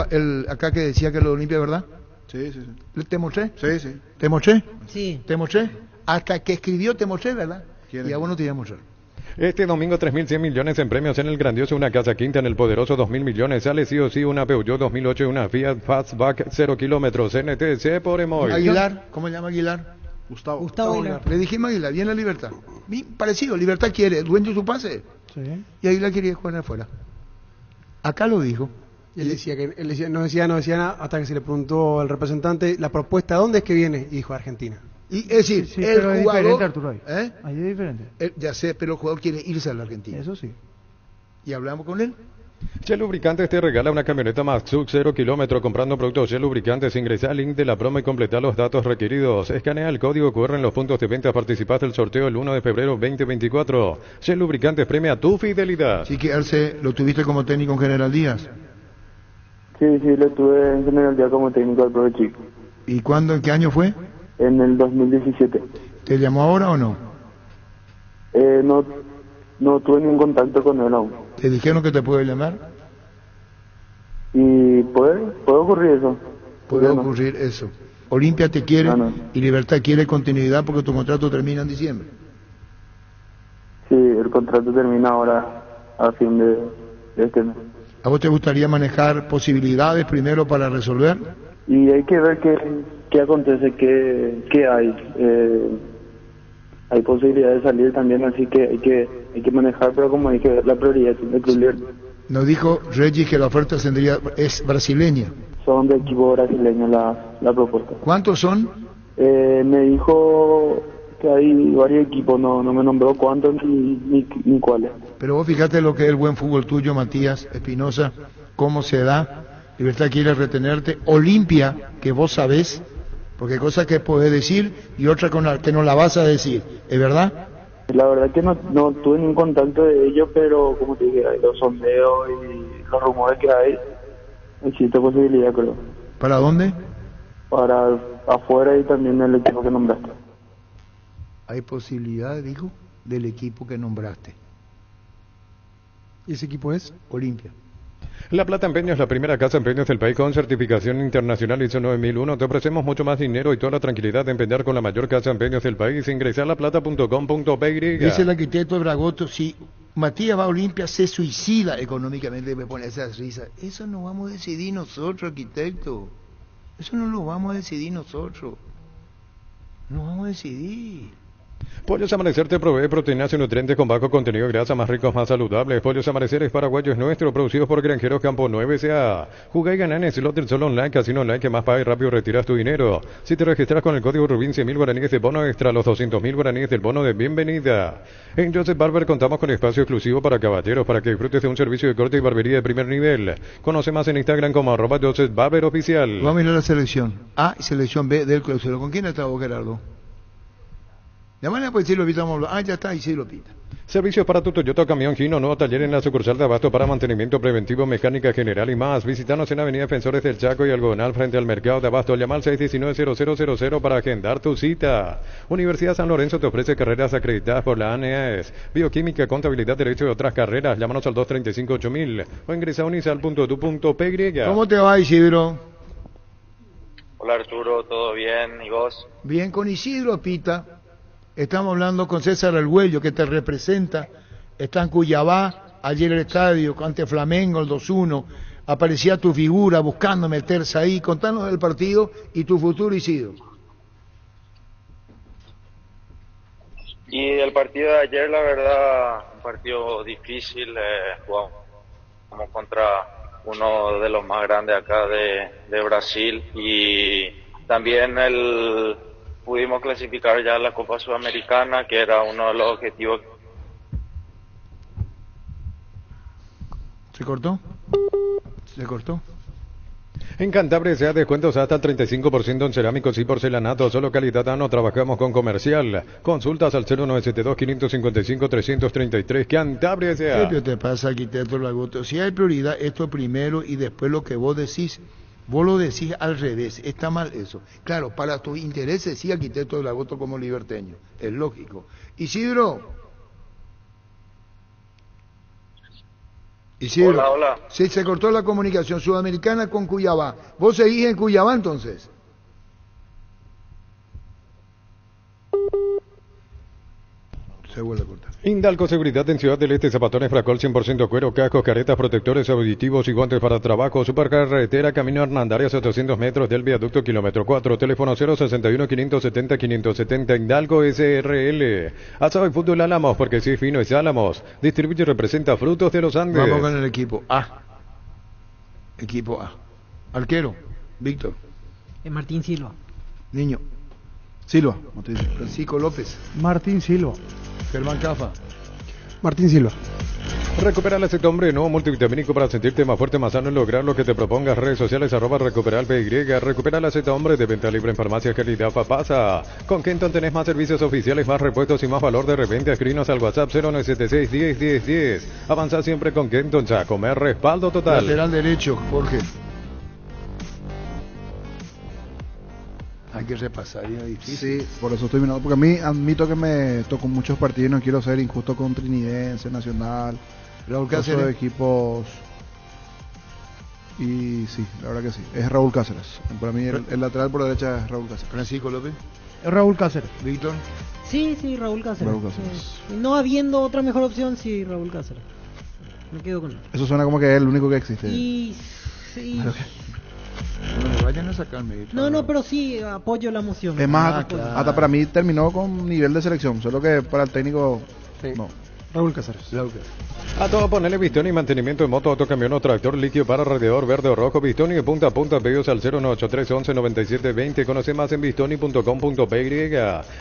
acá que decía que lo Olimpia, ¿verdad? Sí. ¿Te mostré? Sí. ¿Te mostré? Sí. ¿Te mostré? Hasta que escribió te mostré, ¿verdad? Y a vos no te iba a mostrar. Este domingo 3.100 millones en premios en el grandioso Una Casa Quinta, en el poderoso 2.000 millones. Sale sí o sí una Peugeot 2008 y una Fiat Fastback 0 kilómetros NTC por Emoy. Aguilar, ¿cómo se llama Aguilar? Gustavo Aguilar. Le dijimos Aguilar, viene la Libertad. Parecido, Libertad quiere, dueño de su pase. Sí. Y Aguilar quería jugar afuera. Acá lo dijo. Y él no decía nada, hasta que se le preguntó al representante la propuesta, ¿dónde es que viene? Y dijo Argentina. Y es decir, sí, el pero jugador, es diferente, Arturo, ahí. Ahí es diferente. Ya sé, pero el jugador quiere irse a la Argentina. Eso sí. Y hablamos con él. Shell Lubricantes te regala una camioneta Maxux 0 kilómetro comprando productos Shell Lubricantes. Ingresa al link de la promo y completa los datos requeridos. Escanea el código QR en los puntos de venta. Participa del sorteo el 1 de febrero 2024. Shell Lubricantes premia tu fidelidad. Sí, que Arce, ¿lo tuviste como técnico en General Díaz? Sí, lo tuve en General Díaz como técnico del profe Chico. ¿Y cuándo, en qué año fue? En el 2017. ¿Te llamó ahora o no? No tuve ningún contacto con él aún. ¿Te dijeron que te puede llamar? ¿Y puede ocurrir eso? Puede ocurrir eso. Olimpia te quiere y Libertad quiere continuidad porque tu contrato termina en diciembre. Sí, el contrato termina ahora a fin de este mes. ¿A vos te gustaría manejar posibilidades primero para resolver? Y hay que ver qué acontece, qué hay. Hay posibilidad de salir también, así que hay que manejar, pero como dije, la prioridad es el club. Nos dijo Regis que la oferta es brasileña. Son de equipo brasileño la propuesta. ¿Cuántos son? Me dijo que hay varios equipos, no me nombró cuántos ni cuáles. Pero vos fíjate lo que es el buen fútbol tuyo, Matías Espinosa, cómo se da. Libertad quiere retenerte. Olimpia, que vos sabés, porque hay cosas que podés decir y otras que no la vas a decir, ¿es verdad? La verdad que no tuve ningún contacto de ellos, pero como te dije, los sondeos y los rumores que hay, existe posibilidad, creo. ¿Para dónde? Para afuera y también el equipo que nombraste. Hay posibilidad, dijo, del equipo que nombraste. ¿Y ese equipo es? Olimpia. La Plata Empeño es la primera casa de empeños del país con certificación internacional ISO 9001. Te ofrecemos mucho más dinero y toda la tranquilidad de empeñar con la mayor casa de empeños del país. Ingresa a laplata.com.py. Dice el arquitecto Bragoto, si Matías va a Olimpia se suicida económicamente, me pone esas risas. Eso no vamos a decidir nosotros, arquitecto. Eso no lo vamos a decidir nosotros. No vamos a decidir. Pollos Amanecer te provee proteínas y nutrientes con bajo contenido de grasa, más ricos, más saludables. Pollos Amanecer es paraguayo, es nuestro, producidos por Granjeros Campo 9 S.A. Juega y gana en el slot del Sol Online, casino online que más paga y rápido retiras tu dinero. Si te registras con el código Rubín, 100.000 guaraníes de bono extra, los 200.000 guaraníes del bono de bienvenida. En Joseph Barber contamos con espacio exclusivo para caballeros, para que disfrutes de un servicio de corte y barbería de primer nivel. Conoce más en Instagram como @Joseph Barber Oficial. Vamos a ir a la selección A y selección B del crucero. ¿Con quién está vos, Gerardo? De manera pues Isidro Pita, vamos a hablar. Ah, ya está, Isidro Pita. Servicios para tu Toyota Camión Gino, nuevo taller en la sucursal de Abasto para mantenimiento preventivo, mecánica general y más. Visítanos en Avenida Defensores del Chaco y Algodonal frente al mercado de Abasto. Llama al 619-0000 para agendar tu cita. Universidad San Lorenzo te ofrece carreras acreditadas por la ANEAS, bioquímica, contabilidad, derecho y otras carreras. Llámanos al 235-8000 o ingresa a unisal.tu.py. ¿Cómo te va, Isidro? Hola Arturo, ¿todo bien? ¿Y vos? Bien, con Isidro Pita. Estamos hablando con César Argüello, que te representa. Está en Cuyabá, ayer el estadio, ante Flamengo, el 2-1. Aparecía tu figura buscando meterse ahí. Contanos del partido y tu futuro, Isidro. Y el partido de ayer, la verdad, un partido difícil. Jugamos contra uno de los más grandes acá de Brasil. Y también pudimos clasificar ya a la Copa Sudamericana, que era uno de los objetivos. ¿Se cortó? ¿Se cortó? En Cantabria se da descuentos hasta el 35% en cerámicos y porcelanatos. Solo calidad no trabajamos con comercial. Consultas al 0972-555-333. Cantabria se ¿Qué te pasa, arquitecto Lagoto? Si hay prioridad, esto primero y después lo que vos decís. Vos lo decís al revés, está mal eso. Claro, para tus intereses sí, arquitecto de Lagoto como liberteño, es lógico. Isidro. Hola, hola. Sí, se cortó la comunicación sudamericana con Cuyabá. ¿Vos seguís en Cuyabá entonces? Se vuelve a cortar. Indalco Seguridad en Ciudad del Este, zapatones Fracol 100% cuero, cascos, caretas, protectores auditivos y guantes para trabajo. Supercarretera, camino Hernandarias, 800 metros del viaducto kilómetro 4. Teléfono 061-570-570. Indalco SRL. Asado y fútbol Álamos, porque si es fino es Álamos. Distribuye y representa Frutos de los Andes. Vamos con el equipo A. Equipo A. Arquero, Víctor. Martín Silva. Niño. Silva. Francisco López. Martín Silva. Germán Cafa. Martín Silva. Recupera el aceite hombre nuevo multivitamínico para sentirte más fuerte, más sano y lograr lo que te propongas. Redes sociales @recuperalpy. Recupera el aceite hombre de venta libre en farmacias calidad Papasa. Con Kenton tenés más servicios oficiales, más repuestos y más valor de reventa. Escribinos al WhatsApp 0976 101010. Avanza siempre con Kenton, ya comer respaldo total. Lateral derecho, Jorge. Hay que repasar, ya difícil. Sí, por eso estoy mirando, porque a mí admito que me tocó muchos partidos y no quiero ser injusto con Trinidense, Nacional, Raúl Cáceres, Cáceres. equipos. Y sí, la verdad que sí, es Raúl Cáceres. Para mí el lateral por la derecha es Raúl Cáceres. Francisco López. Raúl Cáceres. Víctor. Sí, Raúl Cáceres. Raúl Cáceres. No habiendo otra mejor opción, sí, Raúl Cáceres. Me quedo con él. Eso suena como que es el único que existe. Y sí. No me vayan a sacarme. No, pero sí apoyo la moción. Es más, claro. hasta para mí terminó con nivel de selección, solo que para el técnico no. Raúl Cáceres. A todo ponerle pistón y mantenimiento de moto, autocamión o tractor líquido para radiador verde o rojo, pistón y de punta a punta, pedidos al 0983 11 97 20. Conoce más en bistoni.com.py.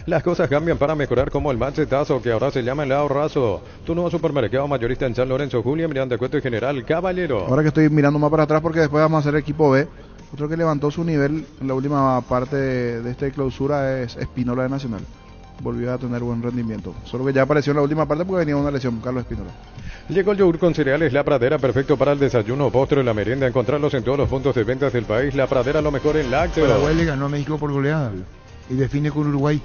Las cosas cambian para mejorar, como el machetazo, que ahora se llama el ahorrazo. Tu nuevo supermercado mayorista en San Lorenzo, Julia, Miranda, Cueto y General Caballero. Ahora que estoy mirando más para atrás, porque después vamos a hacer equipo B. Otro que levantó su nivel en la última parte de esta clausura es Espínola de Nacional. Volvió a tener buen rendimiento. Solo que ya apareció en la última parte porque venía una lesión, Carlos Espínola. Llegó el yogur con cereales La Pradera, perfecto para el desayuno, postre o la merienda. Encontrarlos en todos los puntos de ventas del país. La Pradera, lo mejor en lácteos. Paraguay le ganó a México por goleada y define con Uruguay.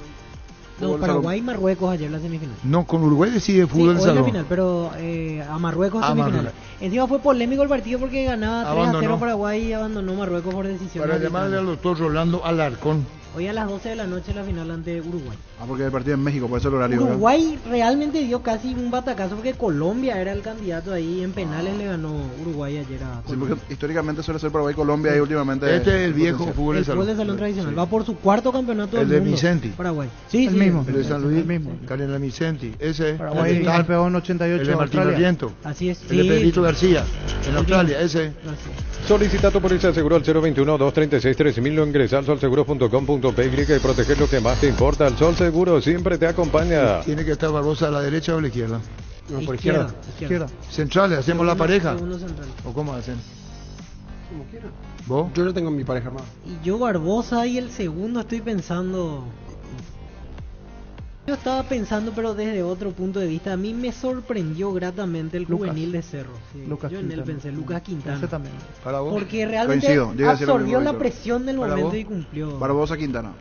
No, Paraguay y Marruecos ayer la semifinal. No, con Uruguay decide fútbol hoy salón. la final, pero a Marruecos semifinal. Encima fue polémico el partido porque ganaba 3-0 Paraguay y abandonó Marruecos por decisión. Para llamarle al doctor Rolando Alarcón. Hoy a las 12 de la noche la final ante Uruguay. Porque el partido en México, por eso el horario. Uruguay realmente dio casi un batacazo porque Colombia era el candidato ahí. En penales le ganó Uruguay ayer a Colombia. Sí, porque históricamente suele ser Paraguay, Colombia y últimamente. Este es el viejo fútbol de salón. El fútbol de salón tradicional. Sí. Va por su cuarto campeonato del mundo. El de Vicenti. Paraguay. Sí, el mismo. El de San Luis. El mismo. Carolina Vicenti. Ese. Paraguay campeón 88 el de Martín Barriento. Así es. El de Pedrito García. En Australia. Ese. Solicita tu póliza de seguro al 021-236-3000 o ingresa al solseguro.com.py y proteger lo que más te importa. El Sol Seguro siempre te acompaña. ¿Tiene que estar Barbosa a la derecha o a la izquierda? No, por izquierda. Centrales, ¿hacemos la pareja? Central. ¿O cómo hacen? Como quiera. ¿Vos? Yo ya tengo mi pareja armada. Y yo Barbosa y el segundo estoy pensando. Yo estaba pensando, pero desde otro punto de vista. A mí me sorprendió gratamente el juvenil de Cerro. Sí. Yo en él pensé, Lucas Quintana. También. ¿Para vos? Porque realmente absorbió la presión del momento y cumplió. Barbosa Quintana.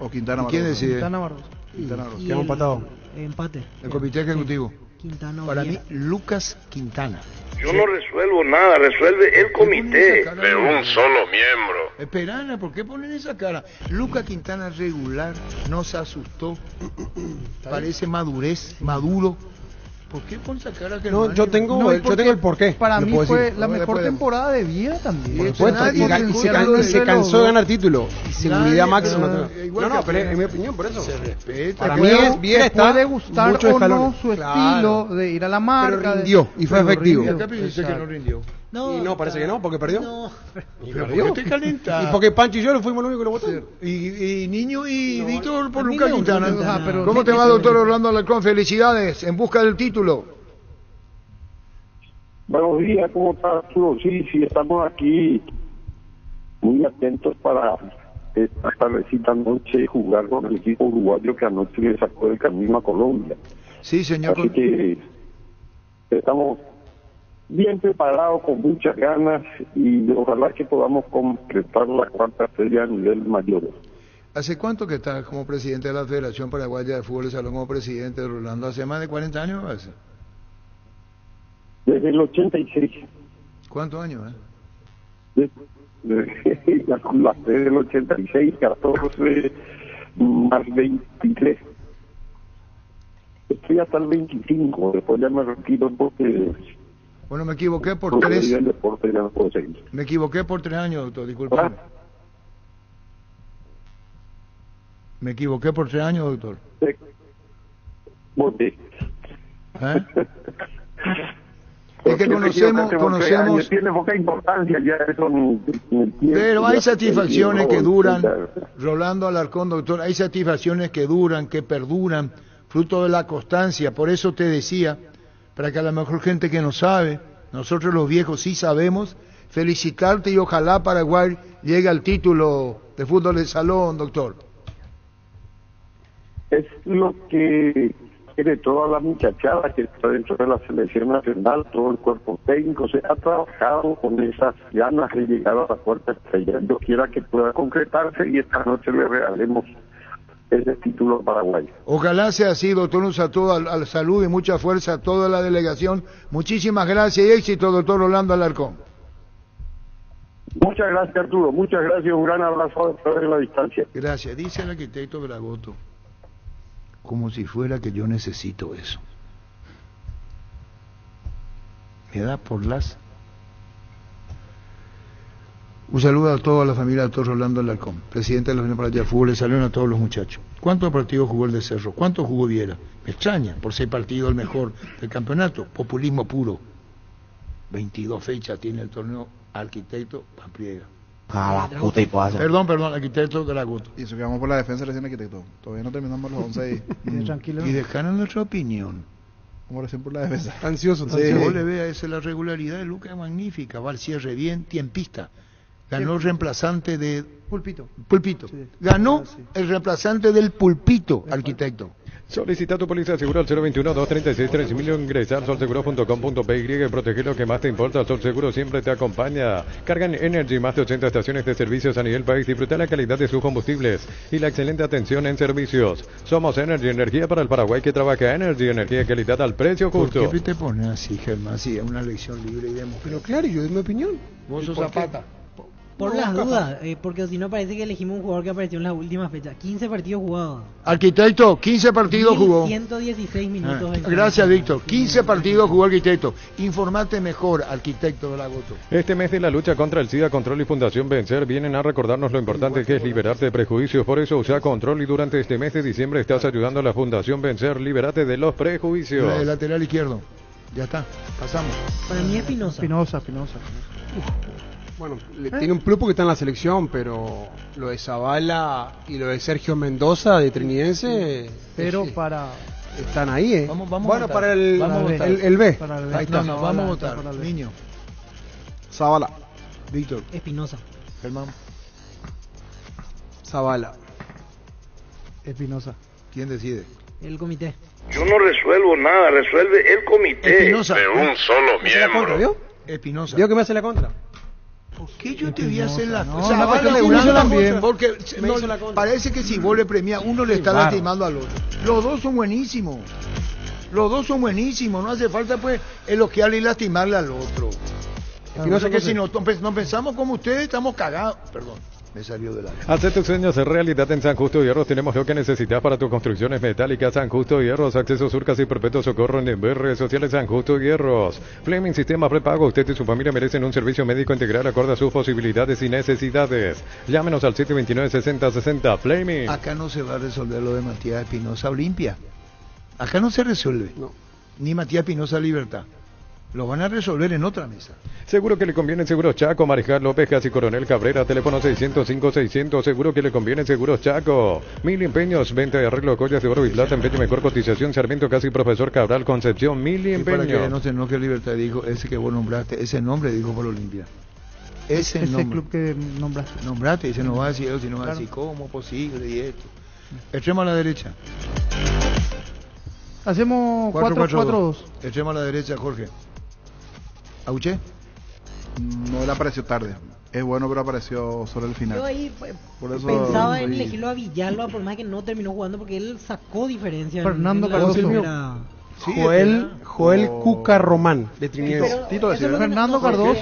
O Quintana Barbosa. ¿Quién decide? Quintana Barbosa. Quintana Barbosa. Quedamos empatados. Empate. El comité ejecutivo. Quintana. Para mí, Lucas Quintana. Yo no resuelvo nada, resuelve el comité de un solo miembro. Esperana, ¿por qué ponen esa cara? Lucas Quintana regular, no se asustó, parece maduro. ¿Por qué ponen esa cara que no? Yo tengo el porqué. Para mí fue la mejor temporada de vida también. Y se cansó de ganar título. Y seguridad máxima. No, pero es mi opinión, por eso. Se respeta. Para mí es bien, está puede gustar muchos o no escalones. su estilo de ir a la marca. Pero rindió y fue efectivo. Acá dice que no rindió. Y no, parece que no, porque perdió. No. Pero ¿por qué te calentás? Y porque Pancho y yo fuimos los únicos que lo votaron. Y Niño y Víctor por Lucas Quintana. Quintana. ¿Cómo te va, doctor Orlando Alarcón? Felicidades, en busca del título. Buenos días, ¿cómo estás, Arturo? Sí, estamos aquí muy atentos para esta tardecita noche jugar con el equipo uruguayo que anoche le sacó del camino a Colombia. Sí, señor. Así que estamos bien preparados, con muchas ganas, y ojalá que podamos completar la cuarta serie a nivel mayor. ¿Hace cuánto que estás como presidente de la Federación Paraguaya de Fútbol de Salón, como presidente de Rolando? ¿Hace más de 40 años? ¿Hace? Desde el 86. ¿Cuántos años? La sede del 86, 14 más 23. Estoy hasta el 25, después ya me retiro porque... Bueno, me equivoqué por 3. El deporte ya no puedo seguir. Me equivoqué por 3 años, doctor, disculpame. Me equivoqué por 3 años, doctor. ¿Por qué? Es que conocemos... Tiene poca importancia ya eso. Pero hay satisfacciones que duran, Rolando Alarcón, doctor, hay satisfacciones que duran, que perduran, fruto de la constancia. Por eso te decía, para que a la mejor gente que no sabe, nosotros los viejos sí sabemos, felicitarte y ojalá Paraguay llegue al título de fútbol de salón, doctor. Es lo que quiere toda la muchachada que está dentro de la selección nacional, todo el cuerpo técnico, se ha trabajado con esas ganas de llegar a la cuarta estrella. Yo quiera que pueda concretarse y esta noche le regalemos ese título a Paraguay. Ojalá sea así, doctor. Un saludo al salud y mucha fuerza a toda la delegación. Muchísimas gracias y éxito, doctor Rolando Alarcón. Muchas gracias, Arturo. Muchas gracias. Un gran abrazo a través de la distancia. Gracias. Dice el arquitecto Dragoto, como si fuera que yo necesito eso. Me da por las... Un saludo a toda la familia del doctor Rolando Alarcón, presidente de la Unión Paraguaya de Fútbol, le salieron a todos los muchachos. ¿Cuántos partidos jugó el de Cerro? ¿Cuántos jugó Viera? Me extraña, por 6 partidos el mejor del campeonato. Populismo puro. 22 fechas tiene el torneo arquitecto Pampliega. Perdón, arquitecto Dragoto. Y eso que vamos por la defensa recién, arquitecto. Todavía no terminamos los 11 y... Tranquilo. Y dejaron nuestra opinión. Como recién por la defensa. Ansioso. Sí. Vos le veas, esa es la regularidad de Lucas, magnífica. Va al cierre bien, tiempista. Ganó el reemplazante de... Pulpito. Sí. Ganó el reemplazante del Pulpito, arquitecto. Solicita tu póliza de seguro al 021-236-3000. Ingresa al solseguro.com.py y protege lo que más te importa. Sol Seguro siempre te acompaña. Cargan Energy, más de 80 estaciones de servicios a nivel país. Disfruta la calidad de sus combustibles y la excelente atención en servicios. Somos Energy, energía para el Paraguay que trabaja. Energy, energía y calidad al precio justo. ¿Por qué te pones así, Germán? Sí, es una elección libre y democrática. Pero claro, yo doy mi opinión. Vos sos Zapata. Por las dudas, porque si no parece que elegimos un jugador que apareció en las últimas fechas. 15 partidos jugados. Arquitecto, 15 partidos jugó. 116 minutos. Gracias, Víctor. 15 partidos jugó arquitecto. Informate mejor, arquitecto Dragoto. Este mes de la lucha contra el SIDA, Control y Fundación Vencer vienen a recordarnos lo importante que es liberarte de prejuicios. Por eso usa Control y durante este mes de diciembre estás ayudando a la Fundación Vencer. Libérate de los prejuicios. El lateral izquierdo. Ya está. Pasamos. Para mí es Espinosa. Bueno, tiene un plus porque está en la selección, pero lo de Zavala y lo de Sergio Mendoza de Trinidense, pero están ahí, Vamos bueno, a para el B. Ahí está. Vamos a votar. Niño. Zavala. Víctor. Espinosa. Germán. Zavala. Espinosa. ¿Quién decide? El comité. Yo no resuelvo nada, resuelve el comité Espinosa. de un solo miembro. ¿Vio? Espinosa. ¿Vio que me hace la contra? ¿Por qué yo te voy a hacer la no, contra? porque me hizo también. Porque Me hizo la contra. parece que si vos le premias, uno le está lastimando al otro. Los dos son buenísimos. Los dos son buenísimos, no hace falta pues elogiarle y lastimarle al otro. Porque si no pensamos como ustedes, estamos cagados. Perdón, me salió de la... Hace tus sueños realidad en San Justo Hierros. Tenemos lo que necesitas para tus construcciones metálicas. San Justo Hierros, acceso Surcas y Perpetuo Socorro en redes sociales. San Justo Hierros. Fleming Sistema Prepago. Usted y su familia merecen un servicio médico integral acorde a sus posibilidades y necesidades. Llámenos al 729-6060. Fleming. Acá no se va a resolver lo de Matías Espinosa Olimpia. Acá no se resuelve. No. Ni Matías Espinosa Libertad. Lo van a resolver en otra mesa. Seguro que le conviene Seguros Chaco, Mariscal López, Casi Coronel Cabrera, teléfono 605-600. Seguro que le conviene Seguros Chaco. 1000 empeños, venta de arreglo de joyas de oro y plata, empeño mejor cotización, Sarmiento Casi Profesor Cabral, Concepción, 1000 empeños. Para que no se enoje Libertad, dijo, ese que vos nombraste, ese nombre dijo por Olimpia. Ese club que nombraste. Nombraste, y se nos va a decir, si no va a decir, ¿cómo posible? Y esto. Extremo a la derecha. Hacemos 4-4-2. Extremo a la derecha, Jorge. ¿Auche? No le apareció tarde. Es bueno, pero apareció sobre el final. Yo ahí por eso pensaba en elegirlo a Villalba, por más que no terminó jugando, porque él sacó diferencia. Fernando Cardoso. Sí, Joel Cuca Román, de Trinidad. Fernando Cardoso.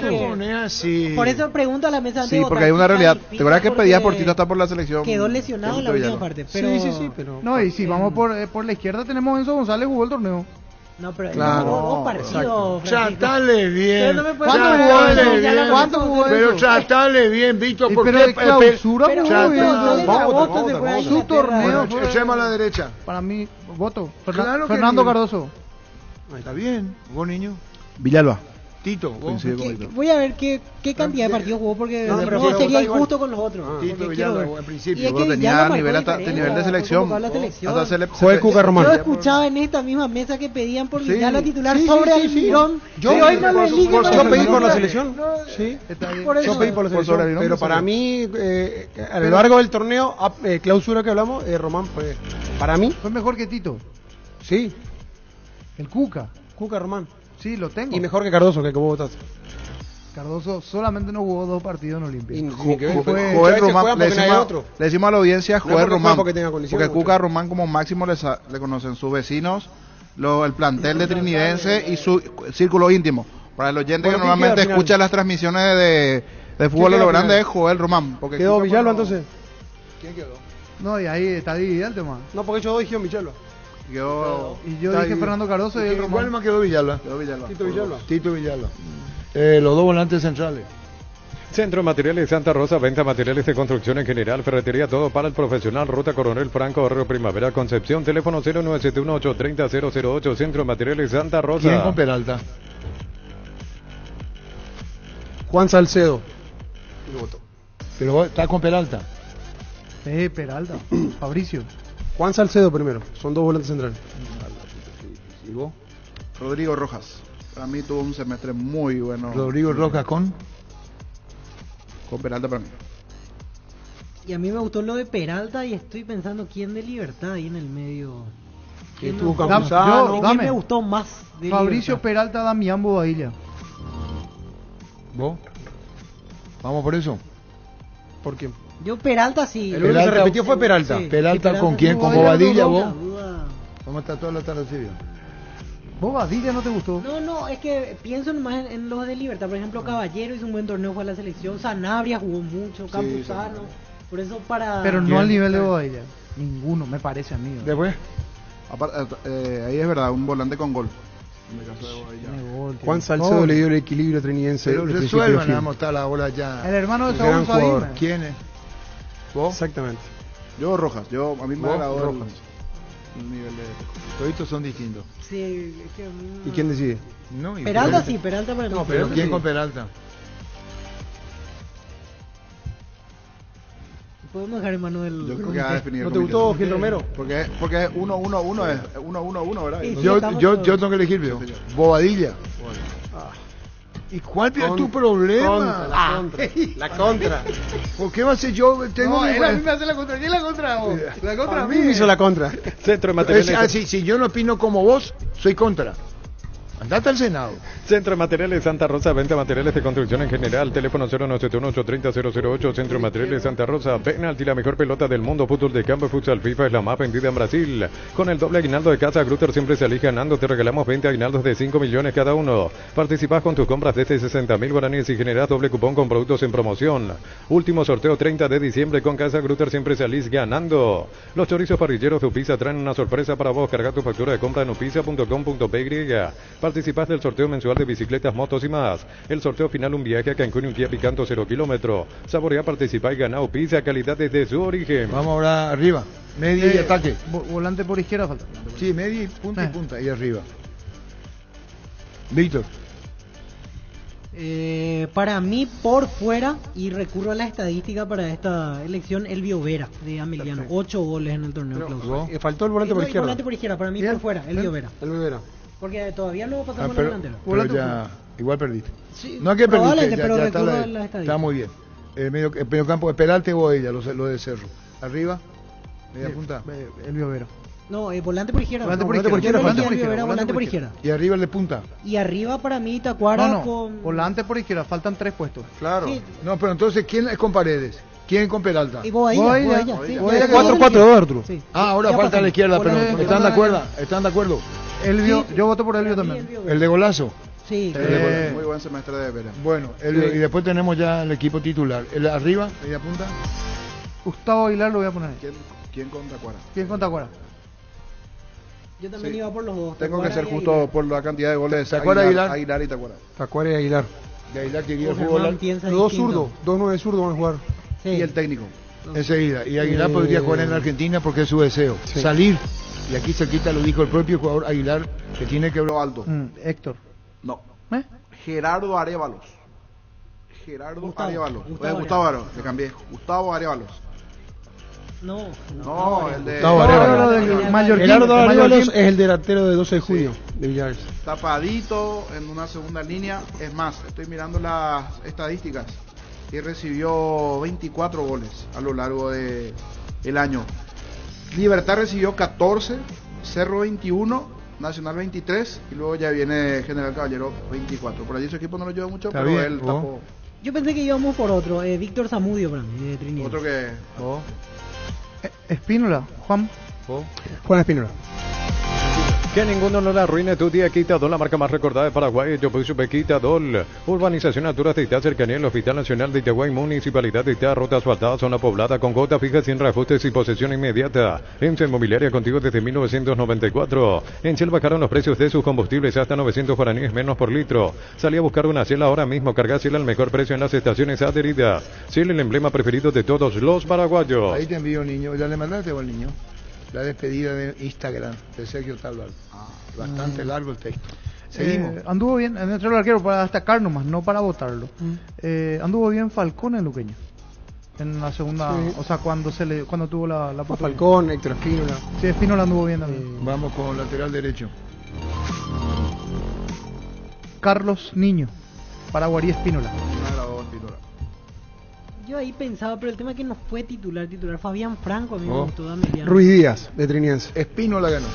Por eso pregunto a la mesa antes. Sí, porque hay una realidad. ¿Te acuerdas que pedías por Tito hasta por la selección? Quedó lesionado en la última parte. Pero... Sí, pero... No, y si vamos por la izquierda, tenemos a Enzo González, jugó el torneo. No, pero claro, partido. Tratale bien. ¿Cuánto jugó? Pero tratale bien, Víctor. Pero de clausura, su torneo. Echemos a la derecha. Para mí, voto. Fernando Cardoso. Está bien. ¿Vos, niño? Villalba. Tito, ¿vos? Voy a ver qué cantidad de partidos jugó, porque no sería injusto con los otros. Tito Villalba, en principio. Tenía nivel de selección. Joel Cuca Román. Yo escuchaba en esta misma mesa que pedían por Villalba titular sobre Almirón. Yo pedí por la selección. Sí, yo pedí por la selección. Pero para mí, a lo largo del torneo, clausura que hablamos, Román fue, para mí, fue mejor que Tito. Sí. El Cuca Román. Sí, lo tengo. Y mejor que Cardoso, que vos votaste. Cardoso solamente no jugó 2 partidos en Olimpia. Joel Román, le decimos a la audiencia Joel Román, porque Cuca Román como máximo le conocen sus vecinos, el plantel de Trinidense y su círculo íntimo. Para el oyente que normalmente escucha las transmisiones de fútbol de lo grande es Joel Román. ¿Quedó Villalba entonces? ¿Quién quedó? No, y ahí está dividido el tema. No, porque yo dijeron Villalba. Y yo dije Fernando Cardoso y el Román. ¿Cuál más quedó Villalba? Tito Villalba. Los dos volantes centrales. Centro Materiales Santa Rosa, venta materiales de construcción en general, ferretería, todo para el profesional, Ruta Coronel Franco, Barrio Primavera, Concepción, teléfono 0971-830-008, Centro Materiales Santa Rosa. ¿Quién con Peralta? Juan Salcedo. Pero está con Peralta. Peralta. Fabricio. Juan Salcedo primero, son 2 volantes centrales. ¿Y vos? Rodrigo Rojas. Para mí tuvo un semestre muy bueno. Rodrigo Rojas con Peralta para mí. Y a mí me gustó lo de Peralta y estoy pensando quién de Libertad ahí en el medio. ¿Quién tuvo Campuzano? ¿Quién me gustó más de Fabricio Libertad? Peralta, Damián Bobadilla. ¿Vos? ¿Vamos por eso? ¿Por quién? Yo Peralta sí. El único que se repitió fue Peralta. Sí. ¿Peralta con quién? ¿Con Bobadilla vos? ¿Cómo está toda la tarde, Silvio? ¿Bobadilla no te gustó? No, es que pienso más en los de Libertad. Por ejemplo, Caballero hizo un buen torneo, fue a la selección. Sanabria jugó mucho, Campuzano. Por eso Pero no al nivel de Bobadilla. Ninguno, me parece a mí. Después. Ahí es verdad, un volante con gol. En el caso de Bobadilla. Juan Salcedo le dio el equilibrio trinidense. Pero resuelvan, vamos a estar la bola ya. El hermano de Saúl Saúl. ¿Quién es? ¿Vos? Exactamente. Yo Rojas, a mí me agradó Rojas. El nivel de... Toditos son distintos. Sí, es que... ¿Y quién decide? No, Peralta sí, Peralta para mí. No, pero ¿quién con Peralta? Podemos dejar en mano del... Yo creo que ha definido. ¿No te gustó Gil Romero? Porque es 1-1-1 es 1-1-1, ¿verdad? Sí, yo tengo que elegir, ¿vio? Bobadilla. ¿Y cuál es tu problema? La contra. ¿Por qué va a ser yo? No, él a mí me hace la contra. ¿Quién la contra vos? La contra a mí me hizo la contra. Centro de Materiales. Si yo no opino como vos, soy contra. Andate al Senado. Centro de Materiales Santa Rosa, venta materiales de construcción en general. Teléfono 091-830-008. Centro de Materiales Santa Rosa. Penalti, la mejor pelota del mundo. Fútbol de campo, futsal FIFA es la más vendida en Brasil. Con el doble aguinaldo de casa, Grutter siempre salís ganando. Te regalamos 20 aguinaldos de 5 millones cada uno. Participás con tus compras desde 60.000 guaraníes y generás doble cupón con productos en promoción. Último sorteo 30 de diciembre. Con casa Grutter siempre salís ganando. Los chorizos parrilleros de Upisa traen una sorpresa para vos. Carga tu factura de compra en upisa.com.py. Participás del sorteo mensual de bicicletas, motos y más. El sorteo final, un viaje a Cancún y un Kia Picanto 0 kilómetro. Saborea, participa y gana Upisa, calidad desde su origen. Vamos ahora arriba. Media y ataque. Volante por izquierda falta. Sí, media y punta y arriba. Víctor. Para mí, por fuera, y recurro a la estadística para esta elección, Elvio Vera, de Ameliano. 8 goles en el torneo clausura. Faltó el volante por izquierda. Volante por izquierda, para mí por fuera, Elvio Vera. Elvio Vera. Porque todavía no pasamos pero, al delantero. Pero ya, igual perdiste. Sí, no es que perdiste, pero ya recurro a la estadística. está muy bien. El medio campo, Peralta o ella, lo de Cerro. Arriba, media punta. Elvio Vera. No, volante por izquierda. Volante por izquierda. Volante por izquierda. Y arriba el de punta. Y arriba para mí Tacuara con... Volante por izquierda, faltan 3 puestos. Claro. Sí. No, pero entonces, ¿quién es con Paredes? ¿Quién con Peralta? Y Boailla. 4-4-2, Arturo. Sí. Ahora falta a la izquierda, pero ¿están de acuerdo? ¿Están de acuerdo? Elvio, yo voto por Elvio también. ¿El de golazo? Sí. Muy buen semestre de Vera. Bueno, y después tenemos ya el equipo titular. El arriba, media punta. Gustavo Aguilar lo voy a poner. ¿Quién con Tacuara? ¿Quién con Tacuara? Yo también iba por los dos. Tengo que ser justo por la cantidad de goles. Aguilar y Tacuara. Tacuara y Aguilar. De Aguilar que quiere fútbol. Los dos zurdos, 2-9 zurdos van a jugar. Sí. Y el técnico. Enseguida. Y Aguilar podría jugar en la Argentina porque es su deseo. Sí. Salir. Y aquí cerquita lo dijo el propio jugador Aguilar, que tiene que hablar alto. Héctor. No. Gerardo Arévalos. Arévalos. Gustavo Arévalos. Le cambié. Gustavo Arévalos. No, el de... Gustavo Arévalos. Gerardo Arévalos es el delantero de 12 de julio de Villares. Tapadito en una segunda línea. Es más, estoy mirando las estadísticas. Y recibió 24 goles a lo largo del año. Libertad recibió 14, Cerro 21, Nacional 23 y luego ya viene General Caballero 24. Por allí su equipo no lo lleva mucho, pero bien, él tapó. Yo pensé que íbamos por otro, Víctor Zamudio para mí, de Trinidad. Otro que... Espínola, Juan Espínola. Que ninguno no la arruine tu día. Quitadol, la marca más recordada de Paraguay. Yo puse Quitadol. Urbanización Alturas de Itá, cercanía al Hospital Nacional de Itagüí, Municipalidad de Itá, ruta asfaltada, zona poblada, con cuota fija, sin reajustes y posesión inmediata. EMSA Inmobiliaria, contigo desde 1994. En Shell bajaron los precios de sus combustibles hasta 900 guaraníes menos por litro. Salí a buscar una Shell ahora mismo. Carga Shell al mejor precio en las estaciones adheridas. Shell, el emblema preferido de todos los paraguayos. Ahí te envío, niño. ¿Ya le mandaste al niño? La despedida de Instagram de Sergio Talval. Bastante largo el texto. Seguimos. Anduvo bien, en nuestro arquero para destacar nomás, no para votarlo. Anduvo bien Falcón en Luqueño. En la segunda, o sea, cuando tuvo la oportunidad. Falcón, Héctor Espínola. Sí, Espínola anduvo bien también. Vamos con lateral derecho. Carlos Niño, Paraguarí Espínola. Yo ahí pensaba, pero el tema es que no fue titular. Fabián Franco, a mí me gustó. Ruiz Díaz, de Triniense. Espínola ganó.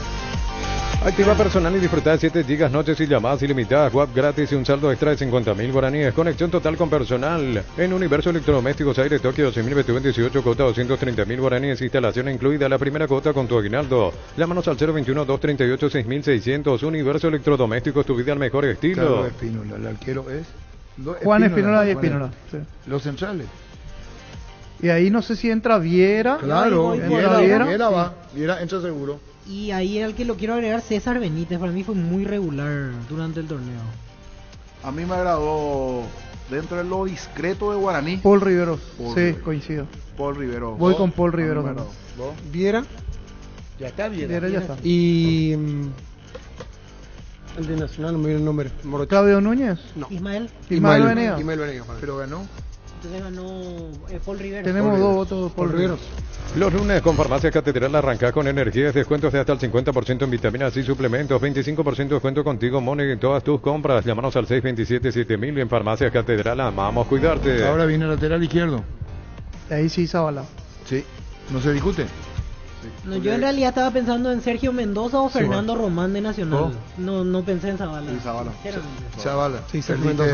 Activa personal y disfruta de 7 gigas noches y llamadas ilimitadas, WhatsApp gratis y un saldo extra de 50.000 guaraníes. Conexión total con personal. En Universo Electrodomésticos Aire Tokio 12.018, cuota 230.000 guaraníes. Instalación incluida. La primera cuota con tu aguinaldo. Llámanos al 021-238-6600. Universo Electrodomésticos, tu vida al mejor estilo. Carlos Espínola, el arquero es... Juan Espínola y Espínola. Sí. Los centrales. Y ahí no sé si entra Viera. Claro, Viera entra seguro. Y ahí el que lo quiero agregar, César Benítez, para mí fue muy regular durante el torneo. A mí me agradó dentro de lo discreto de Guaraní. Paul Rivero, coincido. Paul Rivero. Voy con Paul Rivero también. Viera. Ya está Viera. Ya está. Y... el de Nacional, no me viene el nombre. Claudio Núñez. No. Ismael Venegas. Pero ganó. Entonces ganó Paul Rivero. Tenemos 2 votos Paul Rivero. Los lunes con Farmacia Catedral arranca con energías, descuentos de hasta el 50% en vitaminas y suplementos, 25% de descuento contigo, Money, en todas tus compras. Llámanos al 627-7000 en Farmacia Catedral, amamos cuidarte. Ahora viene el lateral izquierdo. Ahí sí, Zabala. Sí, no se discute. No, yo en realidad estaba pensando en Sergio Mendoza o Fernando Román de Nacional. No pensé en Zavala. Sí, Zavala. Zavala. Sí, Sergio Mendoza.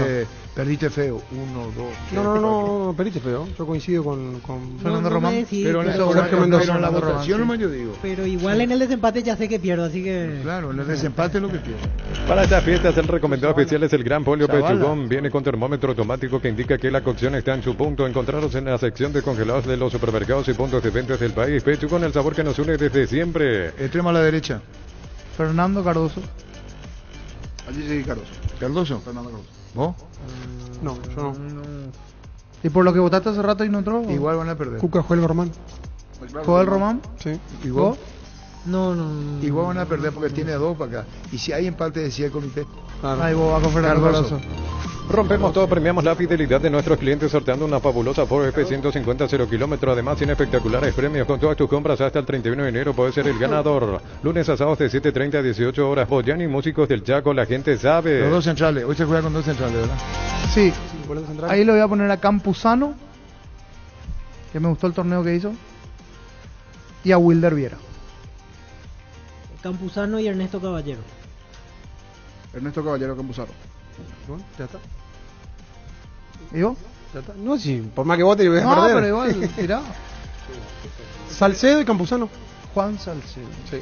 Perdiste feo. 1, 2. No, perdiste feo. Yo coincido con Fernando Román. Pero en la votación nomás yo digo. Pero igual en el desempate ya sé que pierdo, así que... Claro, en el desempate es lo que pierdo. Para estas fiestas, el recomendado especial es el Gran Pollo Pechugón. Viene con termómetro automático que indica que la cocción está en su punto. Encontrarlos en la sección de congelados de los supermercados y puntos de ventas del país. Pechugón, el sabor que nos une desde siempre. Extremo a la derecha. Fernando Cardoso. Allí sí, Cardoso. ¿Cardoso? Fernando Cardoso. ¿Vos? No, yo no. ¿Y por lo que votaste hace rato y no entró? Igual van a perder. Cuca Joel Román. ¿Joel Román? Sí. Igual. No. Igual van a perder porque tiene 2 para acá. Y si hay empate, decía el comité. Ahí vos vas con Fernando Cardoso. Rompemos todo, premiamos la fidelidad de nuestros clientes sorteando una fabulosa Ford F-150 0 kilómetros. Además, tiene espectaculares premios con todas tus compras hasta el 31 de enero. Puedes ser el ganador. Lunes a sábados de 7:30 a 18 horas. Boyani, músicos del Chaco, la gente sabe. Los 2 centrales. Hoy se juega con 2 centrales, ¿verdad? Sí. Ahí lo voy a poner a Campuzano, que me gustó el torneo que hizo, y a Wilder Viera. Campuzano y Ernesto Caballero. Ernesto Caballero Campuzano. Bueno, ya está. ¿Y vos? Ya está. No, sí, por más que vote yo voy a No, perder. pero igual, mirá. Salcedo y Campuzano. Juan Salcedo. Sí.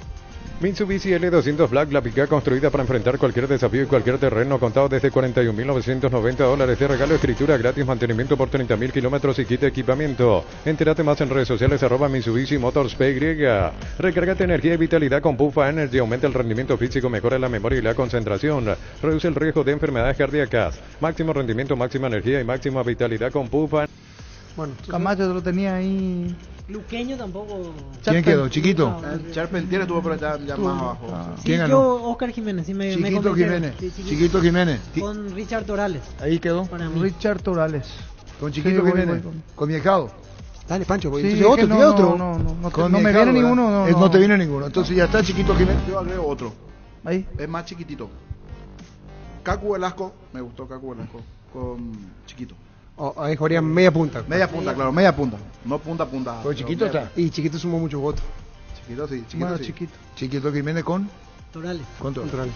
Mitsubishi L200 Black, la pick-up construida para enfrentar cualquier desafío y cualquier terreno, contado desde $41.990 de regalo, escritura gratis, mantenimiento por 30.000 kilómetros y kit de equipamiento. Entérate más en redes sociales @Mitsubishi Motors PY. Recárgate energía y vitalidad con Pufa Energy, aumenta el rendimiento físico, mejora la memoria y la concentración, reduce el riesgo de enfermedades cardíacas, máximo rendimiento, máxima energía y máxima vitalidad con Pufa. Bueno, Camacho lo tenía ahí. Luqueño tampoco. ¿Quién quedó? ¿Chiquito? Charpentier estuvo por allá ya más abajo. ¿Quién ganó? Yo, Oscar Jiménez, sí me Chiquito convencieron. Jiménez. Sí, Chiquito Jiménez. Con Richard Torales. Ahí quedó. Para mí. Richard Torales. Con Chiquito Sí, Jiménez. voy. Con Miejado. Dale, Pancho, porque Sí, entonces es que otro, otro. Con no me Miejado, viene ¿verdad? ninguno. No te viene ninguno. Entonces ya está Chiquito Jiménez. Yo agrego otro. Ahí. Es más chiquitito. Cacu Velasco. Me gustó Cacu Velasco. Con Chiquito. Ahí jugaría media punta. Media punta, claro, media punta. No punta. Pero Chiquito está. Y Chiquito sumó muchos votos. Chiquito sí, Chiquito Bueno, sí. chiquito. Chiquito Jiménez con Torales. Torales.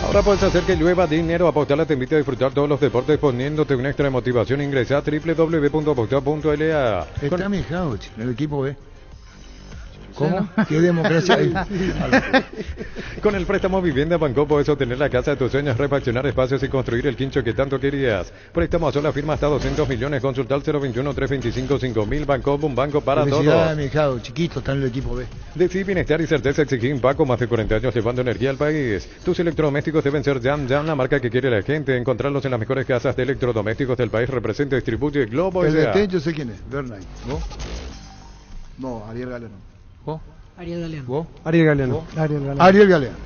Ahora puedes hacer que llueva dinero. Apostar te invita a disfrutar todos los deportes poniéndote una extra motivación. Ingresa a www.apostar.la. Está Miejado, en el equipo B. ¿Cómo? ¿Qué democracia hay? Con el préstamo Vivienda Banco puedes obtener la casa de tus sueños, refaccionar espacios y construir el quincho que tanto querías. Préstamo a sola firma hasta 200 millones. Consulta al 021-325-5000. Banco, un banco para Felicidades a todos. Miejado, Chiquito, está en el equipo B. Decí bienestar y certeza exigir Paco, más de 40 años llevando energía al país. Tus electrodomésticos deben ser Jam, la marca que quiere la gente. Encontrarlos en las mejores casas de electrodomésticos del país. Representa y distribuye Globo El S.A. DT yo sé quién es, Bernay. ¿Vos? No, Ariel Galeno. ¿Vos? Ariel Galeano. ¿Vos? Ariel Galeano. Ariel Galeano.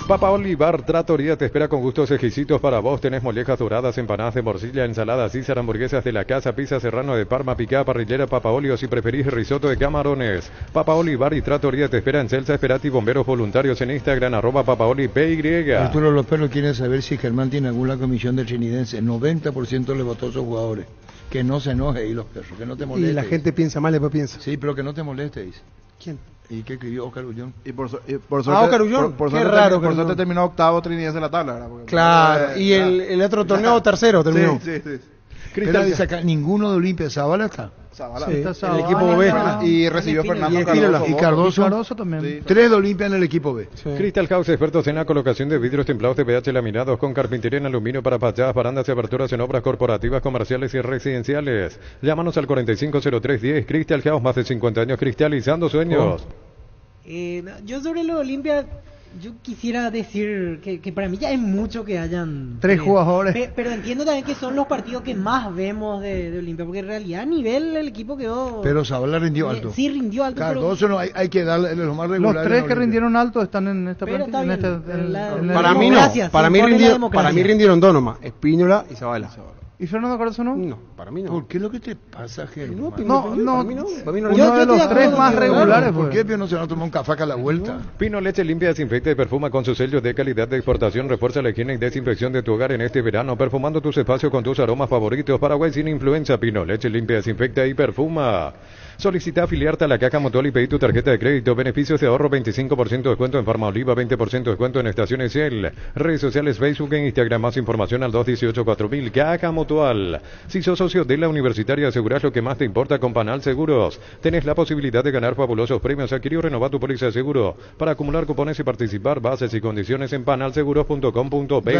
Papa Olivar Trattoria te espera con gustos exquisitos para vos. Tenés mollejas doradas, empanadas de morcilla, ensaladas César, hamburguesas de la casa, pizza serrano de Parma, picada, parrillera, Papa Oli, o si preferís risotto de camarones. Papa Olivar y Trattoria te espera en Celsa. Esperati bomberos voluntarios en Instagram @PapaOliPY. Arturo López quiere saber si Germán tiene alguna comisión del Trinidense. 90% le votó a sus jugadores. Que no se enoje y los perros, que no te moleste. Y la gente piensa mal, después piensa. Sí, pero que no te moleste, dice. ¿Quién? ¿Y qué escribió Oscar Ullón? Y por suerte, Oscar Ullón. por Qué suerte, raro, por Oscar suerte Ullón. terminó octavo Trinidad en la tabla, ¿verdad? Porque- Claro, y el otro torneo tercero terminó. Sí. Pero dice acá, ninguno de Olimpia, Zavala está. Zavala. Sí, Sí. el Zavala, equipo B. Y recibió Fernando Cardoso. Y Cardoso. Cardoso también. Sí. 3 de Olimpia en el equipo B. Crystal House, expertos en la colocación de vidrios templados de pH laminados con carpintería en aluminio para fachadas, barandas y aberturas en obras corporativas, comerciales y residenciales. Llámanos al 450310. Crystal House, más de 50 años cristalizando sueños. Yo sobre lo de Olimpia, yo quisiera decir que para mí ya es mucho que hayan 3 jugadores. Pero entiendo también que son los partidos que más vemos de Olimpia, porque en realidad a nivel el equipo quedó... Pero Zavala rindió alto. Sí, rindió alto. Cardoso no, hay que darle los más Los regulares. 3 que Olimpia. rindieron alto están en esta Pero plantilla. está bien, en Para mí no. democracia, Para se mí, impone la democracia. para mí rindieron dos nomás. Espínola y Zavala. ¿Y Fernando Cardoso no? No, para mí no. ¿Por qué es lo que te pasa, Germán? No, para mí no. Para mí no. Uno de los 3 más Claro, regulares. ¿por pues. qué Pío no se va a tomar un cafaca a la vuelta? Pino Leche limpia, desinfecta y perfuma con sus sellos de calidad de exportación. Refuerza la higiene y desinfección de tu hogar en este verano, perfumando tus espacios con tus aromas favoritos. Paraguay sin influencia. Pino Leche limpia, desinfecta y perfuma. Solicita afiliarte a la Caja Mutual y pedí tu tarjeta de crédito. Beneficios de ahorro, 25% de descuento en Farma Oliva, 20% de descuento en Estaciones Shell. Redes sociales, Facebook e Instagram. Más información al 218-4000. Caja Mutual. Si sos socio de la Universitaria, asegurás lo que más te importa con Panal Seguros. Tenés la posibilidad de ganar fabulosos premios. Adquirir o renovar tu póliza de seguro. Para acumular cupones y participar, bases y condiciones en panalseguros.com.py.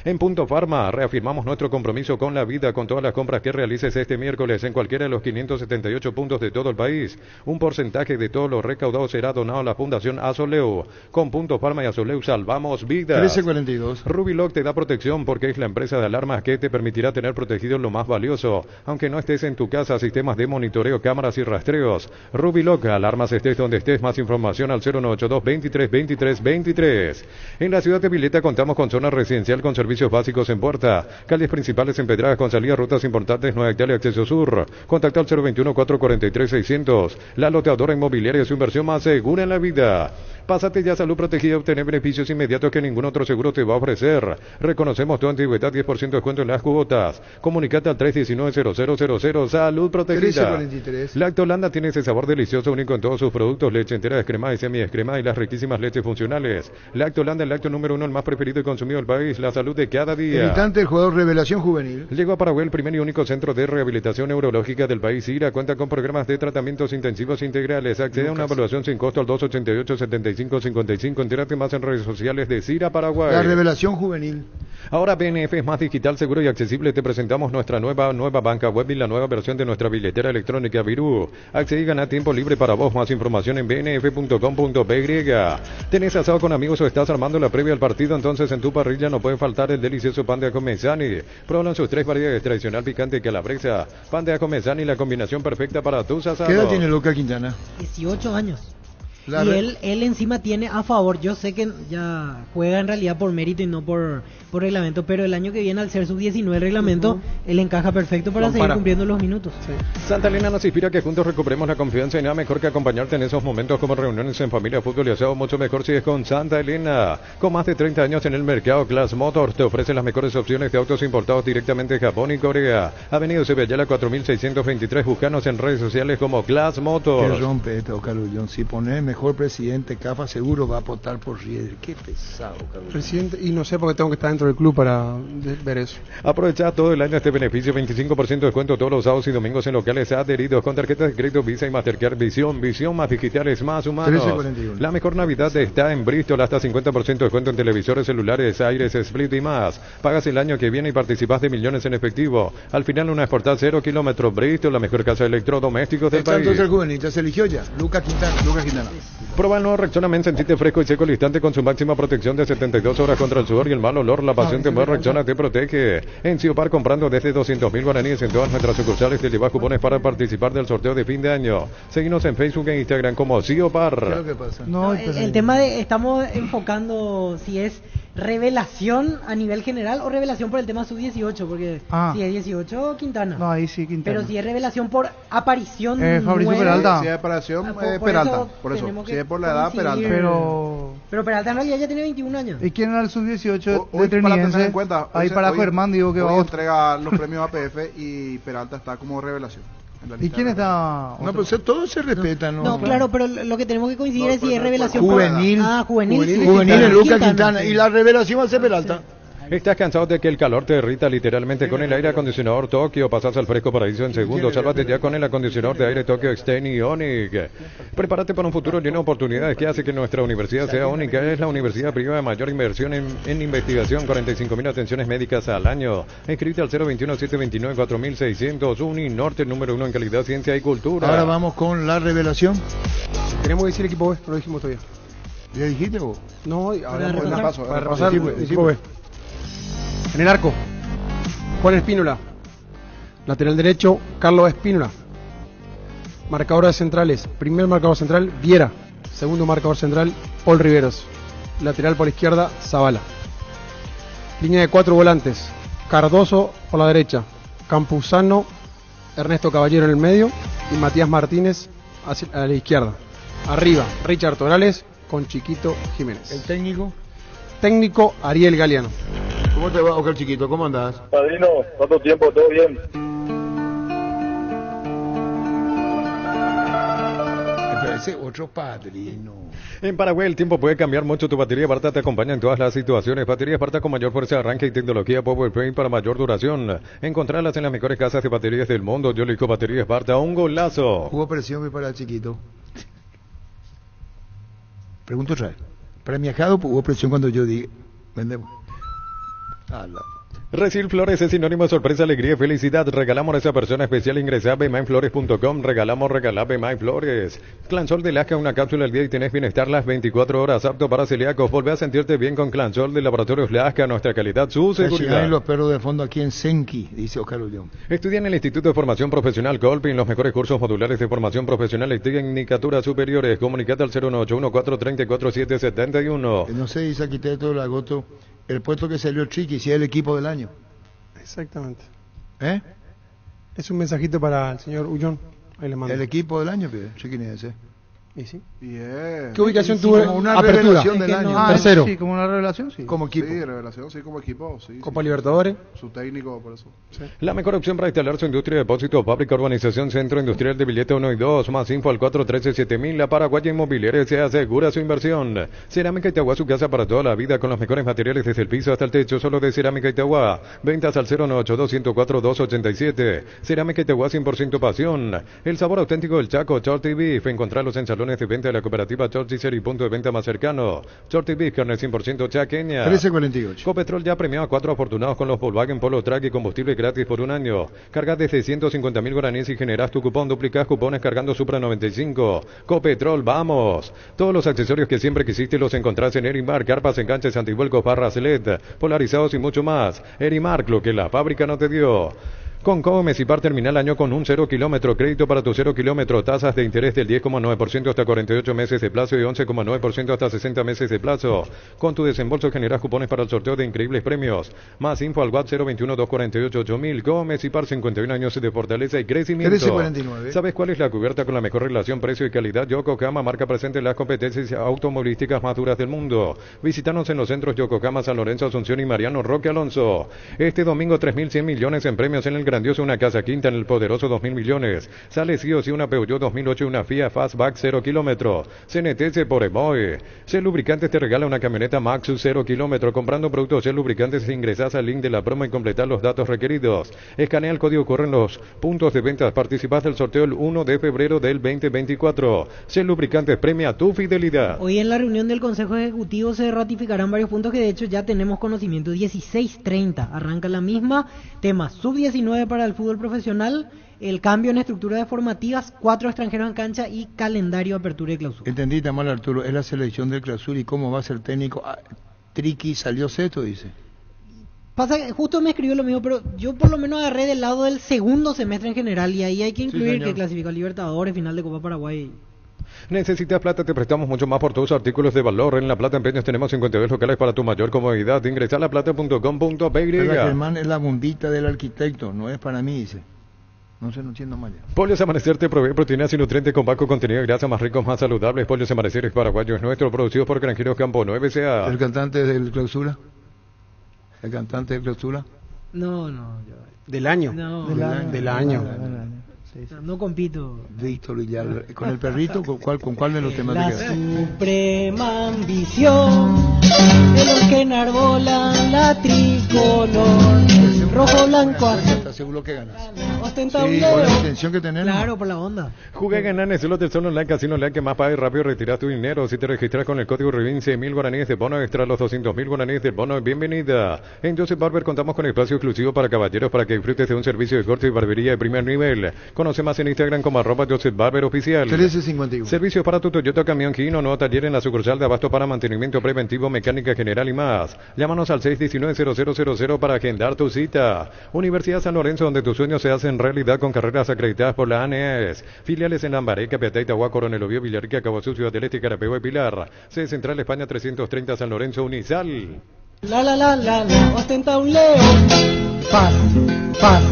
En Punto Farma, reafirmamos nuestro compromiso con la vida con todas las compras que realices este miércoles en cualquiera de los 578 puntos de todo el país. Un porcentaje de todo lo recaudado será donado a la Fundación Azoleu. Con Punto Farma y Azoleu salvamos vidas. 1342. Rubiloc te da protección porque es la empresa de alarmas que te permitirá tener protegido lo más valioso. Aunque no estés en tu casa, sistemas de monitoreo, cámaras y rastreos. Rubiloc, alarmas estés donde estés. Más información al 0982 23 23 23. En la ciudad de Vileta contamos con zona residencial con servicios básicos en puerta. Calles principales empedradas con salida a rutas importantes, Nueva Italia, acceso sur. Contacta al 021-443-600. La loteadora inmobiliaria es su inversión más segura en la vida. Pásate ya a Salud Protegida y obtener beneficios inmediatos que ningún otro seguro te va a ofrecer. Reconocemos tu antigüedad, 10% de descuento en las cuotas. Comunicate al 319-0000. Salud Protegida. 1343. Lactolanda tiene ese sabor delicioso único en todos sus productos. Leche entera, descremada y semi-descremada y las riquísimas leches funcionales. Lactolanda, el lácteo número 1, el más preferido y consumido del país. La salud de cada día. Militante, el jugador revelación juvenil. Llegó a Paraguay el primer y único centro de rehabilitación neurológica del país. IRA cuenta con programas de tratamientos intensivos integrales. Accede a una evaluación sin costo al 288-7555. Entérate más en redes sociales de CIRA Paraguay. La revelación juvenil. Ahora BNF es más digital, seguro y accesible. Te presentamos nuestra nueva banca web y la nueva versión de nuestra billetera electrónica Virú. Accede y gana tiempo libre para vos. Más información en bnf.com.py. ¿Tenés asado con amigos o estás armando la previa al partido? Entonces en tu parrilla no puede faltar el delicioso pan de ajo Mezzani. Pruébalo en sus 3 variedades: tradicional, picante y calabresa. Pan de ajo Mezzani, la combinación perfecta para tus asados. ¿Qué edad tiene Luca Quintana? 18 años. Y él encima tiene a favor, yo sé que ya juega en realidad por mérito y no por reglamento, pero el año que viene, al ser sub-19 el reglamento, él encaja perfecto para seguir cumpliendo los minutos. Sí. Santa Elena nos inspira a que juntos recuperemos la confianza y nada mejor que acompañarte en esos momentos como reuniones en familia, fútbol y asado, mucho mejor si es con Santa Elena. Con más de 30 años en el mercado, Class Motors te ofrece las mejores opciones de autos importados directamente de Japón y Corea. Avenida Sevillala 4623, buscanos en redes sociales como Class Motors. ¿Qué rompe esto, Calullón? Si pones mejor presidente, Cafa seguro va a apostar por Rieder. Qué pesado, Calullón. Presidente, y no sé porque tengo que estar dentro del club para ver eso. Aprovecha todo el año este beneficio, 25% de descuento todos los sábados y domingos en locales adheridos con tarjetas de crédito Visa y Mastercard. Visión más digitales, más humanos. 1341. La mejor Navidad está en Bristol, hasta 50% de descuento en televisores, celulares, aires, split y más. Pagas el año que viene y participas de millones en efectivo. Al final una exportada 0 kilómetros. Bristol, la mejor casa de electrodomésticos del país. Entonces el juvenil ya se eligió ya. Luca Quintana. Prueba el nuevo Rexona Men, sentite fresco y seco al instante con su máxima protección de 72 horas contra el sudor y el mal olor. La pasión de Rexona te protege. En Ciopar, comprando desde 200.000 guaraníes en todas nuestras sucursales, te llevas cupones para participar del sorteo de fin de año. Seguinos en Facebook e Instagram como Ciopar. ¿Qué es lo que pasa? No, el tema de estamos enfocando si es revelación a nivel general o revelación por el tema sub-18, porque si es 18, Quintana. No, ahí sí, Quintana. Pero si es revelación por aparición Fabricio nueva, Peralta. Si es aparición, Peralta. Por eso, si es por la edad, Peralta. Pero Peralta en realidad ya tiene 21 años. ¿Y quién era el sub-18 hoy, de para tener en Triniense? cuenta, Ahí para Germán digo que va a entrega los premios APF y Peralta está como revelación. ¿Y quién está? No, pues todos se respetan, ¿no? No, claro, pero lo que tenemos que coincidir es si es revelación juvenil. Juvenil en Luca Quintana. Y la revelación va a ser Peralta. ¿Estás cansado de que el calor te irrita literalmente con el aire acondicionador Tokio? Pasas al fresco paraíso en segundos. Sálvate ya con el acondicionador de aire Tokio Extend Ionic. Prepárate para un futuro lleno de oportunidades que hace que nuestra universidad sea única. Es la universidad privada de mayor inversión en investigación. 45.000 atenciones médicas al año. Inscríbete al 021-729-4600. Uninorte, número 1 en calidad, ciencia y cultura. Ahora vamos con la revelación. Tenemos que decir equipo B, no lo dijimos todavía. ¿Ya dijiste vos? No, ahora para repasar. Equipo B. En el arco, Juan Espínola. Lateral derecho, Carlos Espínola. Marcadores centrales. Primer marcador central, Viera. Segundo marcador central, Paul Riveros. Lateral por izquierda, Zavala. Línea de 4 volantes. Cardoso por la derecha. Campuzano, Ernesto Caballero en el medio. Y Matías Martínez a la izquierda. Arriba, Richard Torales con Chiquito Jiménez. ¿El técnico? Técnico, Ariel Galeano. ¿Cómo te va, Oscar Chiquito? ¿Cómo andás? Padrino, ¿cuánto tiempo? ¿Todo bien? ese otro padrino. En Paraguay el tiempo puede cambiar mucho. Tu batería Esparta te acompaña en todas las situaciones. Batería Esparta con mayor fuerza de arranque y tecnología Power Frame para mayor duración. Encontrarlas en las mejores casas de baterías del mundo. Yo elijo batería Esparta, un golazo. Hubo presión para el chiquito. Pregunto otra vez. Para mi ajado hubo presión cuando yo dije, vendemos. Recibir flores es sinónimo de sorpresa, alegría y felicidad. Regalamos a esa persona especial. Ingresa a bmainflores.com. Regalamos Bmainflores. Clansol de Lasca, una cápsula al día y tenés bienestar las 24 horas. Apto para celíacos. Volvé a sentirte bien con Clansol de Laboratorios Lasca. Nuestra calidad, su seguridad. Los perros de fondo aquí en Senki, dice Oscar Ullón. Estudia en el Instituto de Formación Profesional Colpin los mejores cursos modulares de formación profesional y tecnicaturas superiores. Comunicate al 09814344771. No sé, dice aquí todo el agoto. El puesto que salió Chiqui, si es el equipo del año. Exactamente. ¿Eh? Es un mensajito para el señor Ullón. Ahí le mando. El equipo del año, ¿quién es ese? ¿Y sí? Yeah. ¿Qué ubicación tuvo? Como una revelación del año. Tercero. Sí, como una revelación, sí. Como equipo. Sí, revelación, sí, como equipo. Sí, Copa Libertadores. Su técnico, por eso. Sí. La mejor opción para instalar su industria de depósito, fábrica, urbanización, centro industrial de billete 1 y 2. Más info al 413-7000. La Paraguaya Inmobiliaria se asegura su inversión. Cerámica Itagua, su casa para toda la vida con los mejores materiales desde el piso hasta el techo. Solo de Cerámica Itagua. Ventas al 098-204-287. Cerámica Itagua 100% pasión. El sabor auténtico del Chaco, Shorty Beef. Encontrarlos en salones de venta de la cooperativa Shorty, punto de venta más cercano. Shorty Beef, carne 100% chaqueña. 1348. Copetrol ya premió a 4 afortunados con los Volkswagen Polo Track y combustible gratis por un año. Carga desde 150.000 guaraníes y generas tu cupón. Duplicás cupones cargando Supra 95. Copetrol, vamos. Todos los accesorios que siempre quisiste los encontrás en Erimar. Carpas, enganches, antivuelcos, barras LED, polarizados y mucho más. Erimar, lo que la fábrica no te dio. Con Comecipar termina el año con un 0 kilómetro. Crédito para tu 0 kilómetro. Tasas de interés del 10,9% hasta 48 meses de plazo y 11,9% hasta 60 meses de plazo. Con tu desembolso generas cupones para el sorteo de increíbles premios. Más info al WhatsApp 021-248-8000. Comecipar, 51 años de fortaleza y crecimiento. 1349. ¿Sabes cuál es la cubierta con la mejor relación precio y calidad? Yokohama, marca presente en las competencias automovilísticas más duras del mundo. Visítanos en los centros Yokohama, San Lorenzo, Asunción y Mariano Roque Alonso. Este domingo 3.100 millones en premios en el grandioso, una casa quinta en el poderoso 2.000 millones. Sale sí o sí una Peugeot 2008 y una Fiat Fastback 0 kilómetro. CNTC por Emoe. Shell Lubricantes te regala una camioneta Maxus 0 kilómetro. Comprando productos Shell Lubricantes ingresas al link de la promo y completar los datos requeridos. Escanea el código, corre en los puntos de venta. Participás del sorteo el 1 de febrero del 2024. Shell Lubricantes premia tu fidelidad. Hoy en la reunión del Consejo Ejecutivo se ratificarán varios puntos que de hecho ya tenemos conocimiento. 16:30 arranca la misma. Tema sub-19 para el fútbol profesional, el cambio en estructura de formativas, 4 extranjeros en cancha y calendario de apertura y clausura. Entendí, mal Arturo, es la selección del clausura y cómo va a ser técnico. Triqui salió seto, dice. Pasa que justo me escribió lo mismo, pero yo por lo menos agarré del lado del segundo semestre en general y ahí hay que incluir que clasificó a Libertadores, final de Copa Paraguay. ¿Necesitas plata? Te prestamos mucho más por todos los artículos de valor. En La Plata Empeños tenemos 52 locales para tu mayor comodidad. Ingresa a laplata.com.py. Germán es la bombita del arquitecto, no es para mí, dice. No sé, no entiendo mal ya. Pollos Amanecer te provee proteínas y nutrientes con bajo contenido de grasa, más ricos, más saludables. Pollos Amanecer es paraguayo, es nuestro, producido por Granjeros Campo 9 SA. ¿El cantante del clausura? ¿El cantante del clausura? No. ¿Del año? No. Del año. No compito. Víctor Villar, ¿con el perrito? ¿Con cuál de los temas la te quedas? Suprema ambición de los que enarbolan la tricolor. Rojo, blanco, azul. ¿Estás seguro que ganas? Ostenta Sí, con la intención que tenemos. Claro, por la onda. Juega ganar en el del Sol Online, Casino Online, que más paga y rápido retiras tu dinero. Si te registras con el código REVIN, 100.000 guaraníes de bono extra, los 200.000 guaraníes del bono. Bienvenida. En Joseph Barber contamos con espacio exclusivo para caballeros para que disfrutes de un servicio de corte y barbería de primer nivel. Conoce más en Instagram como @Joseph Barber Oficial. 1351. Servicios para tu Toyota Camión Kino, nuevo taller en la sucursal de Abasto para mantenimiento preventivo, mecánica general y más. Llámanos al 619-0000 para agendar tu cita. Universidad San Lorenzo, donde tus sueños se hacen realidad con carreras acreditadas por la ANES. Filiales en Lambaré, Capiatá, Itagua, Coronel Oviedo, Villarrica, Cabo Ciudad del Este, Carapegua y Pilar. Sede Central España 330 San Lorenzo, Unizal. Ostenta un león. Paz.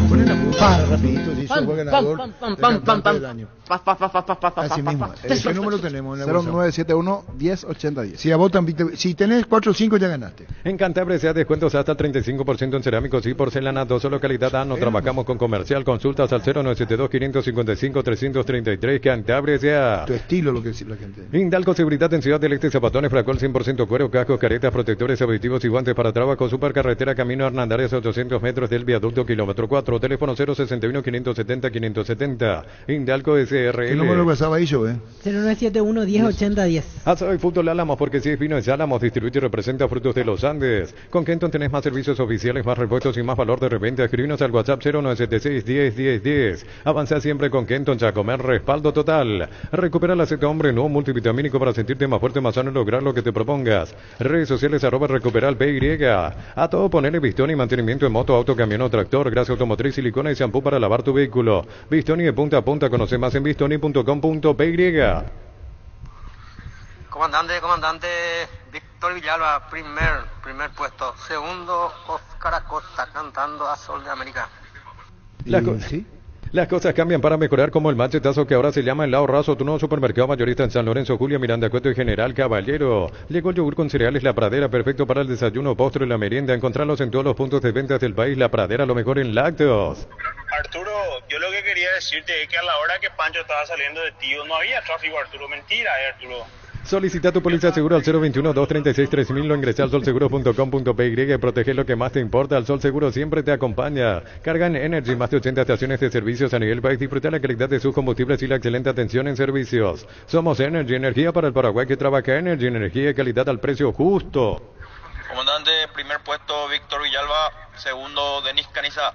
Ponen la música rapidito, si sos ganador del cantante del año. Así mismo. ¿Qué número tenemos en la 0971-108010. Si a vos también, si tenés 4 o 5 ya ganaste. En Cantabria se da descuentos hasta el 35% en cerámicos y porcelanato. Solo calidad A. No trabajamos con comercial. Consultas al 0972-555-333. Cantabria sea. Tu estilo, lo que dice la gente. Indalco Seguridad en Ciudad del Este. Zapatones, Fracol 100% cuero, cascos, caretas, protectores, objetivos y guantes para trabajo. Supercarretera Camino Hernandarias a 800 metros del viaducto kilómetro 4. Teléfono 061-570-570. Indalco SRL. ¿Qué número pasaba ahí yo, 0971-108010. Soy Fútbol Álamos, porque si es vino es Álamos. Distribuye y representa Frutos de los Andes. Con Kenton tenés más servicios oficiales, más repuestos y más valor de reventa. Escribinos al WhatsApp 0976-10-10-10. Avanza siempre con Kenton Chacomer. Respaldo total. Recupera el aceite hombre nuevo multivitamínico para sentirte más fuerte, más sano y lograr lo que te propongas. Redes sociales @recuperal PY. A todo ponerle pistón y mantenimiento en moto, auto, camión o tractor. Grasa automotriz, silicona y shampoo para lavar tu vehículo. Bistoni de punta a punta. Conoce más en bistoni.com.py. Comandante Víctor Villalba, primer puesto. Segundo, Oscar Acosta, cantando a Sol de América. Las cosas cambian para mejorar, como el machetazo que ahora se llama El Lado Raso, tu nuevo supermercado mayorista en San Lorenzo, Julia, Miranda, Cueto y General Caballero. Llegó el yogur con cereales La Pradera, perfecto para el desayuno, postre y la merienda. Encontrarlos en todos los puntos de ventas del país. La Pradera, lo mejor en lácteos. Arturo, yo lo que quería decirte es que a la hora que Pancho estaba saliendo de Tío no había tráfico, Arturo. Mentira, Arturo. Solicita tu póliza seguro al 021-236-3000 o ingresa al solseguro.com.py y protege lo que más te importa. El Sol Seguro siempre te acompaña. Carga en Energy, más de 80 estaciones de servicios a nivel país. Disfruta la calidad de sus combustibles y la excelente atención en servicios. Somos Energy, energía para el Paraguay que trabaja. Energy, energía y calidad al precio justo. Comandante, primer puesto Víctor Villalba, segundo Denis Caniza.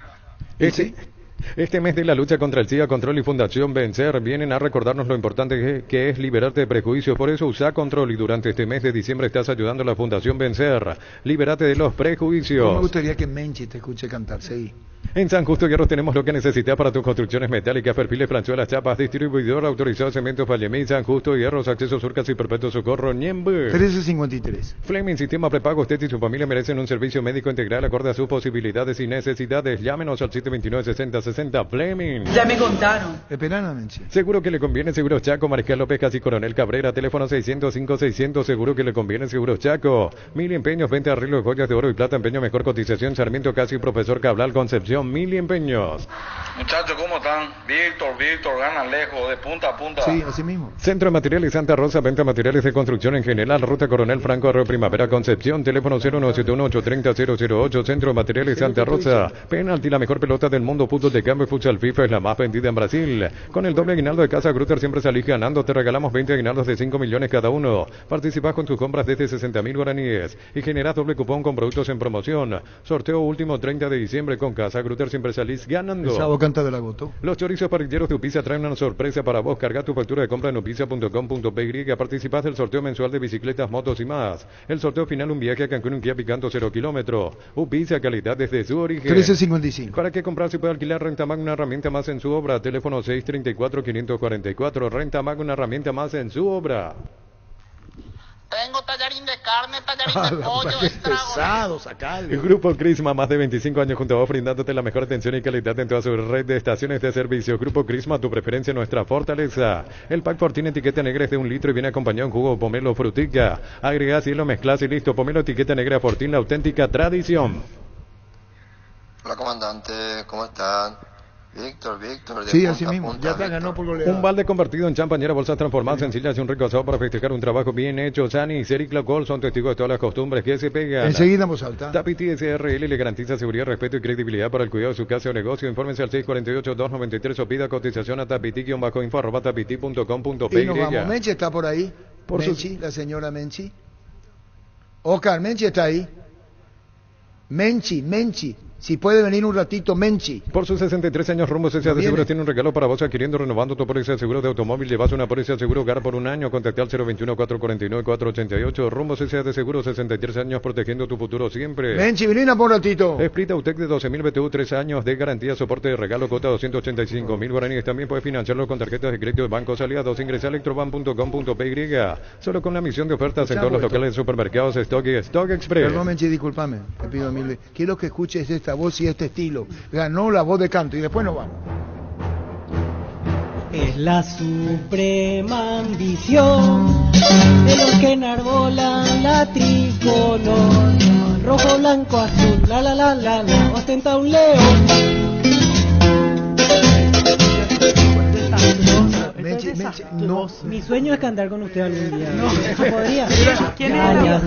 Este mes de la lucha contra el SIDA, Control y Fundación Vencer vienen a recordarnos lo importante que es liberarte de prejuicios. Por eso usa Control y durante este mes de diciembre estás ayudando a la Fundación Vencer. Libérate de los prejuicios. Me gustaría que Menchi te escuche cantar, sí. En San Justo Hierro tenemos lo que necesitas para tus construcciones metálicas, perfiles, planchuelas, chapas, distribuidor autorizado de cementos Vallemí, San Justo Hierros, acceso Surcas y Perpetuo Socorro, Ñembe. 1353. Fleming Sistema Prepago. Usted y su familia merecen un servicio médico integral acorde a sus posibilidades y necesidades. Llámenos al 729-6060. Fleming. Ya me contaron. Esperan, Menchi. Seguro que le conviene Seguros Chaco, Mariscal López, Casi Coronel Cabrera, teléfono 605-600. Seguro que le conviene Seguros Chaco. 1000 empeños, venta de arreglo de joyas de oro y plata, empeño mejor cotización, Sarmiento Casi, Profesor Cabral, Concepción. 1000 empeños. Muchachos, ¿cómo están? Víctor, gana lejos, de punta a punta. Sí, así mismo. Centro de Materiales Santa Rosa, venta de materiales de construcción en general, Ruta Coronel Franco, Arroyo Primavera, Concepción, teléfono 0971830-008, Centro de Materiales Santa Rosa. Penalti, la mejor pelota del mundo, fútbol de campo y futsal FIFA es la más vendida en Brasil. Con el doble aguinaldo de Casa Grutter siempre salís ganando, te regalamos 20 aguinaldos de 5 millones cada uno. Participás con tus compras desde 60.000 guaraníes y generás doble cupón con productos en promoción. Sorteo último 30 de diciembre con Casa Grutter, siempre salís ganando. El sábado canta de la Goto. Los chorizos parrilleros de Upisa traen una sorpresa para vos. Carga tu factura de compra en upisa.com.py. Participás del sorteo mensual de bicicletas, motos y más. El sorteo final, un viaje a Cancún, un Kia Picanto 0 kilómetros. Upisa, calidad desde su origen. 1355. ¿Para qué comprar si puede alquilar? Renta Mag, una herramienta más en su obra. Teléfono 634-544. Renta Mag, una herramienta más en su obra. Tengo tallarín de carne, tallarín de pollo, qué pesado, sacale. El Grupo Crisma, más de 25 años junto a vos, brindándote la mejor atención y calidad en toda su red de estaciones de servicio. Grupo Crisma, tu preferencia, nuestra fortaleza. El pack por tiene etiqueta negra, es de 1 litro y viene acompañado en jugo pomelo frutica. Agregás y lo mezclas y listo. Pomelo etiqueta negra Fortín, la auténtica tradición. Hola, comandante, ¿cómo están? Víctor, de sí, así mismo, ya te ganó por goleada. Un balde convertido en champañera, bolsas transformadas, sencillas y un rico asado para festejar un trabajo bien hecho. Sani y Sericla Col son testigos de todas las costumbres que se pegan. Enseguida en voz alta. Tapiti SRL le garantiza seguridad, respeto y credibilidad para el cuidado de su casa o negocio. Infórmense al 648-293 o pida cotización a tapiti-info@tapiti.com.py. Y nos vamos, Menchi está por ahí. Menchi, la señora Menchi. Oscar, Menchi está ahí. Menchi. Si puede venir un ratito, Menchi. Por sus 63 años, Rumbo CSA de Seguros tiene un regalo para vos adquiriendo, renovando tu póliza de seguro de automóvil. Llevas una póliza de seguro hogar por un año. Contacte al 021-449-488. Rumbo CSA de Seguros, 63 años protegiendo tu futuro siempre. Menchi, vení por un ratito. Split Autec de 12.000 BTU, 3 años de garantía, soporte de regalo, cuota 285.000 guaraníes. También puedes financiarlo con tarjetas de crédito de bancos aliados. Ingresa a electroban.com.py. Solo con la misión de ofertas en todos los locales de supermercados Stock y Stock Express. Perdón, Menchi, discúlpame. Te pido mil veces. Quiero que escuches esta voz y este estilo. Ganó la voz de canto y después nos vamos. Es la suprema ambición de los que enarbolan la tricolor. Rojo, blanco, azul, la la la la la, ostenta un león. No. Mi sueño es cantar con usted algún día. No, ¿eso podría? ¿Quién era?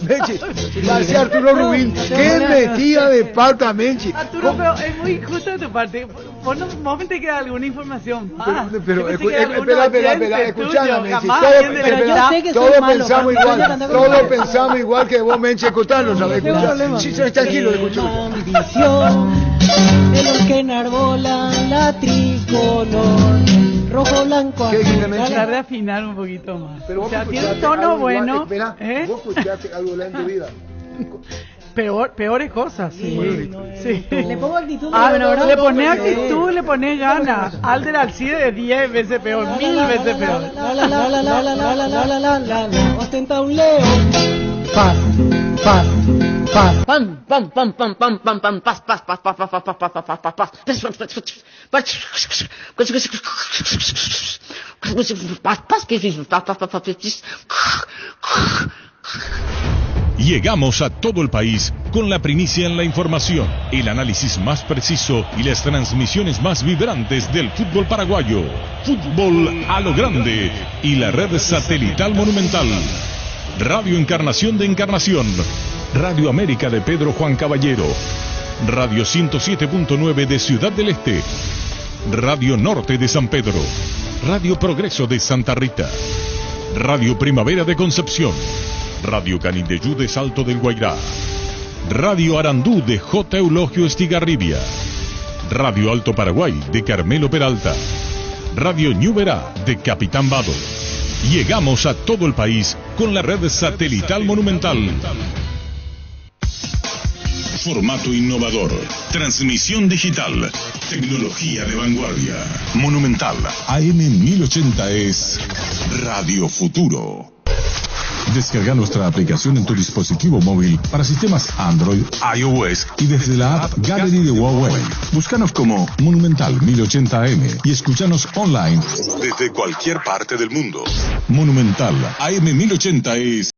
Menchi, parecía Arturo Rubín. ¡Qué metida de pata, Menchi! Arturo, pero es muy injusto de tu parte. Vos me te queda alguna información más. Pero espera, escuchame, Menchi. Todos pensamos igual. Todos pensamos igual que vos, Menchi. Escuchalo, ¿sabes? Sí, tranquilo, escucho. De los que enarbolan la tricolor. Rojo, blanco, azul. Tratar de afinar un poquito más. Pero o sea, tiene un tono bueno. Espera, ¿vos escuchaste algo en tu vida? Peores cosas, sí. Sí. Le pongo actitud. Le pone actitud, le pone ganas. Alder Alcide de 10 veces peor, 1000 veces peor. Ostenta un león. Paz. Pam, pam, pam, pam, pam, pam, pam, paz, paz, paz, paz, paz, paz, paz, paz, paz, paz, paz, Llegamos a todo el país con la primicia en la información, el análisis más preciso y las transmisiones más vibrantes del fútbol paraguayo. Fútbol a lo grande y la red satelital Monumental. Radio Encarnación de Encarnación, Radio América de Pedro Juan Caballero, Radio 107.9 de Ciudad del Este, Radio Norte de San Pedro, Radio Progreso de Santa Rita, Radio Primavera de Concepción, Radio Canindeyú de Salto del Guairá, Radio Arandú de J. Eulogio Estigarribia, Radio Alto Paraguay de Carmelo Peralta, Radio Ñuberá de Capitán Vado. Llegamos a todo el país con la red satelital Monumental. Formato innovador, transmisión digital, tecnología de vanguardia. Monumental AM 1080 es Radio Futuro. Descarga nuestra aplicación en tu dispositivo móvil para sistemas Android, iOS y desde la app Gallery de Huawei. Búscanos como Monumental 1080M y escúchanos online desde cualquier parte del mundo. Monumental AM 1080 es